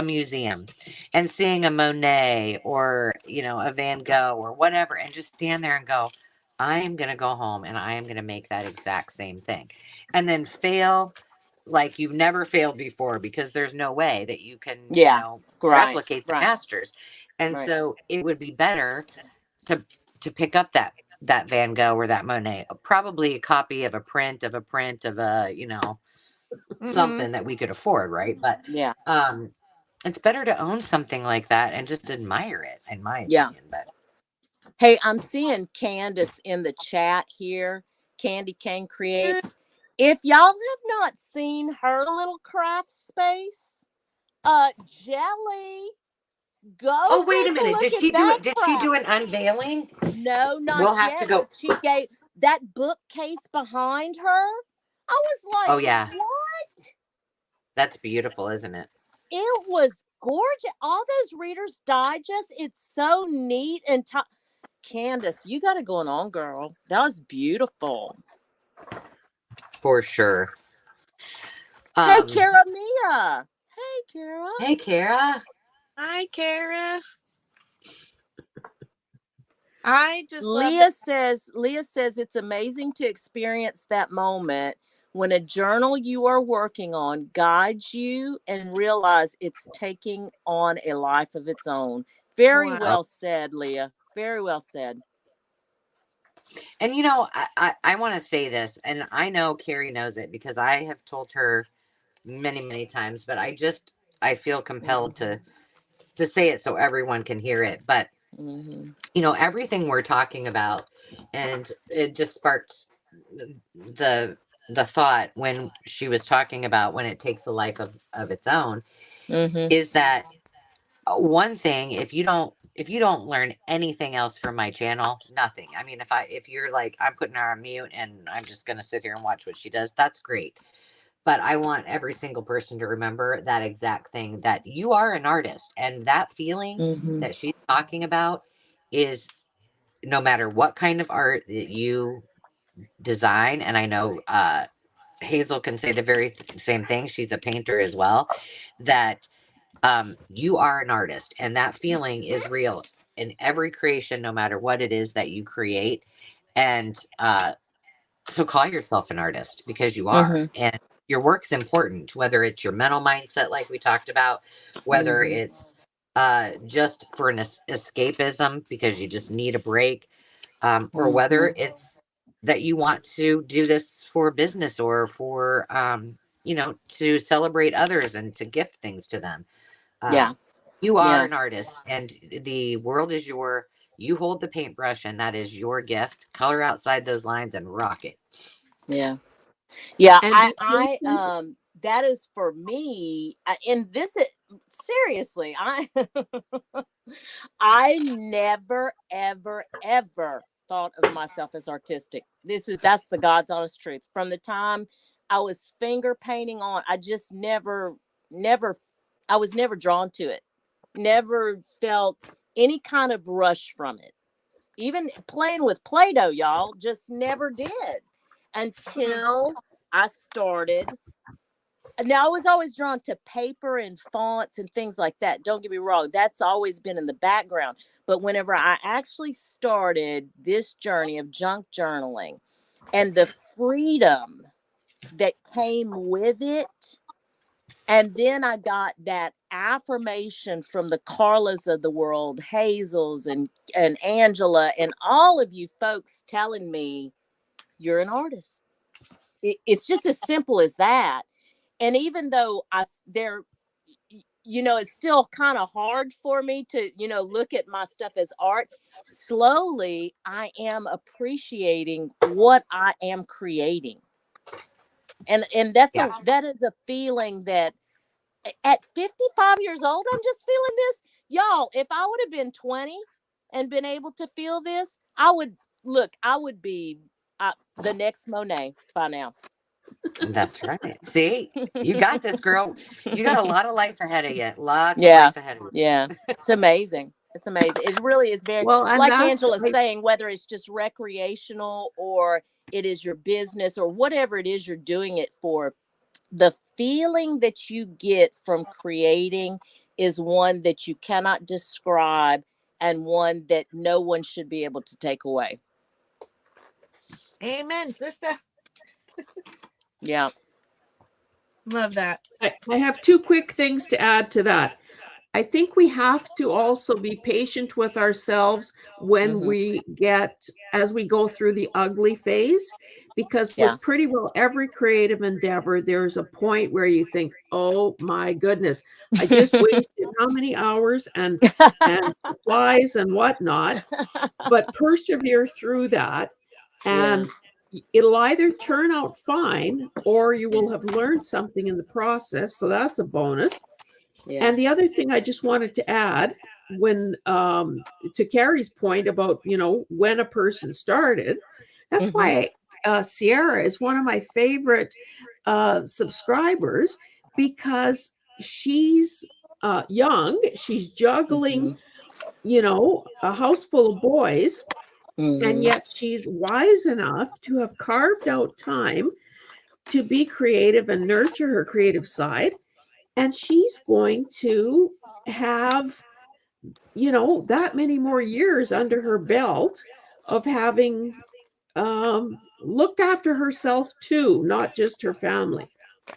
museum and seeing a Monet or, you know, a Van Gogh or whatever, and just stand there and go, I am going to go home and I am going to make that exact same thing, and then fail like you've never failed before, because there's no way that you can, you know, replicate the masters. And so it would be better to pick up that Van Gogh or that Monet, probably a copy of a print of a, you know, something that we could afford, right? But it's better to own something like that and just admire it, in my opinion. But hey, I'm seeing Candace in the chat here. Candy Cane Creates. If y'all have not seen her little craft space, Jelly, go. Oh, wait a minute. Did she do an unveiling? No, not we'll yet. Have to go. She gave that bookcase behind her. I was like, oh yeah, what? That's beautiful, isn't it? It was gorgeous. All those Reader's Digest. It's so neat and Candace, you got it going on, girl. That was beautiful. For sure. Hey, Kara Mia. Hey, Kara. Hey, Kara. Hi, Kara. I just love Leah says it's amazing to experience that moment when a journal you are working on guides you and realize it's taking on a life of its own. Very Wow. well said, Leah. Very well said. And you know, I want to say this, and I know Carrie knows it because I have told her many, many times, but I feel compelled to say it so everyone can hear it. But you know, everything we're talking about, and it just sparked the thought when she was talking about when it takes a life of its own, is that one thing, if you don't learn anything else from my channel, nothing. I mean, if you're like, I'm putting her on mute and I'm just gonna sit here and watch what she does, that's great. But I want every single person to remember that exact thing, that you are an artist, and that feeling that she's talking about is, no matter what kind of art that you design, and I know Hazel can say the very same thing. She's a painter as well. That you are an artist, and that feeling is real in every creation, no matter what it is that you create. And so call yourself an artist, because you are, and your work's important, whether it's your mental mindset, like we talked about, whether it's just for an escapism because you just need a break, or whether it's that you want to do this for business, or for you know, to celebrate others and to gift things to them. You are an artist, and the world is you hold the paintbrush, and that is your gift. Color outside those lines and rock it. Yeah. And I that is for me. And this is seriously, I never, ever, ever thought of myself as artistic. That's the God's honest truth. From the time I was finger painting on, I just never, I was never drawn to it. Never felt any kind of rush from it. Even playing with Play-Doh, y'all, just never did until I started. Now, I was always drawn to paper and fonts and things like that. Don't get me wrong. That's always been in the background. But whenever I actually started this journey of junk journaling and the freedom that came with it, and then I got that affirmation from the Carlas of the world, Hazels and Angela, and all of you folks telling me you're an artist. It's just as simple as that. And even though it's still kind of hard for me to, look at my stuff as art, slowly I am appreciating what I am creating. And that is a feeling that at 55 years old, I'm just feeling this. Y'all, if I would have been 20 and been able to feel this, I would be the next Monet by now. That's right. See, you got this, girl. You got a lot of life ahead of you. Lots of life ahead of you. Yeah. It's amazing. It's amazing. It really is very, well, and like Angela's saying, whether it's just recreational or it is your business or whatever it is you're doing it for, the feeling that you get from creating is one that you cannot describe, and one that no one should be able to take away. Amen, sister. Yeah. Love that. I have two quick things to add to that. I think we have to also be patient with ourselves when as we go through the ugly phase, because with pretty well every creative endeavor, there's a point where you think, oh my goodness, I just wasted how many hours and supplies and whatnot, but persevere through that. And it'll either turn out fine, or you will have learned something in the process. So that's a bonus. Yeah. And the other thing I just wanted to add, when to Carrie's point about, when a person started, that's why Sierra is one of my favorite subscribers, because she's young, she's juggling, a house full of boys, and yet she's wise enough to have carved out time to be creative and nurture her creative side. And she's going to have, that many more years under her belt of having looked after herself too, not just her family.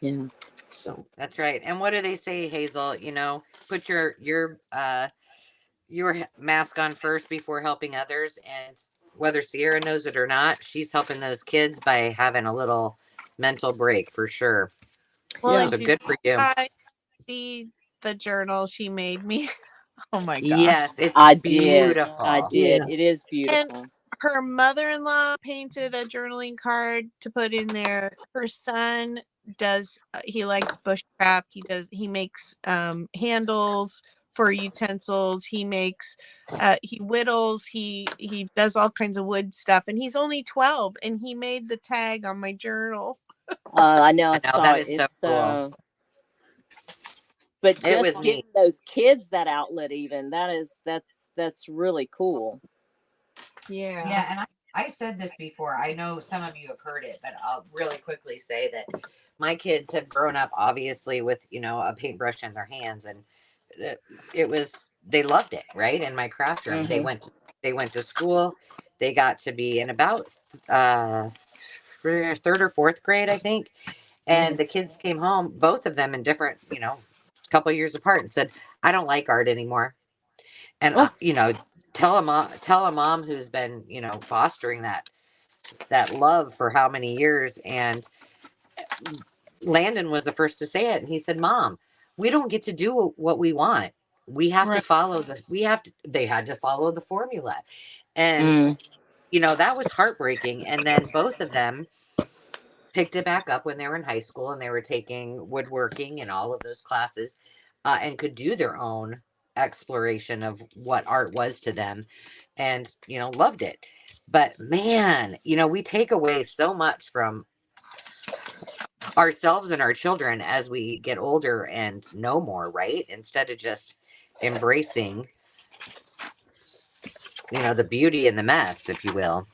Yeah. So That's right. And what do they say, Hazel? Put your mask on first before helping others. And whether Sierra knows it or not, she's helping those kids by having a little mental break for sure. Well, Yeah. So and did good for you. I see the journal she made me? Oh my gosh. Yes, it's I did. beautiful. I did. Yeah. It is And beautiful. her mother-in-law painted a journaling card to put in there. Her son does, he likes bushcraft. He makes handles for utensils. He makes, he whittles. He does all kinds of wood stuff. And he's only 12, and he made the tag on my journal. I know. I I know, saw that it. is so It's cool. but It was just giving neat. those kids that outlet, even that's really cool. Yeah. Yeah, and I said this before. I know some of you have heard it, but I'll really quickly say that my kids have grown up obviously with, a paintbrush in their hands, and they loved it, right? In my craft room. Mm-hmm. They went to school. They got to be in about third or fourth grade, I think. And the kids came home, both of them in different, couple years apart, and said, "I don't like art anymore." And Oh. tell a mom who's been, fostering that love for how many years. And Landon was the first to say it, and he said, "Mom, we don't get to do what we want. We have to Right. follow they had to follow the formula." And Mm. that was heartbreaking. And then both of them picked it back up when they were in high school, and they were taking woodworking and all of those classes, and could do their own exploration of what art was to them, and loved it. But man, we take away so much from ourselves and our children as we get older and know more, right? Instead of just embracing the beauty and the mess, if you will,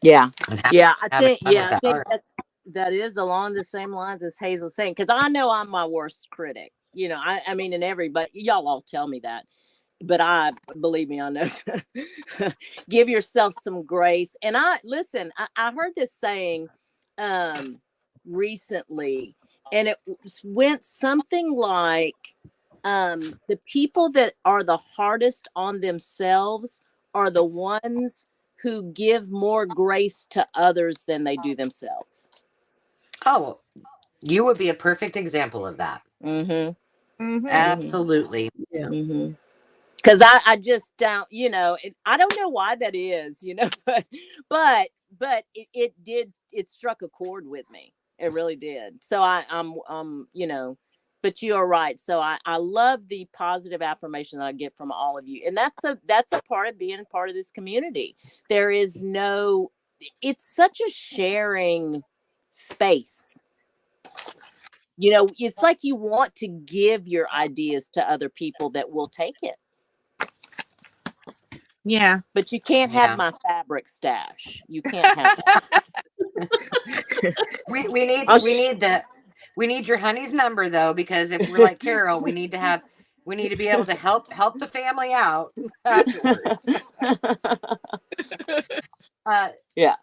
Yeah. and Yeah. I having think. fun with Yeah. I that think art. that is along the same lines as Hazel's saying, because I know I'm my worst critic. I mean, and everybody, y'all all tell me that, but believe me, I know. Give yourself some grace. And I heard this saying recently, and it went something like, the people that are the hardest on themselves are the ones who give more grace to others than they do themselves. Oh, you would be a perfect example of that. Mm-hmm. Mm-hmm. Absolutely. Yeah. Mm-hmm. Because I just don't, I don't know why that is, but it struck a chord with me. It really did. So I'm but you are right. So I love the positive affirmation that I get from all of you. And that's a part of being part of this community. It's such a sharing space. It's like you want to give your ideas to other people that will take it. Yeah. But you can't have my fabric stash. You can't have that. We need your honey's number though, because if we're like Carol, we need to be able to help the family out afterwards. Yeah.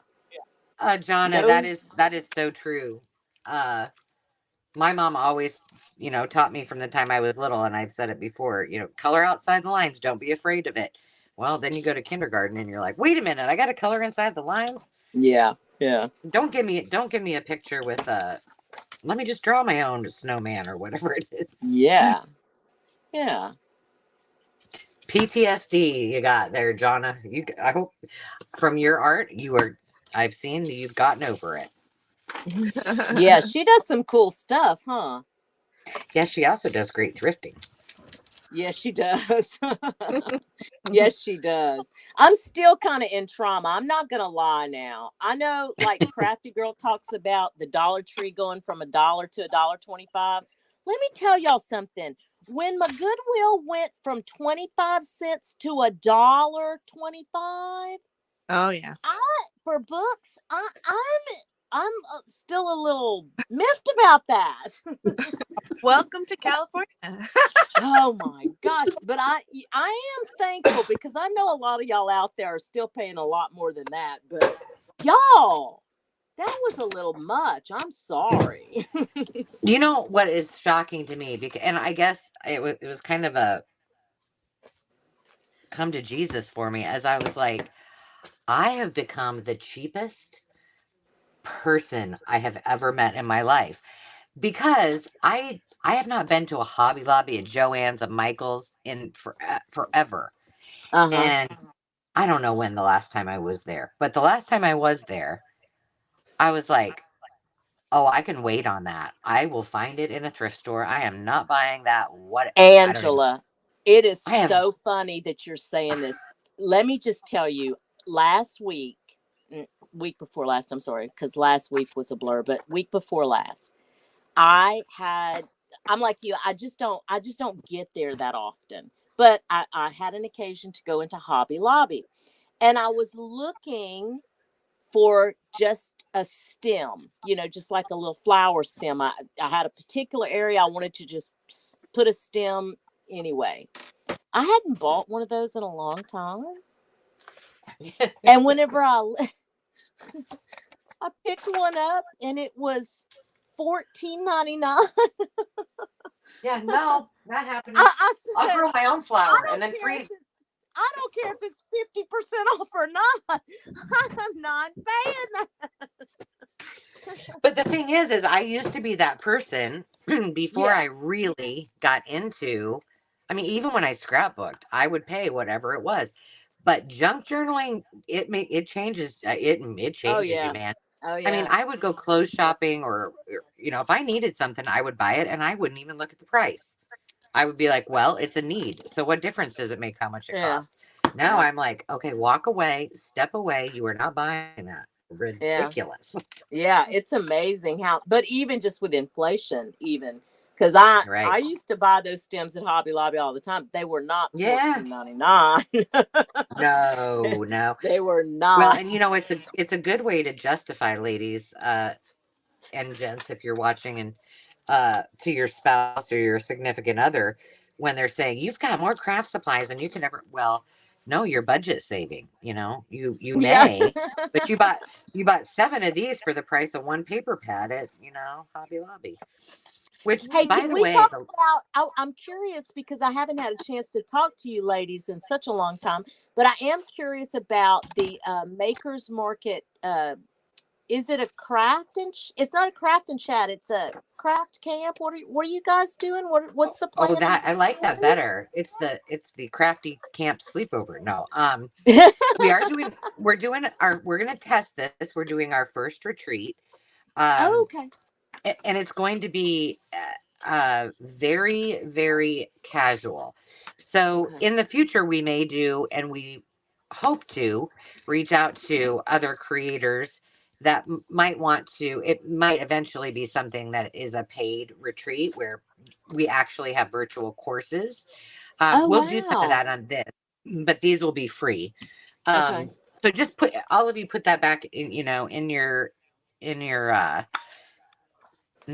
Jonna, that is so true. My mom always, taught me from the time I was little, and I've said it before, color outside the lines. Don't be afraid of it. Well, then you go to kindergarten and you're like, wait a minute, I got to color inside the lines. Yeah. Yeah. Don't give me a picture with let me just draw my own snowman or whatever it is. Yeah. Yeah. PTSD you got there, Jonna. I hope from your art I've seen that you've gotten over it. Yeah, she does some cool stuff, huh? Yeah, she also does great thrifting. Yes, she does. Yes, she does. I'm still kind of in trauma. I'm not going to lie now. I know, like Crafty Girl talks about the Dollar Tree going from $1 to $1.25. Let me tell y'all something. When my Goodwill went from 25 cents to $1.25. Oh yeah. For books, I'm still a little miffed about that. Welcome to California. Oh my gosh. But I am thankful because I know a lot of y'all out there are still paying a lot more than that. But y'all, that was a little much. I'm sorry. You know what is shocking to me? Because, and I guess it was kind of a come to Jesus for me, as I was like, I have become the cheapest person I have ever met in my life, because I have not been to a Hobby Lobby, a Joann's, a Michael's in forever. Uh-huh. And I don't know when the last time I was there, but the last time I was there, I was like, oh, I can wait on that. I will find it in a thrift store. I am not buying that. What? I don't even. Angela, it is I have. so funny that you're saying this. Let me just tell you, last week before last, I'm sorry, because last week was a blur, but week before last, I'm like you, I just don't get there that often. But I had an occasion to go into Hobby Lobby, and I was looking for just a stem, just like a little flower stem. I had a particular area I wanted to just put a stem anyway. I hadn't bought one of those in a long time. And whenever I picked one up, and it was $14.99. Yeah, no, not happening. I I'll said, grow my own flower and then freeze. I don't care if it's 50% off or not. I'm not paying that. But the thing is I used to be that person before I really got into, I mean, even when I scrapbooked, I would pay whatever it was. But junk journaling, it changes, it changes you, man. Oh yeah. I mean, I would go clothes shopping or, if I needed something, I would buy it and I wouldn't even look at the price. I would be like, well, it's a need. So what difference does it make how much it costs? Now I'm like, okay, walk away, step away. You are not buying that. Ridiculous. Yeah, it's amazing how, but even just with inflation, because I used to buy those stems at Hobby Lobby all the time. They were not $14.99. No. They were not. Well, and it's a good way to justify, ladies, and gents, if you're watching, and to your spouse or your significant other, when they're saying you've got more craft supplies than you can ever. Well, no, you're budget saving. You may, but you bought 7 of these for the price of 1 paper pad at Hobby Lobby. Which, hey, by can the we way, talk about? I'm curious because I haven't had a chance to talk to you ladies in such a long time, but I am curious about the Makers Market. Is it a craft and? It's not a craft and chat. It's a craft camp. What are you guys doing? What's the plan? Oh, that I like that better. It's the crafty camp sleepover. No, we're going to test this. We're doing our first retreat. Okay. And it's going to be very, very casual. So in the future, we may do, and we hope to reach out to other creators that might want to. It might eventually be something that is a paid retreat where we actually have virtual courses. We'll do some of that on this, but these will be free. So just put that back in, in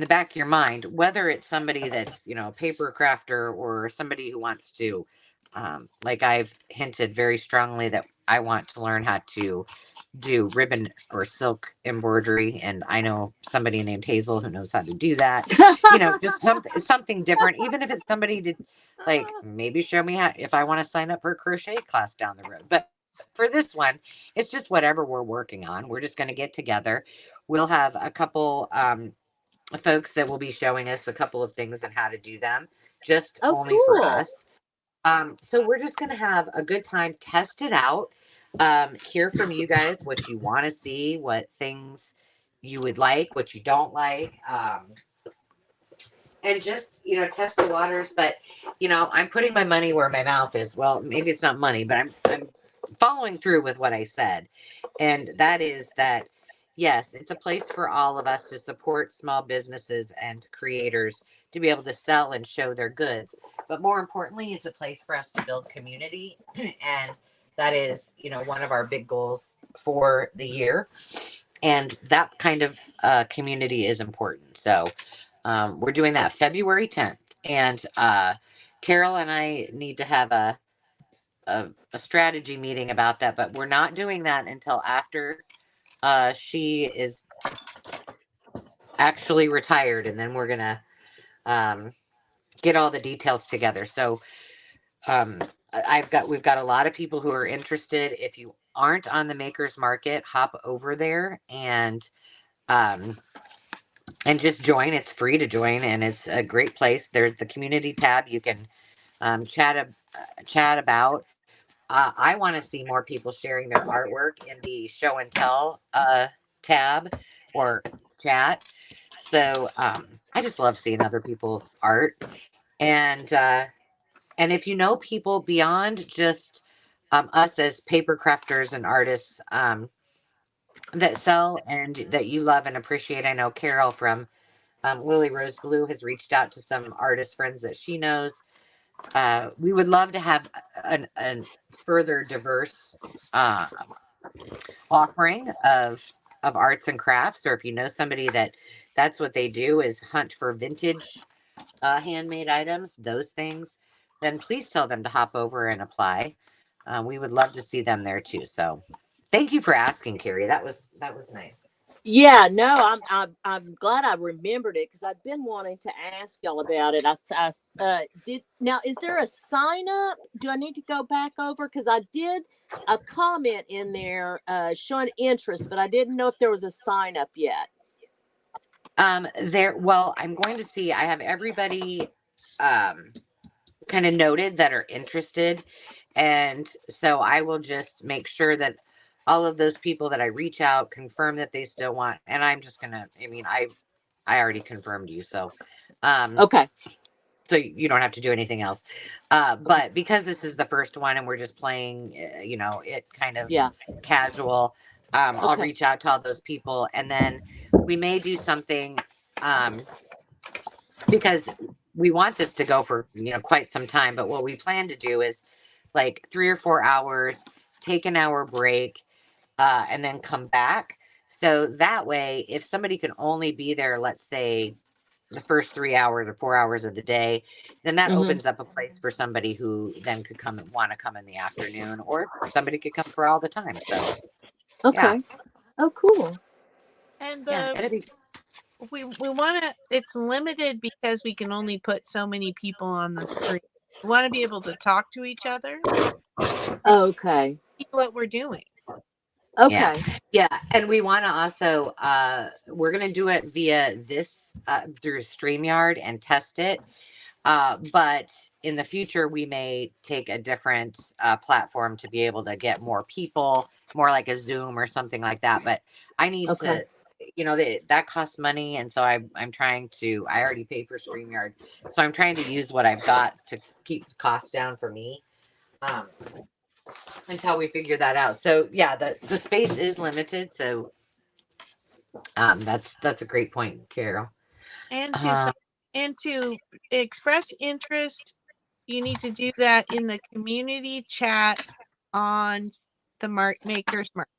the back of your mind, whether it's somebody that's, a paper crafter or somebody who wants to, like I've hinted very strongly that I want to learn how to do ribbon or silk embroidery. And I know somebody named Hazel who knows how to do that, just something different, even if it's somebody to like, maybe show me how, if I want to sign up for a crochet class down the road. But for this one, it's just whatever we're working on. We're just going to get together. We'll have a couple, folks that will be showing us a couple of things and how to do them, just only for us. So we're just going to have a good time, test it out, hear from you guys what you want to see, what things you would like, what you don't like, and just, test the waters. But, I'm putting my money where my mouth is. Well, maybe it's not money, but I'm following through with what I said. And that is that, yes, it's a place for all of us to support small businesses and creators to be able to sell and show their goods. But more importantly, it's a place for us to build community. And that is, one of our big goals for the year. And that kind of community is important. So we're doing that February 10th. And Carol and I need to have a strategy meeting about that, but we're not doing that until after she is actually retired. And then we're going to get all the details together. So we've got a lot of people who are interested. If you aren't on the Makers Market, hop over there and just join. It's free to join, and it's a great place. There's the community tab. You can chat about. I want to see more people sharing their artwork in the show and tell tab or chat. So I just love seeing other people's art, and if you know people beyond just us as paper crafters and artists that sell and that you love and appreciate. I know Carol from Lily Rose Blue has reached out to some artist friends that she knows. We would love to have a further diverse offering of arts and crafts, or if you know somebody that's what they do is hunt for vintage handmade items, those things, then please tell them to hop over and apply. We would love to see them there too. So thank you for asking, Carrie. That was nice. Yeah, no, I'm glad I remembered it because I've been wanting to ask y'all about it. Did now. Is there a sign up? Do I need to go back over? Because I did a comment in there showing interest, but I didn't know if there was a sign up yet. Well, I'm going to see. I have everybody kind of noted that are interested, and so I will just make sure that all of those people that I reach out confirm that they still want. And I'm just gonna. I mean, I already confirmed you, so Okay. So you don't have to do anything else. But because this is the first one and we're just playing, it kind of casual, I'll reach out to all those people, and then we may do something because we want this to go for, quite some time. But what we plan to do is like 3 or 4 hours, take an hour break, and then come back. So that way, if somebody can only be there, let's say the first 3 hours or 4 hours of the day, then that opens up a place for somebody who then could want to come in the afternoon, or somebody could come for all the time. So, okay. Yeah. Oh, cool. And we want to, it's limited because we can only put so many people on the screen. We want to be able to talk to each other. Okay. See what we're doing. Okay. Yeah. And we want to also, we're going to do it via this, through StreamYard and test it. But in the future, we may take a different platform to be able to get more people, more like a Zoom or something like that. But I need to, that costs money. And so I'm trying to, I already paid for StreamYard. So I'm trying to use what I've got to keep costs down for me. Until we figure that out. So yeah, the space is limited. So that's a great point, Carol. And to express interest, you need to do that in the community chat on the Makers Market.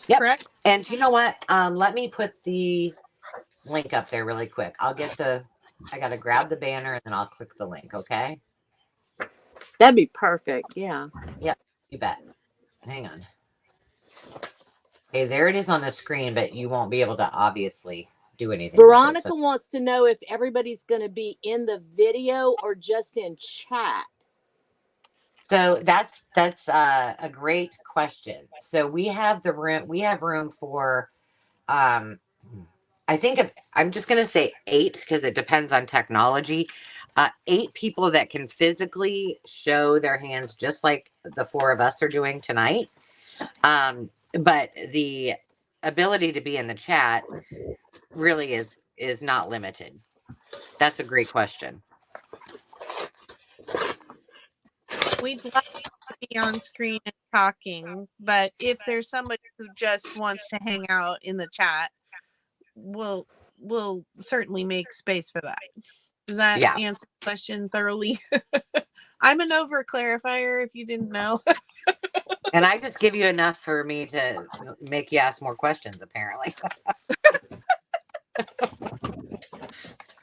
Yep. Correct? And you know what? Let me put the link up there really quick. I gotta grab the banner and then I'll click the link, okay? That'd be perfect. Yeah. Yep, you bet. Hang on. Okay, there it is on the screen, but you won't be able to obviously do anything. Veronica wants to know if everybody's going to be in the video or just in chat. So that's a great question. So we have room for I think I'm just going to say 8 because it depends on technology. 8 people that can physically show their hands, just like the 4 of us are doing tonight. But the ability to be in the chat really is not limited. That's a great question. We'd like to be on screen and talking, but if there's somebody who just wants to hang out in the chat, we'll certainly make space for that. Does that answer the question thoroughly? I'm an over clarifier, if you didn't know. And I just give you enough for me to make you ask more questions, apparently.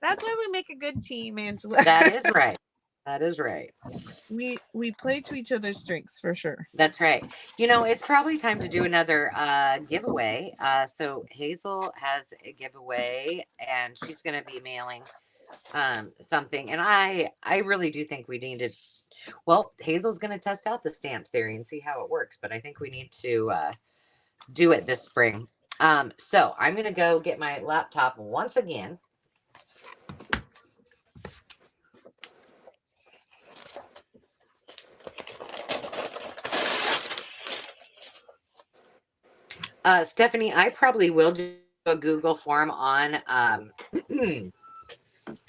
That's why we make a good team, Angela. That is right. That is right. We play to each other's strengths for sure. That's right. You know, it's probably time to do another giveaway. So Hazel has a giveaway, and she's going to be mailing something. And I really do think we need to. Well, Hazel's going to test out the stamp theory and see how it works. But I think we need to do it this spring. So I'm going to go get my laptop once again. Stephanie, I probably will do a Google form on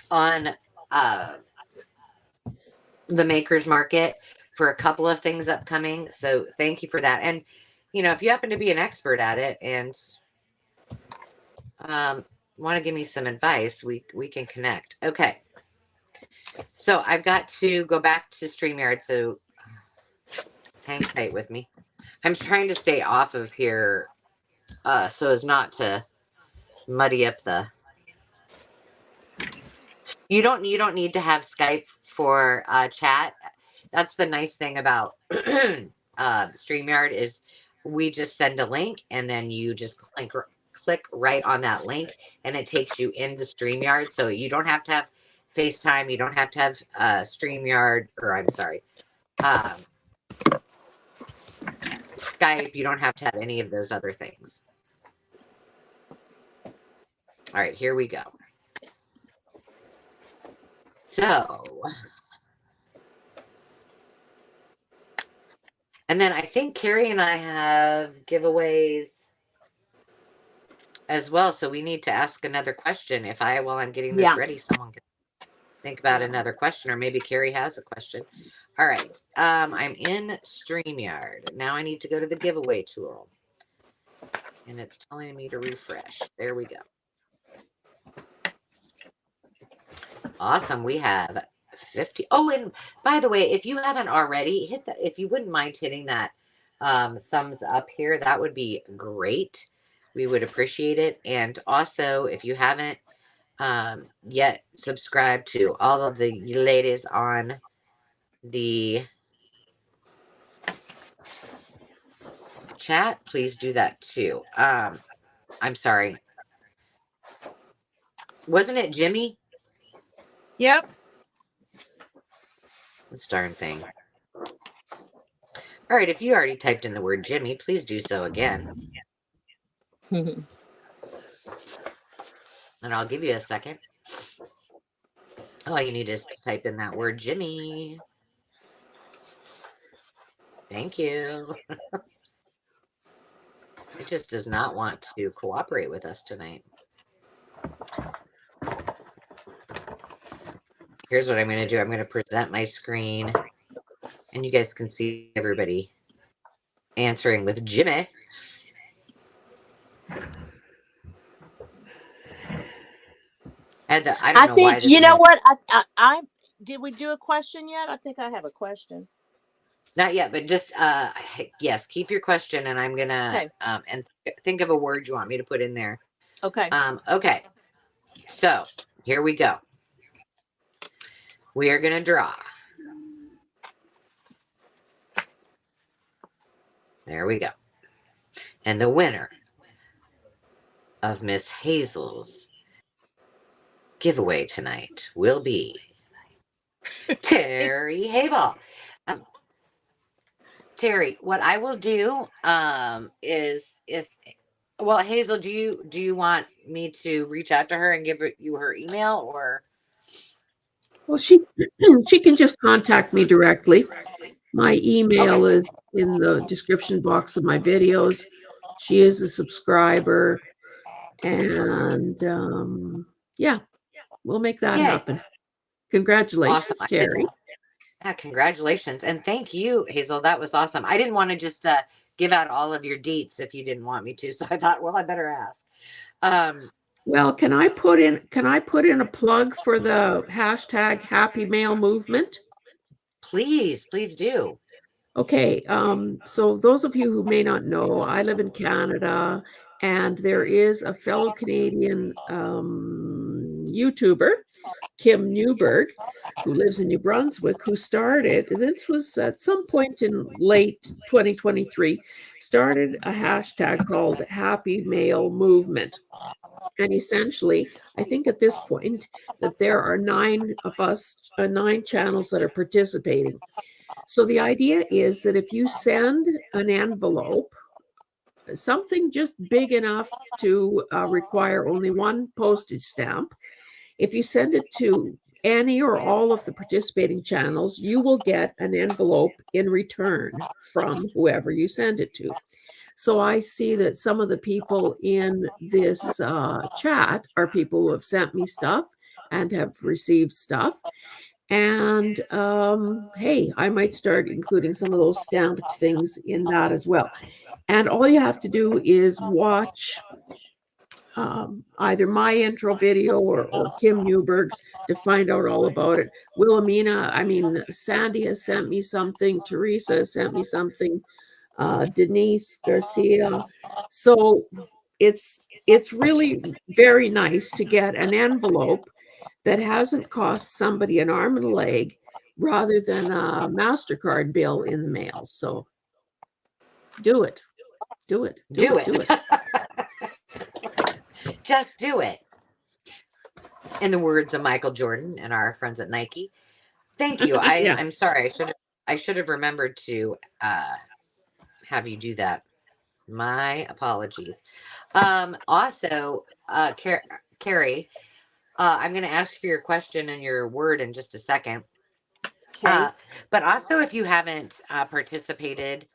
on the Makers Market for a couple of things upcoming. So thank you for that. And you know, if you happen to be an expert at it and want to give me some advice, we can connect. Okay. So I've got to go back to StreamYard. So hang tight with me. I'm trying to stay off of here so as not to muddy up the. You don't need to have Skype for chat. That's the nice thing about StreamYard is we just send a link and then you just click right on that link and it takes you into StreamYard. So you don't have to have FaceTime. You don't have to have StreamYard, or I'm sorry, Skype. You don't have to have any of those other things. All right, here we go. So, and then I think Carrie and I have giveaways as well. So we need to ask another question. While I'm getting this ready, someone can think about another question, or maybe Carrie has a question. All right. I'm in StreamYard. Now I need to go to the giveaway tool. And it's telling me to refresh. There we go. Awesome. We have 50. Oh, and by the way, if you haven't already, hit that. If you wouldn't mind hitting that thumbs up here, that would be great. We would appreciate it. And also, if you haven't yet subscribed to all of the ladies on the chat, please do that too. I'm sorry. Wasn't it Jimmy? Yep. This darn thing. All right, if you already typed in the word Jimmy, please do so again. And I'll give you a second. All you need is to type in that word Jimmy. Thank you. It just does not want to cooperate with us tonight. Here's what I'm going to do. I'm going to present my screen, and you guys can see everybody answering with Jimmy. I think you know what I did. We do a question yet? I think I have a question. Not yet, but just yes, keep your question, and I'm gonna and think of a word you want me to put in there. Okay. Okay. So here we go. We are gonna draw. There we go. And the winner of Miss Hazel's giveaway tonight will be Terry Habel. Terry, what I will do is Hazel, do you want me to reach out to her and give you her email, or? Well, she can just contact me directly. My email is in the description box of my videos. She is a subscriber, and yeah, we'll make that happen. Congratulations, awesome. Terry. Yeah, congratulations. And thank you, Hazel. That was awesome. I didn't want to just give out all of your deets if you didn't want me to. So I thought, well, I better ask. Well, can I put in a plug for the hashtag Happy Mail Movement? Please do. Okay, so those of you who may not know, I live in Canada, and there is a fellow Canadian YouTuber, Kim Newberg, who lives in New Brunswick, who started, this was at some point in late 2023, started a hashtag called Happy Male Movement. And essentially, I think at this point that there are 9 of us, 9 channels that are participating. So the idea is that if you send an envelope, something just big enough to require only one postage stamp, if you send it to any or all of the participating channels, you will get an envelope in return from whoever you send it to. So I see that some of the people in this chat are people who have sent me stuff and have received stuff. And hey, I might start including some of those stamped things in that as well. And all you have to do is watch either my intro video or Kim Newberg's to find out all about it. Sandy has sent me something. Teresa has sent me something. Denise Garcia. So it's really very nice to get an envelope that hasn't cost somebody an arm and a leg rather than a MasterCard bill in the mail. So do it. Do it. Do it. Just do it. In the words of Michael Jordan and our friends at Nike. Thank you. Yeah. I'm sorry. I should have remembered to have you do that. My apologies. Also, Carrie, I'm going to ask for your question and your word in just a second. Okay. But also, if you haven't participated,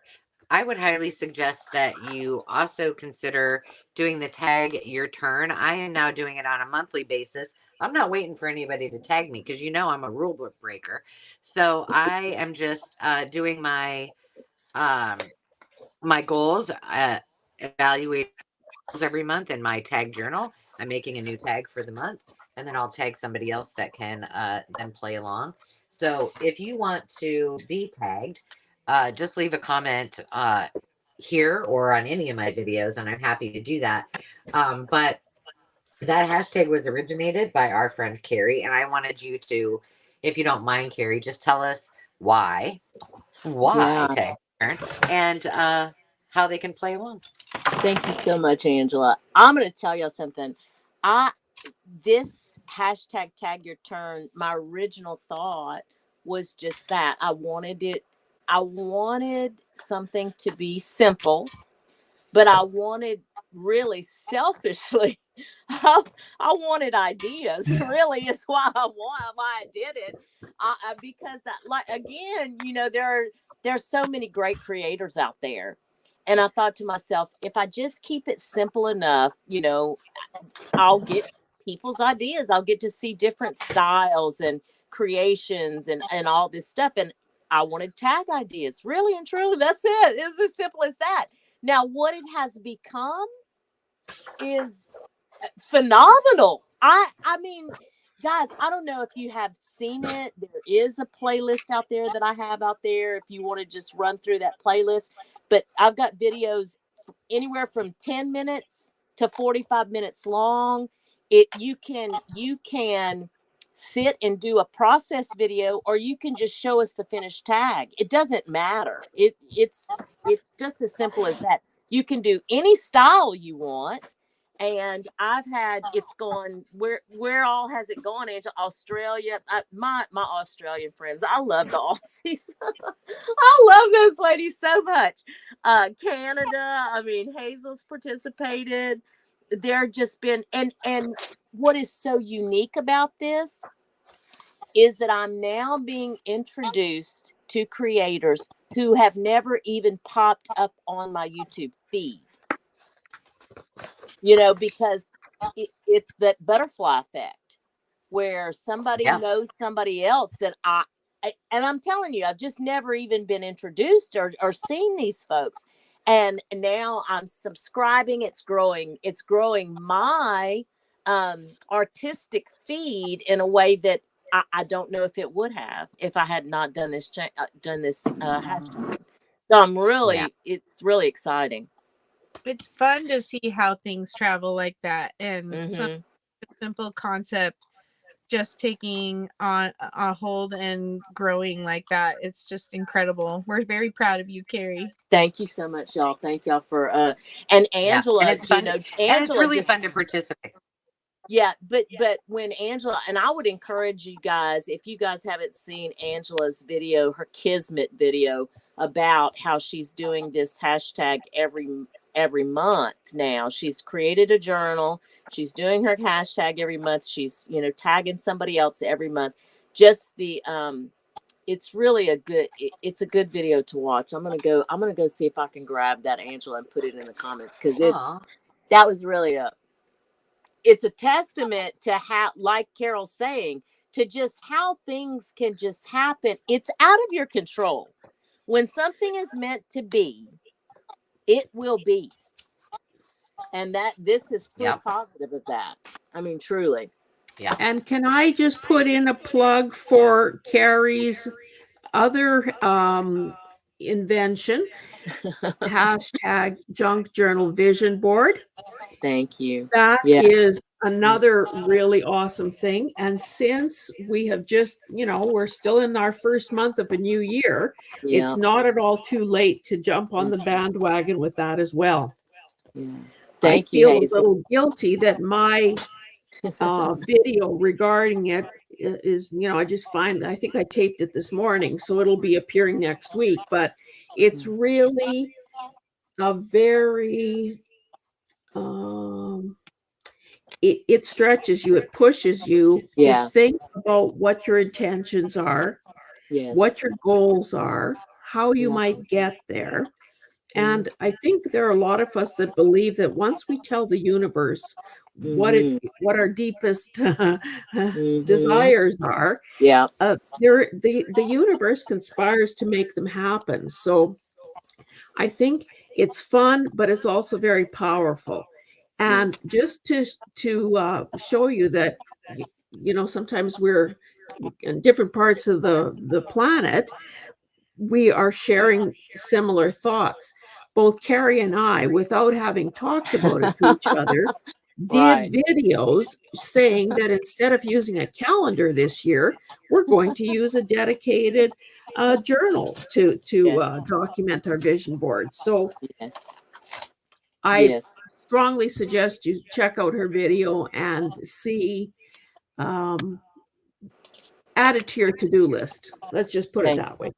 I would highly suggest that you also consider doing the tag your turn. I am now doing it on a monthly basis. I'm not waiting for anybody to tag me because I'm a rule book breaker. So I am just doing my my goals, evaluate every month in my tag journal. I'm making a new tag for the month, and then I'll tag somebody else that can then play along. So if you want to be tagged, just leave a comment here or on any of my videos, and I'm happy to do that. But that hashtag was originated by our friend Carrie, and I wanted you to, if you don't mind, Carrie, just tell us why Yeah. tag turn and how they can play along. Thank you so much, Angela. I'm going to tell you something. This hashtag tag your turn, my original thought was just that. I wanted something to be simple, but I wanted really selfishly, I wanted ideas. Really is why I did it. Because again, there's so many great creators out there. And I thought to myself, if I just keep it simple enough, I'll get people's ideas. I'll get to see different styles and creations and all this stuff. And I wanted tag ideas, really and truly. That's it. It was as simple as that. Now, what it has become is phenomenal. I mean, guys, I don't know if you have seen it. There is a playlist out there that I have out there if you want to just run through that playlist. But I've got videos anywhere from 10 minutes to 45 minutes long. You can sit and do a process video, or you can just show us the finished tag. It doesn't matter. It's just as simple as that. You can do any style you want. And I've had it's gone where all has it gone, Angela? Australia. My Australian friends, I love the Aussies. I love those ladies so much. Canada, I mean, Hazel's participated. There just been and what is so unique about this is that I'm now being introduced to creators who have never even popped up on my YouTube feed. Because it's that butterfly effect where somebody knows somebody else. And I'm telling you, I've just never even been introduced or seen these folks. And now I'm subscribing. It's growing my artistic feed in a way that I don't know if it would have if I had not done this hashtag. So I'm really, it's really exciting. It's fun to see how things travel like that, and some simple concept just taking on a hold and growing like that. It's just incredible. We're very proud of you, Carrie. Thank you so much, y'all. Thank y'all for and Angela, and it's fun, Angela, and it's really fun to participate. Yeah, but when Angela, and I would encourage you guys, if you guys haven't seen Angela's video, her Kismet video about how she's doing this hashtag every month now. She's created a journal. She's doing her hashtag every month. She's, tagging somebody else every month. Just the it's really a good video to watch. I'm gonna go see if I can grab that, Angela, and put it in the comments, because that was really it's a testament to how, like Carol's saying, to just how things can just happen. It's out of your control. When something is meant to be, it will be. And this is proof positive of that. I mean, truly. Yeah. And can I just put in a plug for Carrie's other invention, hashtag Junk Journal Vision Board? Thank you. That is another really awesome thing. And since we have just, we're still in our first month of a new year, it's not at all too late to jump on the bandwagon with that as well. Yeah. I feel a little guilty that my video regarding it is, I think I taped it this morning, so it'll be appearing next week, but it's really a very, it stretches you, it pushes you to think about what your intentions are, what your goals are, how you might get there. And I think there are a lot of us that believe that once we tell the universe what our deepest desires are, the universe conspires to make them happen. So I think it's fun, but it's also very powerful. And just to show you that, sometimes we're in different parts of the planet, we are sharing similar thoughts. Both Carrie and I, without having talked about it to each other, did videos saying that instead of using a calendar this year, we're going to use a dedicated journal to document our vision board. So I strongly suggest you check out her video and see, add it to your to-do list. Let's just put it that way.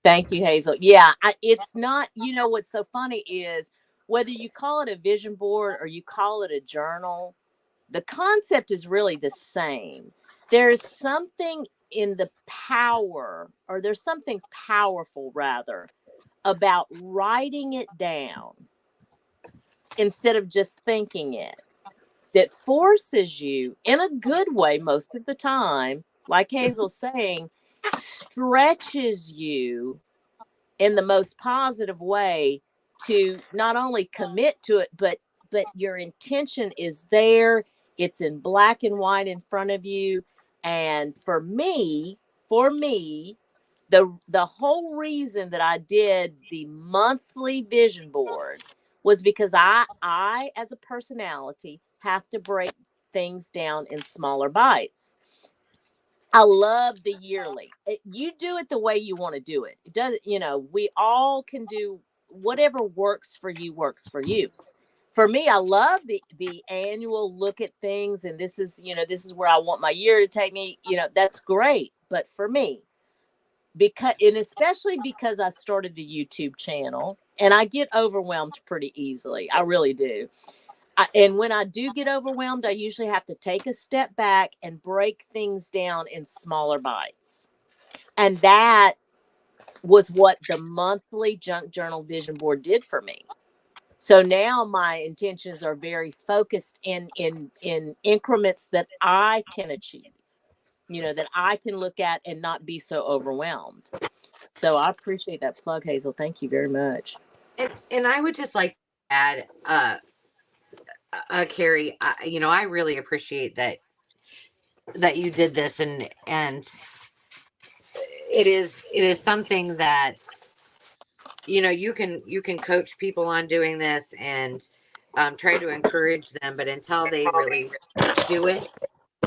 Thank you, Hazel. Yeah, it's not, what's so funny is whether you call it a vision board or you call it a journal, the concept is really the same. There's something in the power, or there's something powerful rather, about writing it down instead of just thinking it, that forces you in a good way most of the time, like Hazel's saying, stretches you in the most positive way to not only commit to it, but your intention is there. It's in black and white in front of you. And for me, the whole reason that I did the monthly vision board was because I as a personality have to break things down in smaller bites. I love the yearly. You do it the way you want to do it. It doesn't, we all can do whatever works for you, works for you. For me, I love the annual look at things. And this is where I want my year to take me, that's great. But for me, especially because I started the YouTube channel and I get overwhelmed pretty easily. I really do. And when I do get overwhelmed, I usually have to take a step back and break things down in smaller bites. And that was what the monthly Junk Journal Vision Board did for me. So now my intentions are very focused in increments that I can achieve, that I can look at and not be so overwhelmed. So I appreciate that plug, Hazel. Thank you very much. And I would just like to add, Carrie, I really appreciate that that you did this, and it is something that you can coach people on doing this and try to encourage them, but until they really do it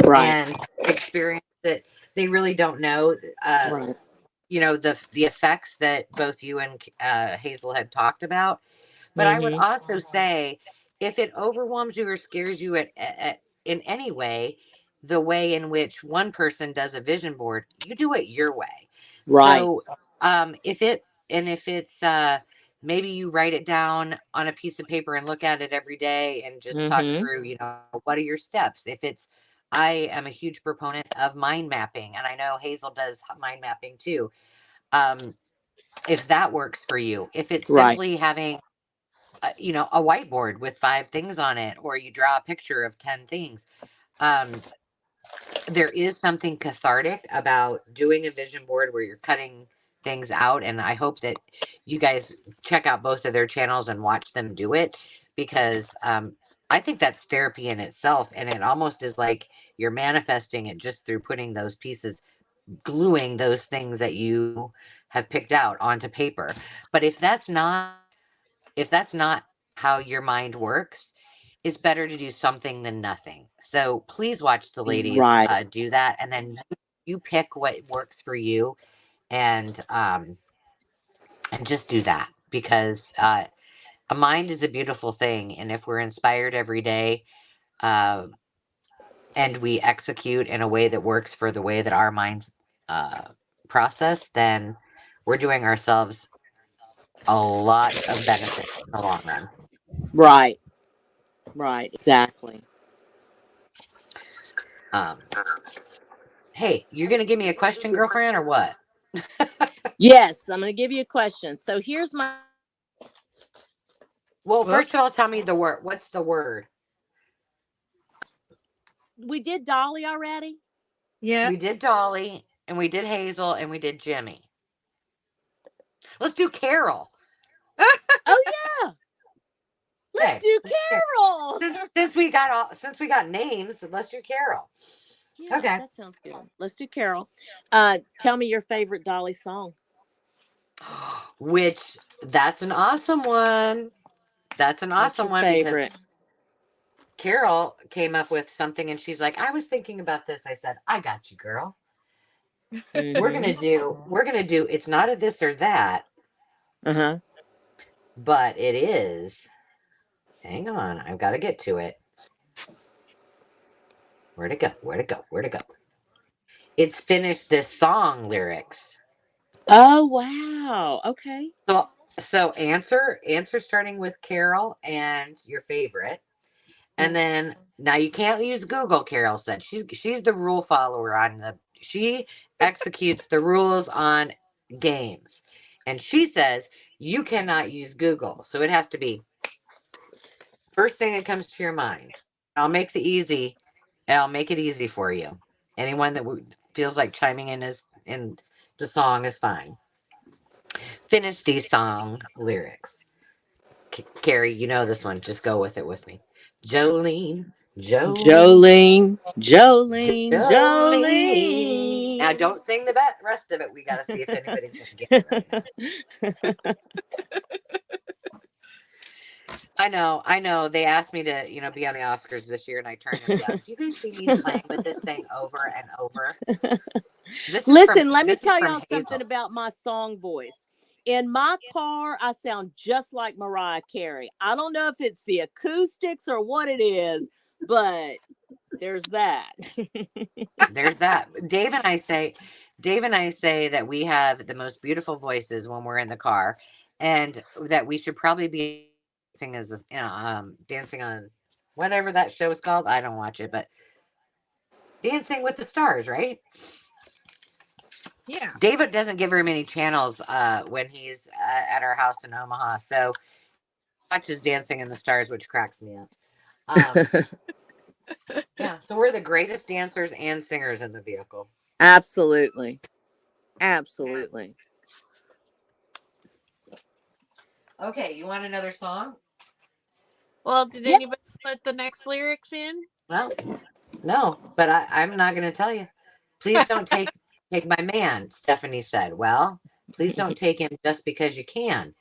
Right. and experience it, they really don't know Right. the effects that both you and Hazel had talked about. But I would Mm-hmm. also say, if it overwhelms you or scares you in any way, the way in which one person does a vision board, you do it your way. Right. So, if it's maybe you write it down on a piece of paper and look at it every day and just talk Mm-hmm. through, what are your steps? If it's I am a huge proponent of mind mapping, and I know Hazel does mind mapping too. Um, if that works for you, if it's Right. simply having a whiteboard with 5 things on it, or you draw a picture of 10 things. um there is something cathartic about doing a vision board where you're cutting things out, and I hope that you guys check out both of their channels and watch them do it, because I think that's therapy in itself, and it almost is like you're manifesting it just through putting those pieces, gluing those things that you have picked out onto paper. But if that's not how your mind works, it's better to do something than nothing. So please watch the ladies Right. do that, and then you pick what works for you, and just do that, because a mind is a beautiful thing, and if we're inspired every day, uh, and we execute in a way that works for the way that our minds uh, process, then we're doing ourselves a lot of benefit in the long run. Right. Right. Exactly. Um, hey, you're gonna give me a question, girlfriend, or what? Yes, I'm going to give you a question. So here's my. Well, first Whoops. of all, tell me the word. What's the word? We did Dolly already. Yeah. We did Dolly, and we did Hazel, and we did Jimmy. Let's do Carol. Oh yeah, let's Okay. do Carol. Since we got names, let's do Carol. Yeah, Okay. that sounds good. Let's do Carol. Tell me your favorite Dolly song. Which that's an awesome one. That's an What's awesome your one, because favorite? Carol came up with something, and she's like, "I was thinking about this." I said, "I got you, girl. We're Mm-hmm. gonna do. We're gonna do. It's not a this or that, Uh-huh. but it is. Hang on, I've got to get to it. Where'd it go? Where'd it go? Where'd it go? It's finished this song lyrics. Oh wow. Okay. So answer starting with Carol and your favorite. And then now you can't use Google, Carol said. She's the rule follower she executes the rules on games. And she says you cannot use Google. So it has to be first thing that comes to your mind. I'll make I'll make it easy for you. Anyone that feels like chiming in the song is fine. Finish these song lyrics. Carrie, you know this one. Just go with it with me. Jolene, Jolene, Jolene, Jolene, Jolene. Now, Jolene. don't sing the rest of it. We got to see if anybody's going to get it right now. I know. They asked me to, be on the Oscars this year, and I turned them down. Do you guys see me playing with this thing over and over? Listen, let me This is tell from y'all something Hazel. about my song voice. In my car, I sound just like Mariah Carey. I don't know if it's the acoustics or what it is, but there's that. There's that. Dave and I say that we have the most beautiful voices when we're in the car, and that we should probably be dancing on whatever that show is called. I don't watch it, but Dancing with the Stars, right? Yeah. David doesn't give very many channels when he's at our house in Omaha, so he watches Dancing in the Stars, which cracks me up. Yeah, so we're the greatest dancers and singers in the vehicle. Absolutely. Absolutely. Okay, you want another song? Well, did Yep. anybody put the next lyrics in? Well, No, but I'm not going to tell you. Please don't take my man, Stephanie said. Well, please don't take him just because you can.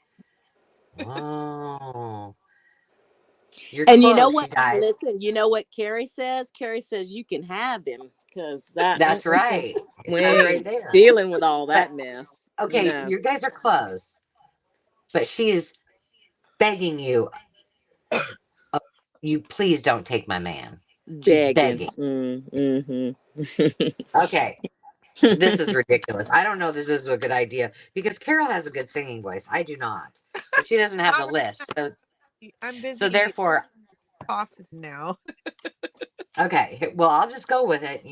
Oh. You're And you know close, you what? guys. Listen, you know what Carrie says? Carrie says you can have him because that That's right. It we says right ain't there. dealing with all But that mess. okay, No, you guys are close. But she is begging you, you please don't take my man. She's begging. begging. Mm-hmm. Okay. This is ridiculous. I don't know if this is a good idea because Carol has a good singing voice. I do not. But she doesn't have the list. I'm busy. So therefore, Coughing now. okay. Well, I'll just go with it,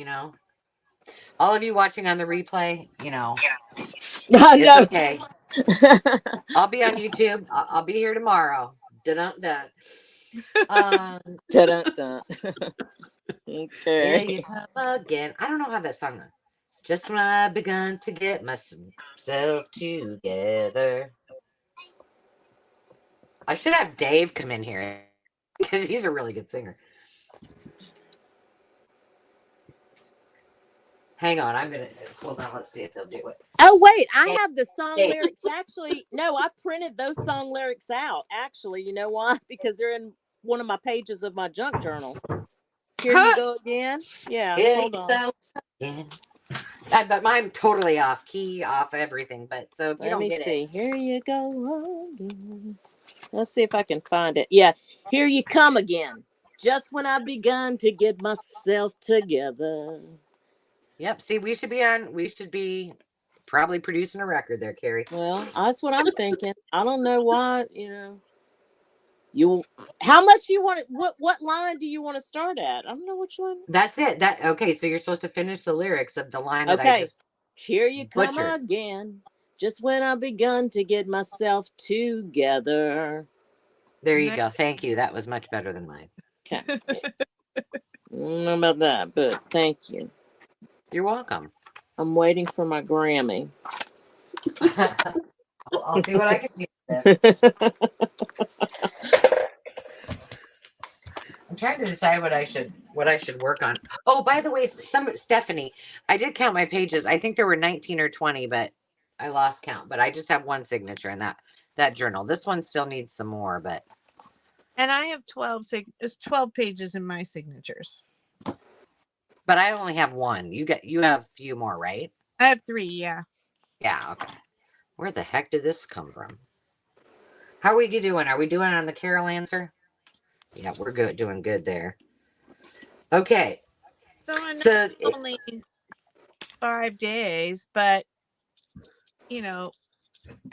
All of you watching on the replay, I it's know. okay. I'll be on YouTube. I'll be here tomorrow. Dun-dun-dun. Dun-dun-dun. Here Okay. you come again. I don't know how that song goes. Just when I begun to get myself together. I should have Dave come in here because he's a really good singer. Hang on, I'm gonna hold on. Let's see if they'll do it. Oh wait, I have the song Hey. lyrics. Actually, no, I printed those song lyrics out. Actually, you know why? Because they're in one of my pages of my junk journal. Here you go again. Yeah, Here hold you on. go again. But I'm totally off key, off everything. But so if you Let don't me get see. it, Here you go again. Let's see if I can find it. Yeah, here you come again. Just when I begun to get myself together. yep. See, we should be probably producing a record there, Carrie. Well, that's what I'm thinking. I don't know why, how much you want it? What line do you want to start at? I don't know which one. That's it. Okay. So you're supposed to finish the lyrics of the line that I Okay. just Here you come butchered. again. Just when I begun to get myself together. There you go. Thank you. That was much better than mine. Okay. I don't know about that, but thank you. You're welcome. I'm waiting for my Grammy. I'll see what I can do with this. I'm trying to decide what I should work on. Oh, by the way, Stephanie, I did count my pages. I think there were 19 or 20, but I lost count. But I just have one signature in that journal. This one still needs some more, but And I have 12 pages in my signatures. but I only have one. You have a few more, right? I have 3, yeah. Yeah, okay. Where the heck did this come from? How are we doing? Are we doing on the Carol answer? Yeah, we're good, doing good there. Okay. So I know it's only 5 days, but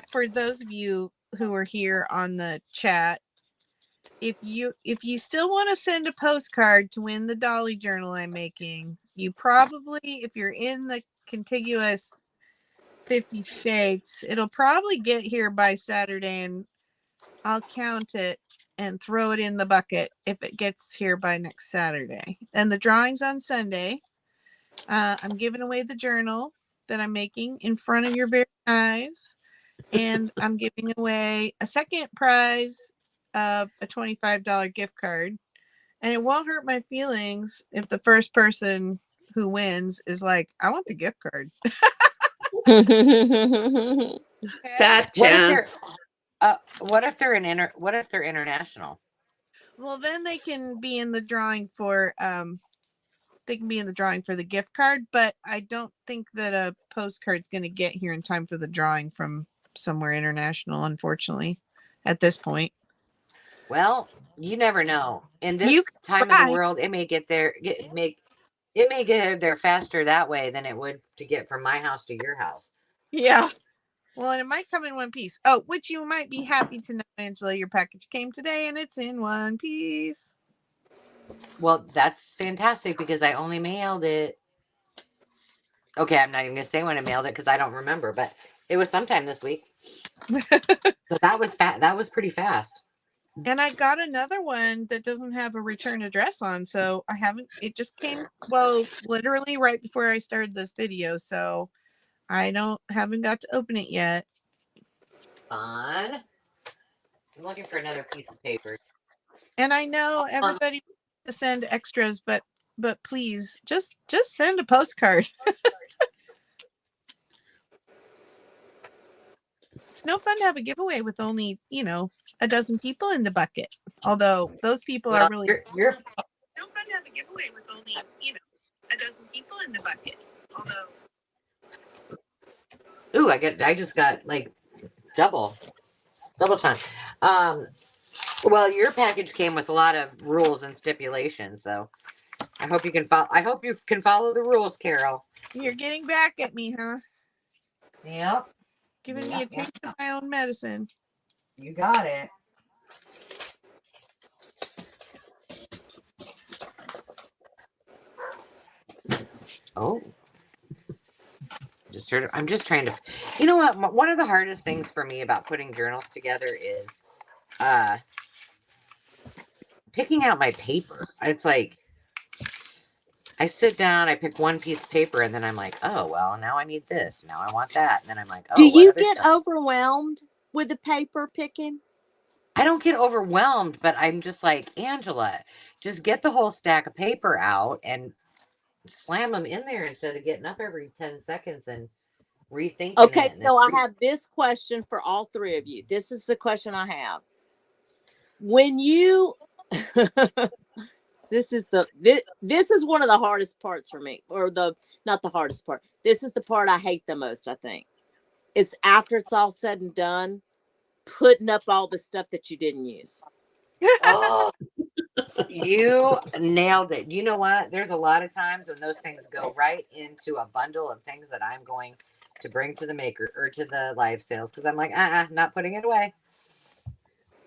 for those of you who are here on the chat, if you still want to send a postcard to win the Dolly Journal I'm making, you probably, if you're in the contiguous 50 states, it'll probably get here by Saturday, and I'll count it and throw it in the bucket if it gets here by next Saturday. And the drawing's on Sunday. I'm giving away the journal that I'm making in front of your very eyes. And I'm giving away a second prize of a $25 gift card. And it won't hurt my feelings if the first person who wins is like, I want the gift card. Fat chance. What if they're international? Well, then they can be in the drawing for the gift card, but I don't think that a postcard's going to get here in time for the drawing from somewhere international, unfortunately, at this point. Well, you never know. In this time of the world, it may get there faster that way than it would to get from my house to your house. Yeah. Well, and it might come in one piece. Oh, which you might be happy to know, Angela, your package came today and it's in one piece. Well, that's fantastic because I only mailed it. Okay, I'm not even going to say when I mailed it because I don't remember, but it was sometime this week. So that was pretty fast. And I got another one that doesn't have a return address on, so it just came, literally right before I started this video, so I haven't got to open it yet. Fun. I'm looking for another piece of paper. And I know everybody wants to send extras, but but please just send a postcard. It's no fun to have a giveaway with only, a dozen people in the bucket. Although those people are really you're It's no fun to have a giveaway with only, a dozen people in the bucket. Although ooh, I just got like double time. Well, your package came with a lot of rules and stipulations, so I hope you can follow the rules, Carol. you're getting back at me, huh? Yep. Giving me a taste of my own medicine. You got it. Oh. I'm just trying to, you know what? One of the hardest things for me about putting journals together is picking out my paper. It's like, I sit down, I pick one piece of paper, and then I'm like, oh, well, now I need this. Now I want that. And then I'm like, oh, Do what you other get stuff? overwhelmed with the paper picking? I don't get overwhelmed, but I'm just like, Angela, just get the whole stack of paper out and slam them in there instead of getting up every 10 seconds and rethinking Okay, it. so I have this question for all three of you. This is the question I have. When you this is one of the hardest parts for me, or not the hardest part. This is the part I hate the most, I think. It's after it's all said and done, putting up all the stuff that you didn't use. Oh, you nailed it. You know what? There's a lot of times when those things go right into a bundle of things that I'm going to bring to the maker or to the live sales because I'm like, not putting it away.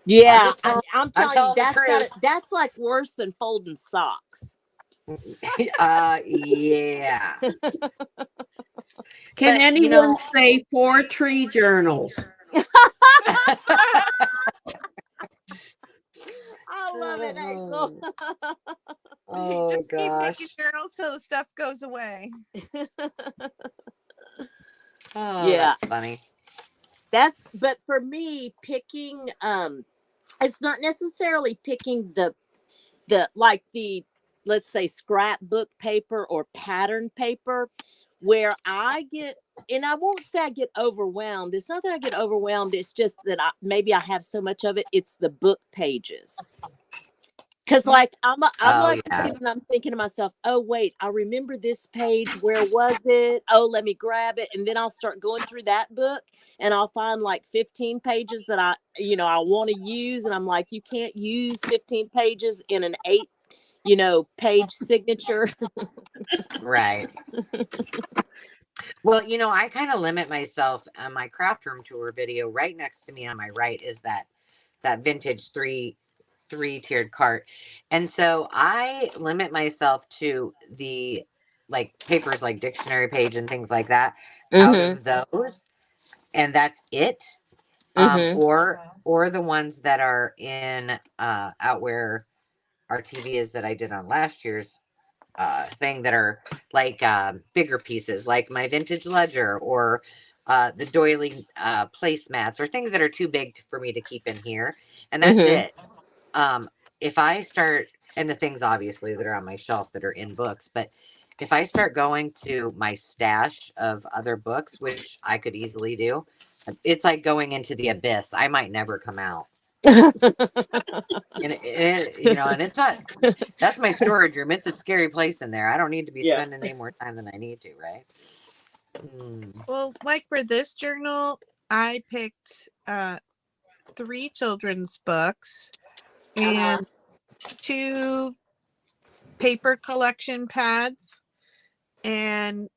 Yeah, I'm telling you, the that's like worse than folding socks. Yeah. Can anyone say 4 tree journals? I love it, Hazel. Oh, just gosh. keep making journals till the stuff goes away. Oh, yeah, that's funny. But for me, picking it's not necessarily picking the let's say scrapbook paper or pattern paper where I get, and I won't say I get overwhelmed. It's not that I get overwhelmed. It's just that maybe I have so much of it. It's the book pages. Because like I'm thinking to myself, oh wait, I remember this page. Where was it? Oh, let me grab it, and then I'll start going through that book, and I'll find like 15 pages that I want to use, and I'm like, you can't use 15 pages in an 8, page signature. Right. Well, I kind of limit myself on my craft room tour video. Right next to me on my right is that vintage three-tiered cart. And so I limit myself to the papers like dictionary page and things like that out of those. And that's it. Or the ones that are in out where our TV is that I did on last year's thing that are like bigger pieces, like my vintage ledger or the doily placemats or things that are too big for me to keep in here. And that's it. If I start, and the things obviously that are on my shelf that are in books, but if I start going to my stash of other books, which I could easily do, it's like going into the abyss. I might never come out. And it's not, that's my storage room. It's a scary place in there. I don't need to be spending any more time than I need to, right? Well, like for this journal, I picked 3 children's books and 2 paper collection pads, and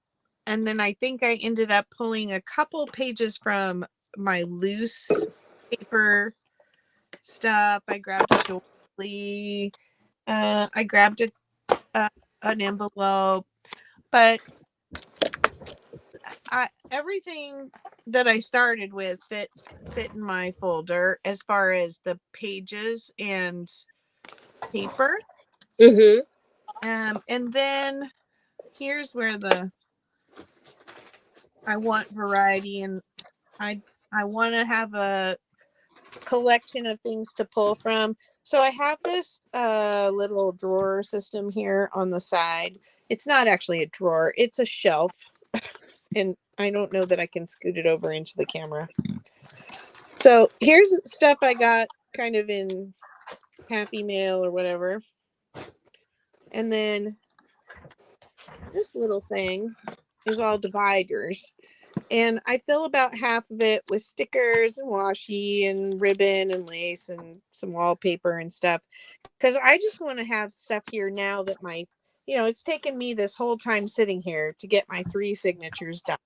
then I think I ended up pulling a couple pages from my loose paper stuff. I grabbed a doily, I grabbed an envelope, but everything that I started with fit in my folder as far as the pages and paper. And then here's where I want variety, and I want to have a collection of things to pull from. So I have this little drawer system here on the side. It's not actually a drawer, it's a shelf. And I don't know that I can scoot it over into the camera. So here's stuff I got kind of in Happy Mail or whatever. And then this little thing is all dividers. And I fill about half of it with stickers and washi and ribbon and lace and some wallpaper and stuff. Because I just want to have stuff here now that it's taken me this whole time sitting here to get my 3 signatures done.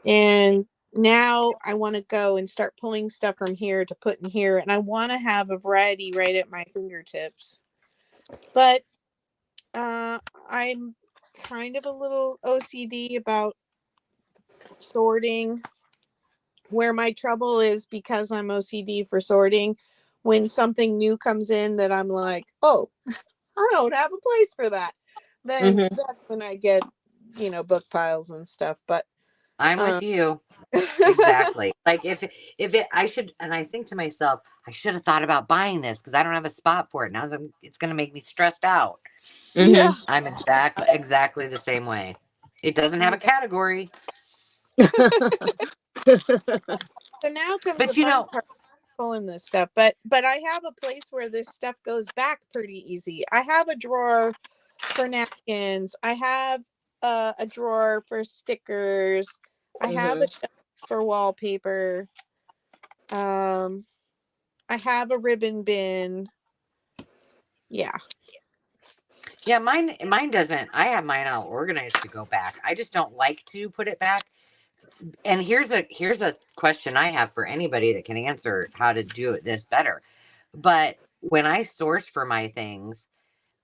And now I want to go and start pulling stuff from here to put in here. And I want to have a variety right at my fingertips. But I'm kind of a little OCD about sorting. Where my trouble is, because I'm OCD for sorting, when something new comes in that I'm like, oh, I don't have a place for that, then that's when I get, book piles and stuff. But I'm with you. Exactly. Like I should, and I think to myself, I should have thought about buying this because I don't have a spot for it now. It's going to make me stressed out. Yeah, I'm exactly the same way. It doesn't have a category. So now comes But the fun part, pulling this stuff. But I have a place where this stuff goes back pretty easy. I have a drawer for napkins. I have a drawer for stickers. I have a shelf for wallpaper. I have a ribbon bin. Yeah. Yeah, mine doesn't. I have mine all organized to go back. I just don't like to put it back. And here's a question I have for anybody that can answer how to do this better. But when I source for my things,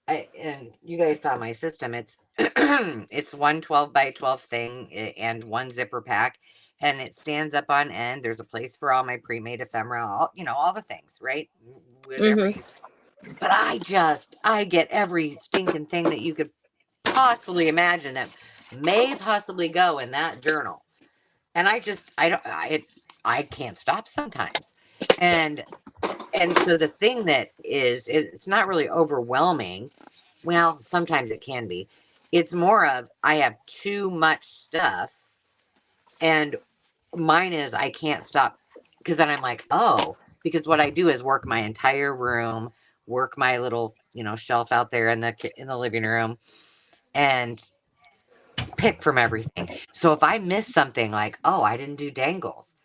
and you guys saw my system, it's it's one 12 by 12 thing and one zipper pack, and it stands up on end. There's a place for all my pre-made ephemera, all the things, right? Whatever you. But I get every stinking thing that you could possibly imagine that may possibly go in that journal. And I can't stop sometimes. And so the thing that it's not really overwhelming. Well, sometimes it can be. It's more of I have too much stuff, and mine is I can't stop, because then I'm like, oh, because what I do is work my entire room, work my little shelf out there in the living room, and pick from everything. So if I miss something, like, oh, I didn't do dangles,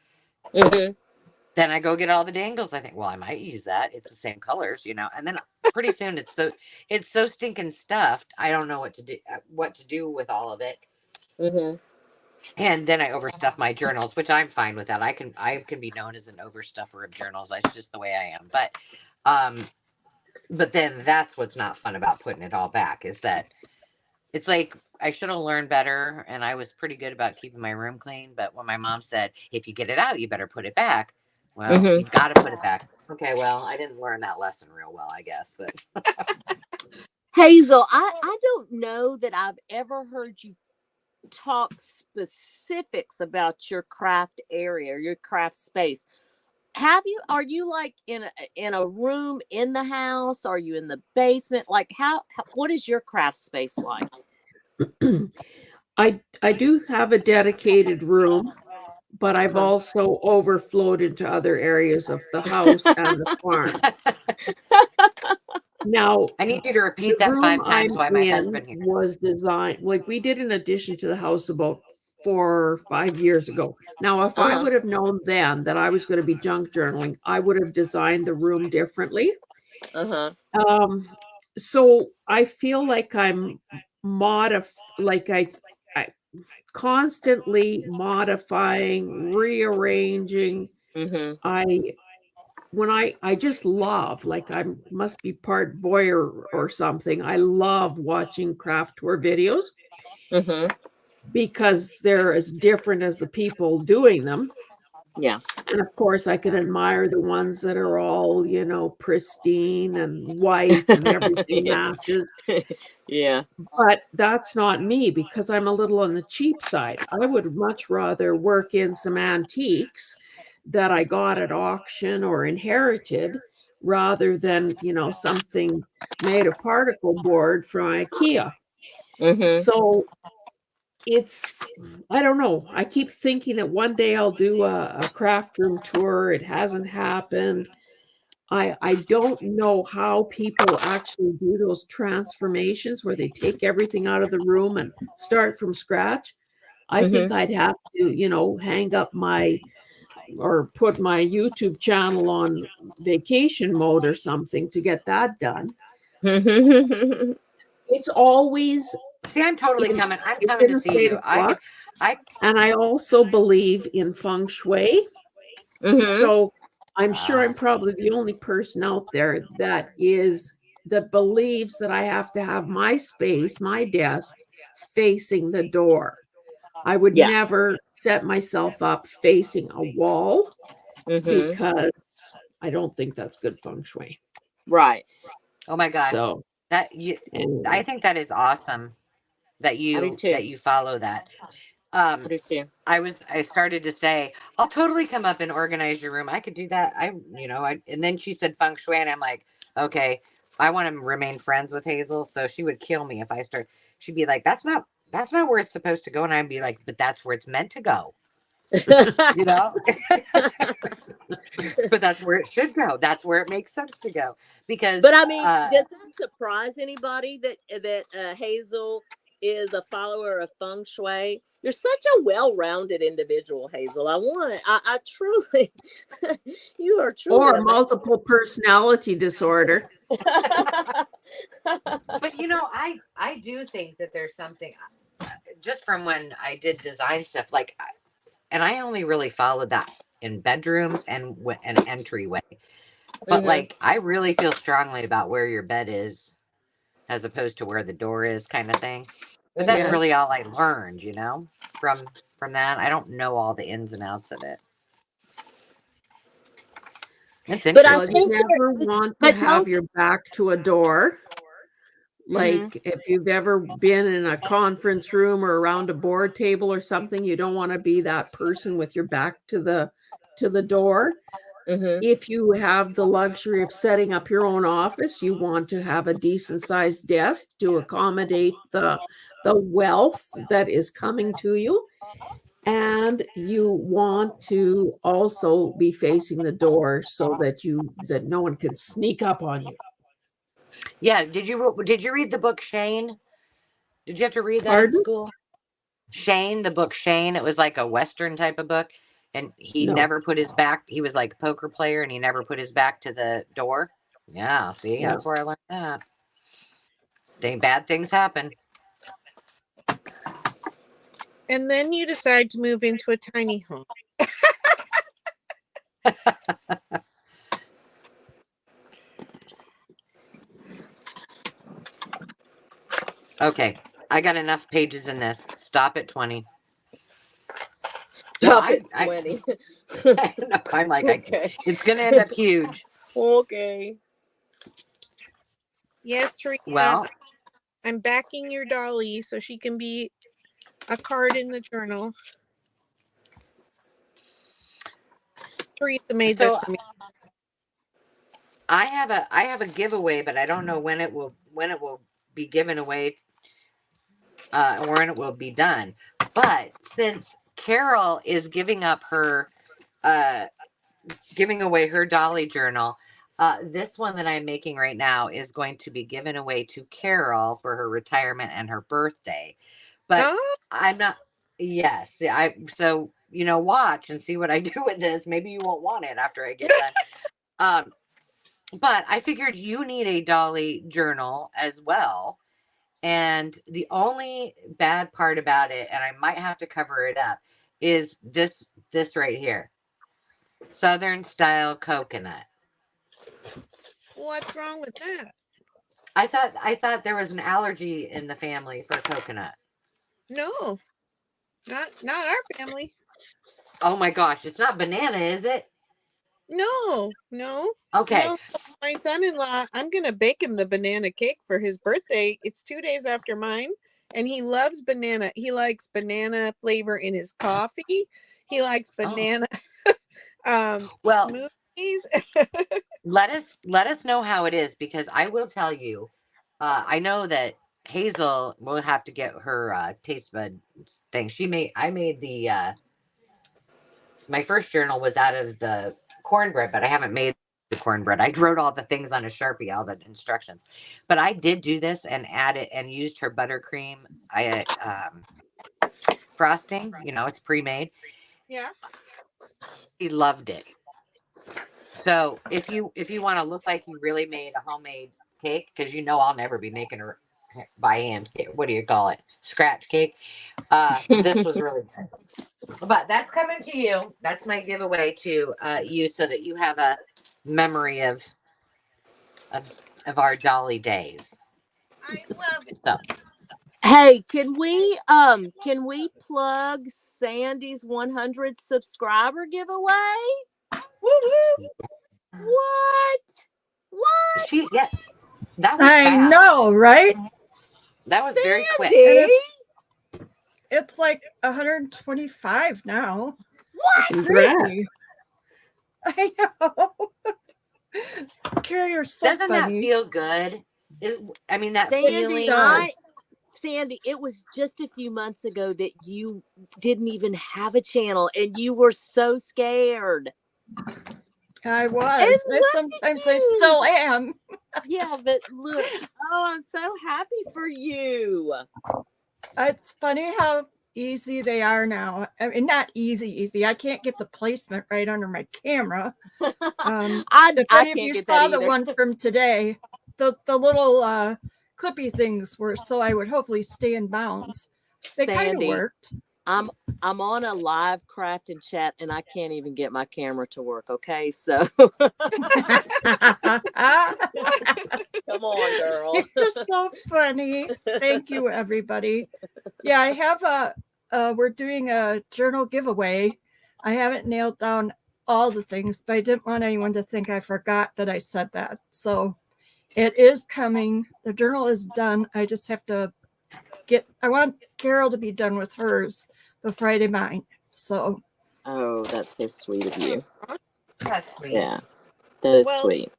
then I go get all the dangles. I think, well, I might use that. It's the same colors, and then pretty soon it's so stinking stuffed. I don't know what to do with all of it. And then I overstuff my journals, which I'm fine with that. I can be known as an overstuffer of journals. That's just the way I am. But then that's what's not fun about putting it all back, is that it's like I should have learned better, and I was pretty good about keeping my room clean. But when my mom said, if you get it out, you better put it back. Well, you've got to put it back. Okay, well, I didn't learn that lesson real well, I guess. But Hazel, I don't know that I've ever heard you talk specifics about your craft area, your craft space. Are you like in a room in the house? Are you in the basement? Like what is your craft space like? I do have a dedicated room, but I've also overflowed into other areas of the house and the farm. Now, I need you to repeat that 5 times why my husband here was designed, like we did an addition to the house about 4 or 5 years ago. Now, if I would have known then that I was going to be junk journaling, I would have designed the room differently. So I feel like I'm I constantly modifying, rearranging. I just love, like I must be part voyeur or something. I love watching craft tour videos because they're as different as the people doing them. Yeah. And of course I can admire the ones that are all, pristine and white and everything matches. Yeah. But that's not me, because I'm a little on the cheap side. I would much rather work in some antiques that I got at auction or inherited rather than, something made of particle board from IKEA. So I don't know. I keep thinking that one day I'll do a craft room tour. It hasn't happened. I don't know how people actually do those transformations where they take everything out of the room and start from scratch. I think I'd have to, hang up or put my YouTube channel on vacation mode or something to get that done. It's always See, I'm totally coming. I'm it's coming in to a see state you. of flux. I And I also believe in feng shui. So I'm sure I'm probably the only person out there that believes that I have to have my space, my desk facing the door. I would Yeah. never set myself up facing a wall because I don't think that's good feng shui. Right. Oh my God. So That you anyway. I think that is awesome that I do you too. that you follow that. I do too. I started to say, I'll totally come up and organize your room. I could do that. And then she said feng shui, and I'm like, okay, I want to remain friends with Hazel, so she would kill me if I start. She'd be like, that's not where it's supposed to go, and I'd be like, but that's where it's meant to go, you know. But that's where it should go. That's where it makes sense to go because. But I mean, does it surprise anybody that Hazel is a follower of feng shui? You're such a well-rounded individual, Hazel. I truly, you are truly or multiple personality disorder. But I do think that there's something just from when I did design stuff, and I only really followed that in bedrooms and an entryway. But I really feel strongly about where your bed is as opposed to where the door is, kind of thing. But that's really all I learned, from that. I don't know all the ins and outs of it. It's interesting. But I You think never want to have your back to a door. Like if you've ever been in a conference room or around a board table or something, you don't want to be that person with your back to the door. If you have the luxury of setting up your own office, you want to have a decent sized desk to accommodate the wealth that is coming to you. And you want to also be facing the door so that no one can sneak up on you. Yeah. Did you read the book Shane? Did you have to read that Pardon? in school? Shane, the book Shane. It was like a Western type of book. And he never put his back. He was like a poker player and he never put his back to the door. Yeah. See, that's where I learned that. Bad things happen. And then you decide to move into a tiny home. Okay. I got enough pages in this. Stop at 20. Stop at 20. No, I'm like, okay. It's going to end up huge. Okay. Yes, Teresa. Well, I'm backing your dolly so she can be a card in the journal. Teresa made this for me. I have a giveaway, but I don't know when it will be given away, or when it will be done. But since Carol is giving away her dolly journal, this one that I'm making right now is going to be given away to Carol for her retirement and her birthday. But I'm not. Yes, so watch and see what I do with this. Maybe you won't want it after I get done. But I figured you need a dolly journal as well. And the only bad part about it, and I might have to cover it up, is this right here. Southern style coconut. What's wrong with that? I thought there was an allergy in the family for coconut. No. Not our family. Oh my gosh, it's not banana, is it? No. Okay. No, my son-in-law, I'm going to bake him the banana cake for his birthday. It's 2 days after mine, and he loves banana. He likes banana flavor in his coffee. He likes banana Well, please? Let us know how it is, because I will tell you, I know that Hazel will have to get her taste bud thing. I made the my first journal was out of the cornbread, but I haven't made the cornbread. I wrote all the things on a Sharpie, all the instructions. But I did do this and add it and used her buttercream frosting. You know, it's pre-made. Yeah. He loved it. So if you want to look like you really made a homemade cake, because you know I'll never be making her by hand cake. What do you call it? Scratch cake. This was really good. But that's coming to you. That's my giveaway to you, so that you have a memory of our jolly days. I love it. So Hey, can we plug Sandy's 100 subscriber giveaway? Woo-hoo. What? yeah, that was I fast. know, right? That was very quick. Sandy? It's like 125 now. What? Crazy. I know. Carrie, you're so Doesn't funny. that feel good? I mean, that Sandy, feeling. Sandy, it was just a few months ago that you didn't even have a channel and you were so scared. I was. Sometimes I still am. Yeah, but look, oh, I'm so happy for you. It's funny how easy they are now. I mean, not easy. I can't get the placement right under my camera. If any of you saw the one from today, the little clippy things were so I would hopefully stay in bounds. They kind of worked. I'm on a live craft and chat and I can't even get my camera to work. Okay, so come on, girl. You're so funny. Thank you, everybody. Yeah, I have we're doing a journal giveaway. I haven't nailed down all the things, but I didn't want anyone to think I forgot that I said that. So it is coming. The journal is done. I just have to I want Carol to be done with hers before I do mine. So. Oh, that's so sweet of you. That's sweet. Yeah, that is sweet.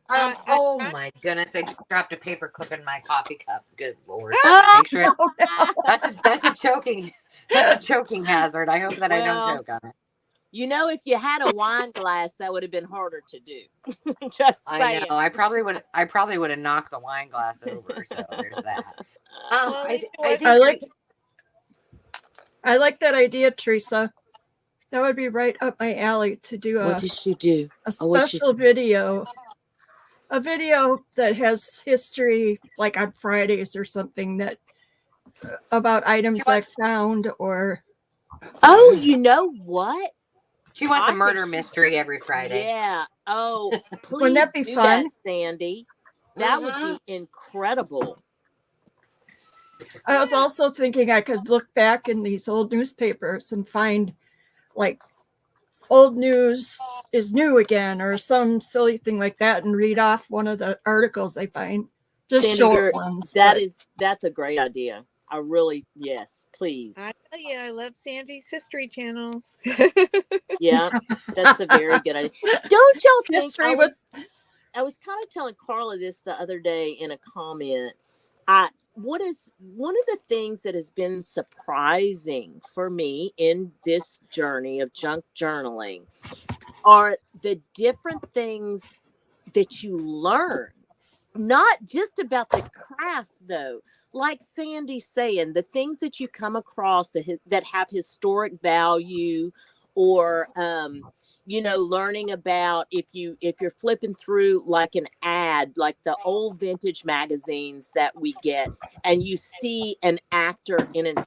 Oh my goodness! I just dropped a paper clip in my coffee cup. Good Lord! Make sure that's a choking hazard. I hope that I don't choke on it. You know, if you had a wine glass, that would have been harder to do. Just saying. I know. I probably would have knocked the wine glass over. So there's that. I like that idea, Teresa. That would be right up my alley to do what did she do? A special video. A video that has history, like on Fridays or something, that about items I found or. Oh, you know what? She wants a murder mystery every Friday. Yeah. Oh, please Wouldn't that be fun, that, Sandy? That would be incredible. I was also thinking I could look back in these old newspapers and find like old news is new again or some silly thing like that and read off one of the articles I find. Just Sandy, short ones. That's a great idea. I really, yes, please. I tell you, I love Sandy's History Channel. Yeah, that's a very good idea. Don't y'all think History I was kind of telling Carla this the other day in a comment. What is one of the things that has been surprising for me in this journey of junk journaling are the different things that you learn, not just about the craft though. Like Sandy's saying, the things that you come across that have historic value, or learning about if you're flipping through like an ad, like the old vintage magazines that we get, and you see an actor in an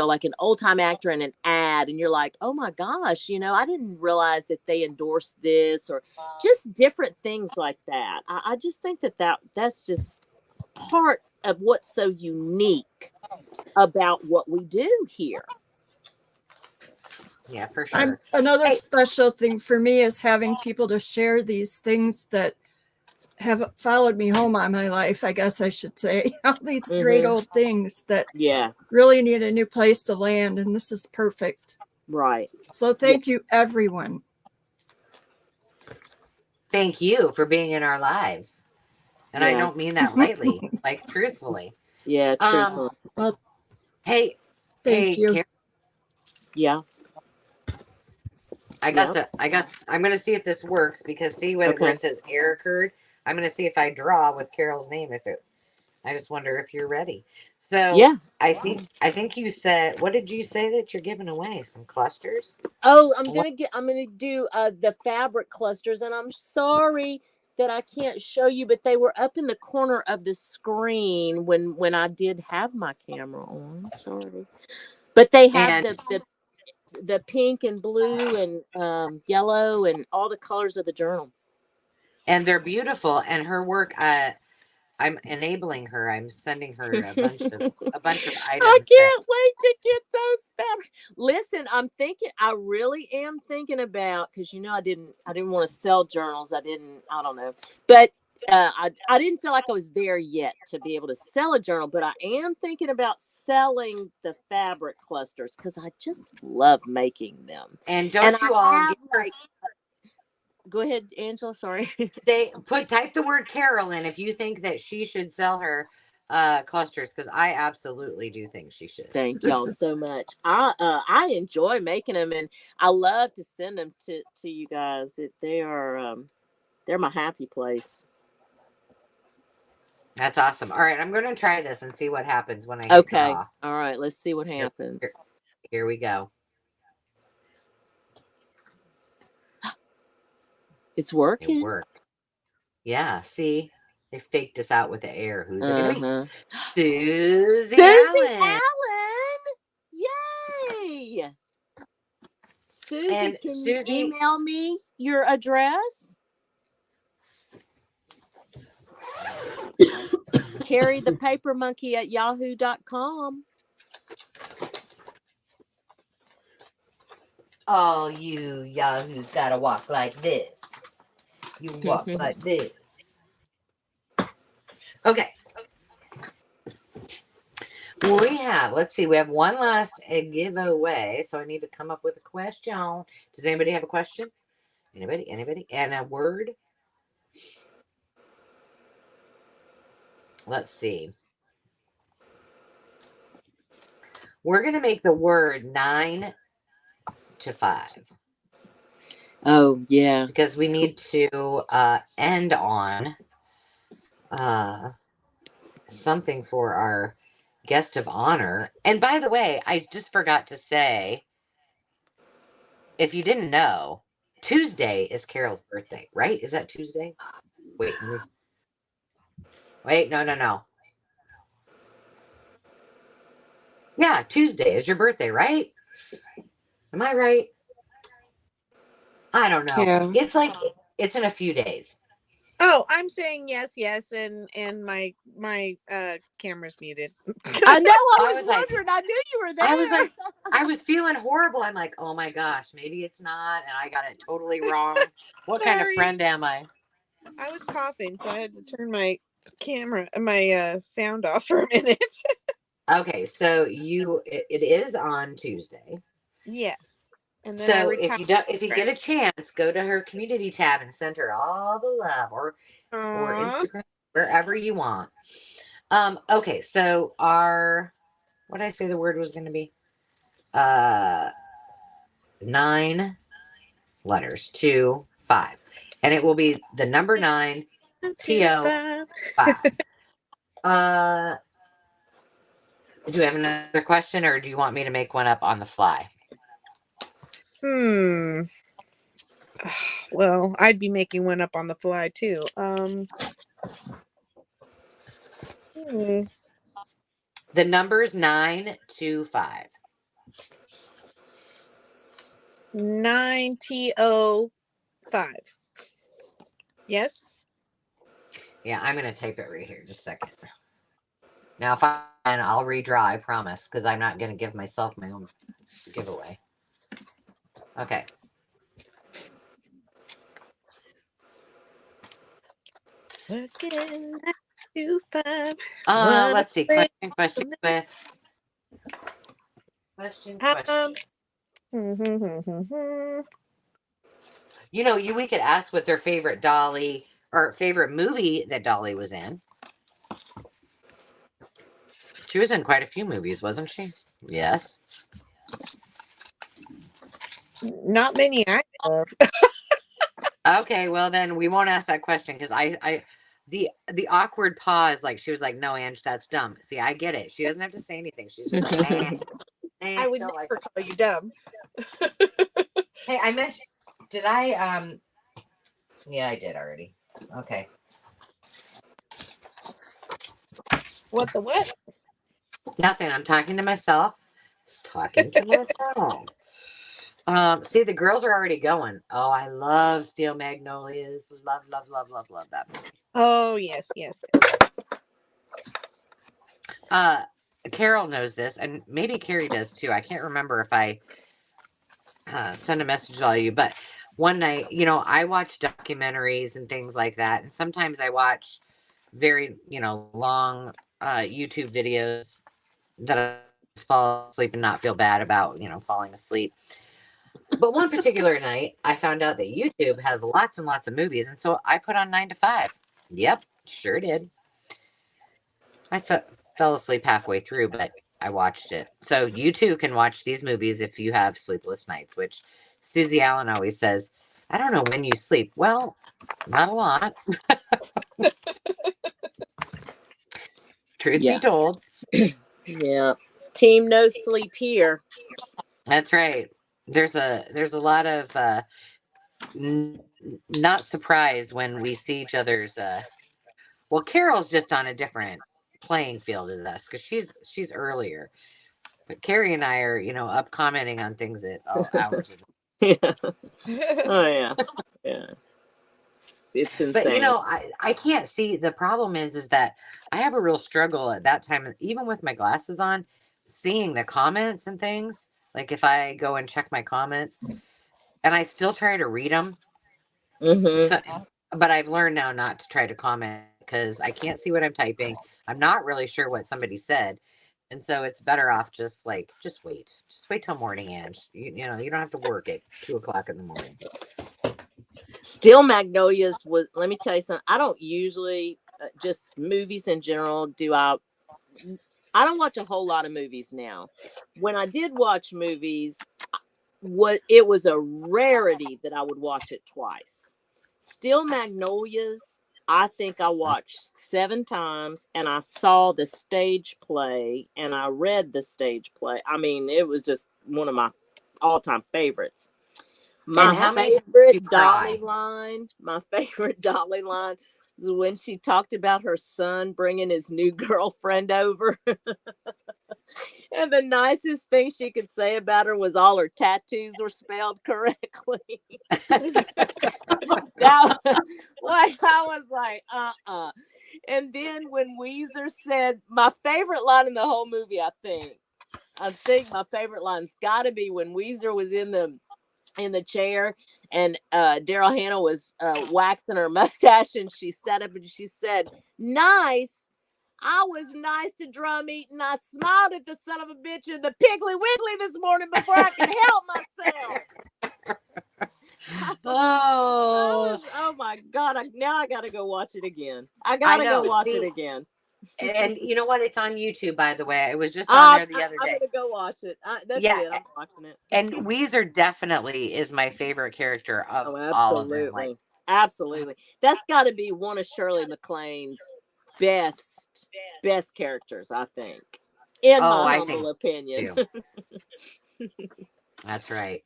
like an old time actor in an ad, and you're like, oh my gosh, I didn't realize that they endorsed this, or just different things like that. I just think that's just part of what's so unique about what we do here. Yeah, for sure. Another special thing for me is having people to share these things that have followed me home on my life, I guess I should say. All these great old things that really need a new place to land, and this is perfect. Right. So thank you, everyone. thank you for being in our lives. And I Yeah. don't mean that lightly, like truthfully. Yeah, truthfully. Well, Hey, thank you. Karen, Yeah. I'm gonna see if this works because see where Okay. it says error occurred. I'm gonna see if I draw with Carol's name. I just wonder if you're ready. So Yeah. I think you said, what did you say that you're giving away? Some clusters? Oh, I'm gonna do the fabric clusters, and I'm sorry that I can't show you, but they were up in the corner of the screen when I did have my camera on. Sorry, but they have And the pink and blue and yellow and all the colors of the journal. and they're beautiful. And her work, I'm enabling her. I'm sending her a bunch of I items can't wait to get those fabric. Listen, I really am thinking about, because I didn't want to sell journals. I don't know, but I didn't feel like I was there yet to be able to sell a journal, but I am thinking about selling the fabric clusters because I just love making them. And don't you all get her, go ahead, Angela. Sorry. type the word Carol in if you think that she should sell her clusters, because I absolutely do think she should. Thank y'all so much. I enjoy making them, and I love to send them to you guys. They're my happy place. That's awesome. All right, I'm going to try this and see what happens when I hit Okay. draw. All right. Let's see what happens. Here we go. It's working. It worked. Yeah, see? They faked us out with the air. Who's it going to be? Susie Allen. Yay! Susie, And can Susie, you email me your address? Carry the paper monkey at yahoo.com. all you yahoos gotta walk like this. You walk like this. Okay. Let's see, we have one last giveaway. So I need to come up with a question. Does anybody have a question? Anybody? And a word? Let's see. We're going to make the word 9 to 5. Oh, yeah. Because we need to end on something for our guest of honor. And by the way, I just forgot to say, if you didn't know, Tuesday is Carol's birthday, right? Is that Tuesday? Wait, no. Yeah, Tuesday is your birthday, right? Am I right? I don't know. Carol. It's in a few days. Oh, I'm saying yes, and my camera's muted. I know. I I was was like- wondering. I knew you were there. I was like, I was feeling horrible. I'm like, oh my gosh, maybe it's not, and I got it totally wrong. What kind of Sorry. friend am I? I was coughing, so I had to turn my sound off for a minute. Okay, so it is on Tuesday. Yes. And then So if you get a chance, go to her community tab and send her all the love, or Instagram, wherever you want. Okay, so what did I say the word was going to be? 9 letters, 2, 5, and it will be the number 9, TO 5. Do you have another question, or do you want me to make one up on the fly? Well, I'd be making one up on the fly too. The number's 9 to 5. 9 TO 5. Yes. Yeah, I'm gonna type it right here. Just a second. Now, if I'll redraw. I promise, because I'm not gonna give myself my own giveaway. Okay. Working 9 to 5. Let's see. Question. we could ask what their favorite Dolly or favorite movie that Dolly was in. She was in quite a few movies, wasn't she? Yes. Not many I know of. Okay, well then we won't ask that question because the awkward pause, like she was like, "No, Ange, that's dumb." See, I get it. She doesn't have to say anything. She's just like, I would don't like never call you dumb. Hey, I mentioned. Did I? Yeah, I did already. Okay. What the what? Nothing. I'm talking to myself. Just talking to myself. See, the girls are already going. Oh, I love Steel Magnolias. Love, love, love, love, love that movie. Oh, yes, yes. Carol knows this, and maybe Carrie does too. I can't remember if I send a message to all you, but one night, I watch documentaries and things like that, and sometimes I watch very, long YouTube videos that I fall asleep and not feel bad about, falling asleep. But one particular night, I found out that YouTube has lots and lots of movies, and so I put on 9 to 5. Yep, sure did. I fell asleep halfway through, but I watched it. So you too can watch these movies if you have sleepless nights, which Susie Allen always says, I don't know when you sleep. Well, not a lot. Truth be told. Yeah. Team no sleep here. That's right. There's a lot of not surprised when we see each other's well, Carol's just on a different playing field as us because she's earlier. But Carrie and I are, up commenting on things at all hours of Yeah. Oh yeah. Yeah. It's insane. But I can't see. The problem is that I have a real struggle at that time, even with my glasses on, seeing the comments and things. Like if I go and check my comments, and I still try to read them. So, but I've learned now not to try to comment because I can't see what I'm typing. I'm not really sure what somebody said. And so it's better off just wait. Just wait till morning, Ange. You don't have to work at 2:00 in the morning. Steel Magnolias was, let me tell you something. I don't usually, just movies in general, I don't watch a whole lot of movies now. When I did watch movies, it was a rarity that I would watch it twice. Steel Magnolias, I think I watched 7 times, and I saw the stage play and I read the stage play. I mean, it was just one of my all-time favorites. My favorite Dolly line is when she talked about her son bringing his new girlfriend over. And the nicest thing she could say about her was all her tattoos were spelled correctly. I was like, And then when Weezer said, my favorite line in the whole movie, I think my favorite line's got to be when Weezer was in the chair and Daryl Hannah was waxing her mustache, and she sat up and she said, nice. I was nice to Drum Eat, and I smiled at the son of a bitch in the Piggly Wiggly this morning before I could help myself. Oh my God. Now I got to go watch it again. I got to go watch it again. And you know what? It's on YouTube, by the way. It was just on there the other day. I'm going to go watch it. That's it. I'm watching it. And Weezer definitely is my favorite character of all of them. Absolutely. That's got to be one of Shirley MacLaine's best characters, I think. In my humble opinion. That's right.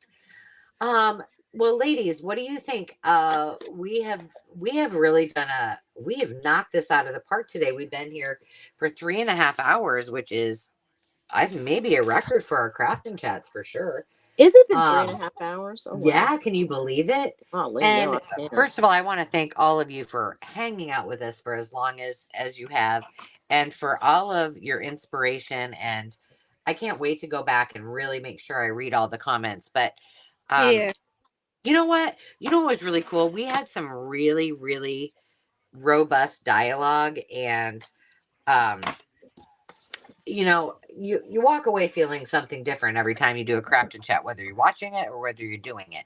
Well, ladies, what do you think? We have really we have knocked this out of the park today. We've been here for 3.5 hours, which is maybe a record for our craft and chats for sure. Is it been 3.5 hours? Oh, wow. Yeah, can you believe it? And first of all, I want to thank all of you for hanging out with us for as long as you have, and for all of your inspiration. And I can't wait to go back and really make sure I read all the comments. But you know what? You know what was really cool? We had some really, really robust dialogue, and you know, you walk away feeling something different every time you do a craft and chat, whether you're watching it or whether you're doing it.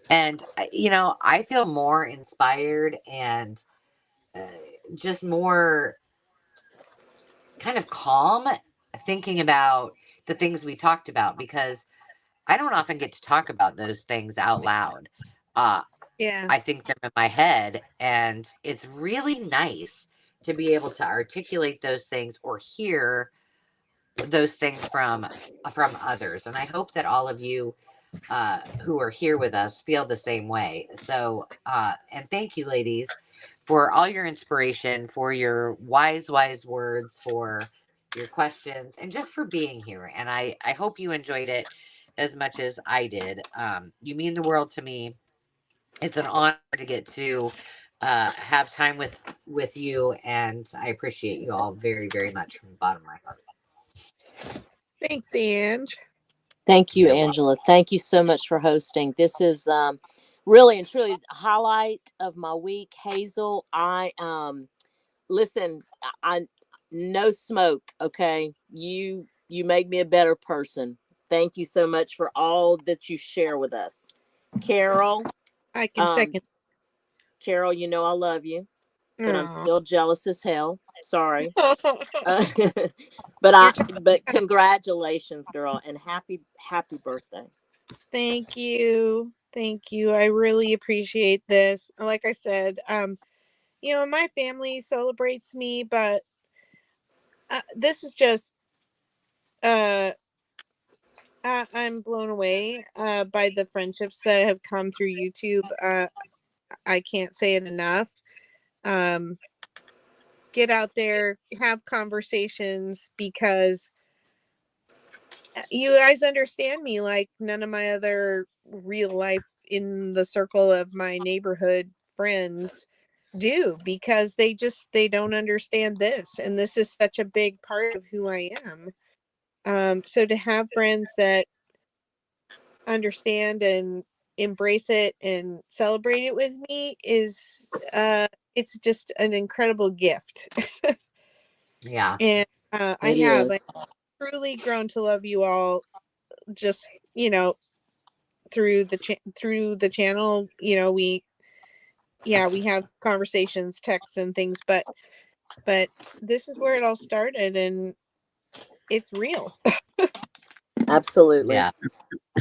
And you know, I feel more inspired and uh, just more kind of calm thinking about the things we talked about, because I don't often get to talk about those things out loud. Uh, Yeah. I think them in my head, and it's really nice to be able to articulate those things or hear those things from others. And I hope that all of you who are here with us feel the same way. So, and thank you, ladies, for all your inspiration, for your wise words, for your questions, and just for being here. And I hope you enjoyed it as much as I did. You mean the world to me. It's an honor to get to have time with you, and I appreciate you all very, very much from the bottom of my heart. Thanks, Ange. Thank you, You're welcome. Angela. Thank you so much for hosting. This is really and truly the highlight of my week. Hazel, I listen, I no smoke, okay? You make me a better person. Thank you so much for all that you share with us. Carol, I can second. Carol, you know I love you, but I'm Aw. still jealous as hell. Sorry. You're But congratulations, girl, and happy birthday. Thank you. Thank you. I really appreciate this. Like I said, you know, my family celebrates me, but this is just I'm blown away by the friendships that have come through YouTube. I can't say it enough. Get out there, have conversations, because you guys understand me like none of my other real life in the circle of my neighborhood friends do, because they don't understand this, and this is such a big part of who I am. So to have friends that understand and embrace it and celebrate it with me is it's just an incredible gift. Yeah. And I It have is. truly grown to love you all, just, you know, through the channel. You know, we have conversations, texts and things, but this is where it all started, and it's real. Absolutely. Yeah.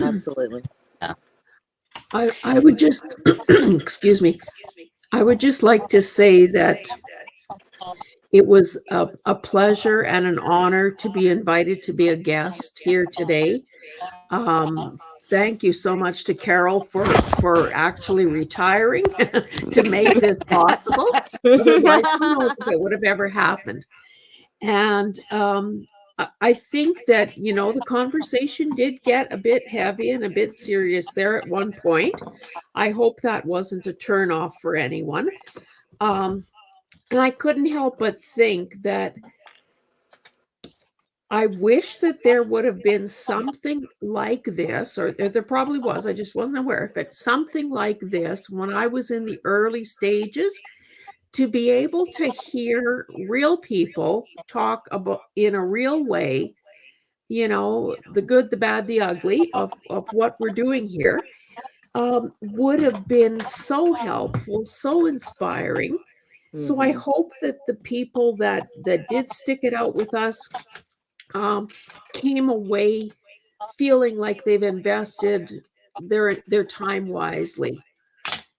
Absolutely. Yeah. I would just, excuse me, I would just like to say that it was a pleasure and an honor to be invited to be a guest here today. Thank you so much to Carol for actually retiring to make this possible. Otherwise, who knows if it would have ever happened. And I think that, you know, the conversation did get a bit heavy and a bit serious there at one point. I hope that wasn't a turnoff for anyone. And I couldn't help but think that I wish that there would have been something like this, or there probably was, I just wasn't aware of it, something like this when I was in the early stages, to be able to hear real people talk about in a real way, you know, the good, the bad, the ugly of what we're doing here, would have been so helpful, so inspiring. So I hope that the people that did stick it out with us came away feeling like they've invested their time wisely.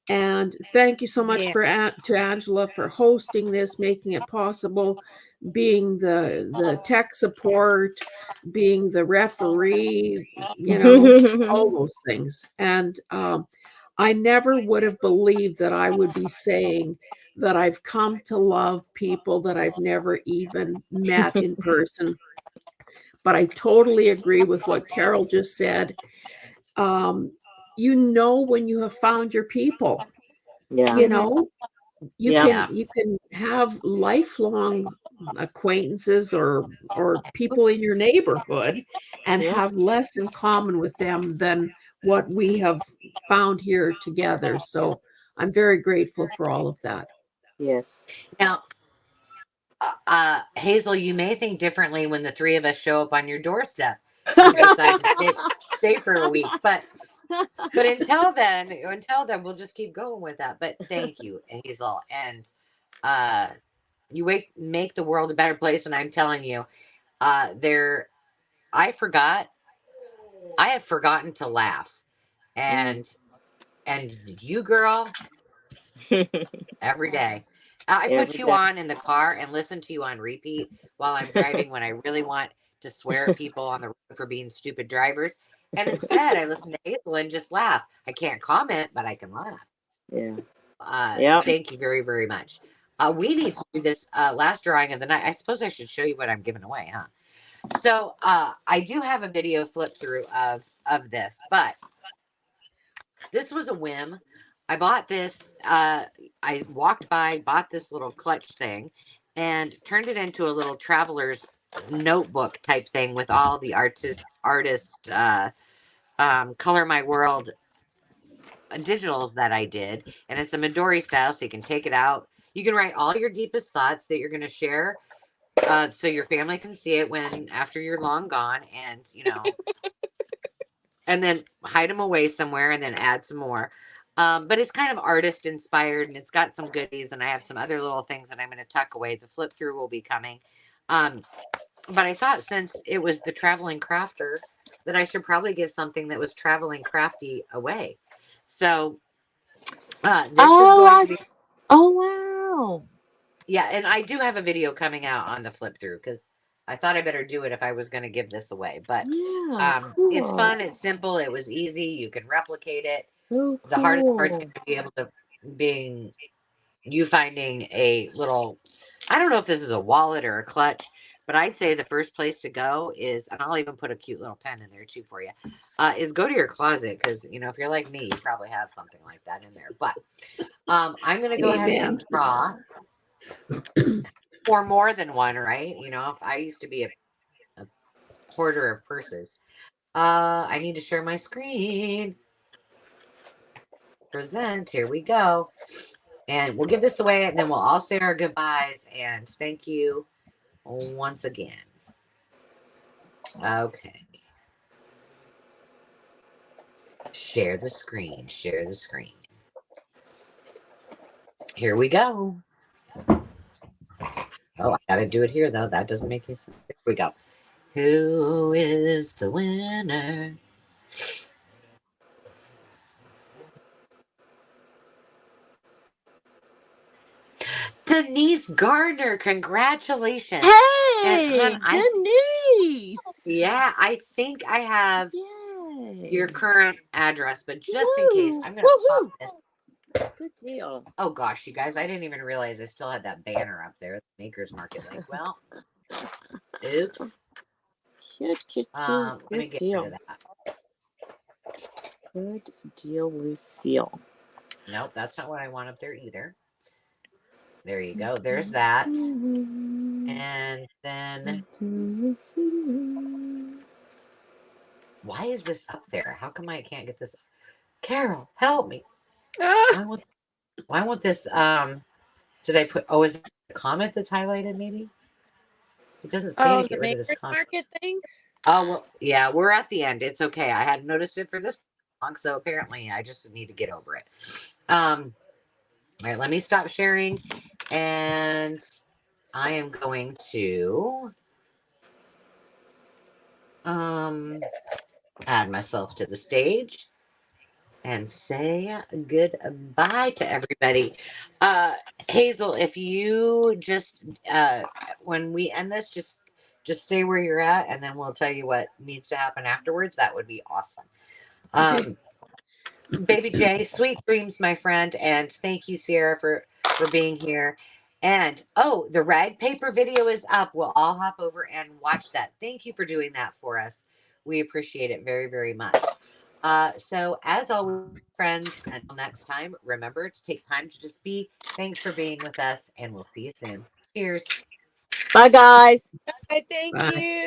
And thank you so much Yeah. to Angela for hosting this, making it possible, being the tech support, being the referee, you know, all those things. And I never would have believed that I would be saying that I've come to love people that I've never even met in person. But I totally agree with what Carol just said. You know, when you have found your people, Yeah. you know, you Yeah. can have lifelong acquaintances or people in your neighborhood and Yeah. have less in common with them than what we have found here together. So I'm very grateful for all of that. Yes. Now, Hazel, you may think differently when the three of us show up on your doorstep and decide to stay for a week. But until then, we'll just keep going with that. But thank you, Hazel, and you make the world a better place. And I'm telling you, I have forgotten to laugh, and you, girl, every day. I put Every you day. on in the car and listen to you on repeat while I'm driving when I really want to swear at people on the road for being stupid drivers. And instead, I listen to Hazel and just laugh. I can't comment, but I can laugh. Yeah. Yeah. Thank you very, very much. We need to do this last drawing of the night. I suppose I should show you what I'm giving away, huh? So I do have a video flip through of this, but this was a whim. I bought this. I walked by, bought this little clutch thing, and turned it into a little traveler's notebook type thing with all the artist color my world digitals that I did, and it's a Midori style, so you can take it out. You can write all your deepest thoughts that you're going to share, so your family can see it after you're long gone, and and then hide them away somewhere, and then add some more. But it's kind of artist inspired, and it's got some goodies, and I have some other little things that I'm going to tuck away. The flip through will be coming. But I thought since it was the traveling crafter that I should probably give something that was traveling crafty away. So this is going to be. Oh, wow. Yeah, and I do have a video coming out on the flip through because I thought I better do it if I was going to give this away. But Yeah, it's cool. fun. It's simple. It was easy. You can replicate it. So The hardest part's cool. going to be able to being you finding a little. I don't know if this is a wallet or a clutch, but I'd say the first place to go is, and I'll even put a cute little pen in there too for you, is go to your closet because if you're like me, you probably have something like that in there. But I'm going to go ahead and draw for more than one, right? If I used to be a hoarder of purses. I need to share my screen. Present. Here we go. And we'll give this away, and then we'll all say our goodbyes. And thank you once again. Okay. Share the screen. Share the screen. Here we go. Oh, I gotta do it here, though. That doesn't make any sense. Here we go. Who is the winner? Denise Gardner, congratulations. Hey, And, Denise. Yeah, I think I have your current address, but just in case, I'm going to pop this. Good deal. Oh, gosh, you guys, I didn't even realize I still had that banner up there, the Maker's Market link. Well, oops. Cute. Let me get rid of that. Good deal, Lucille. Nope, that's not what I want up there either. There you go. There's that. And then... Why is this up there? How come I can't get this? Carol, help me. I want this. Did I put... Oh, is it a comment that's highlighted maybe? It doesn't say to get rid of this comment. Market thing? Oh, well, yeah, we're at the end. It's okay. I hadn't noticed it for this long, so apparently I just need to get over it. All right, let me stop sharing, and I am going to add myself to the stage and say goodbye to everybody. Hazel, if you just when we end this, just stay where you're at, and then we'll tell you what needs to happen afterwards. That would be awesome. Baby J, sweet dreams, my friend, and thank you, Sierra, for being here. And the rag paper video is up. We'll all hop over and watch that. Thank you for doing that for us. We appreciate it very, very much. So as always, friends, until next time, remember to take time to just be. Thanks for being with us, and we'll see you soon. Cheers. Bye, guys. Thank you.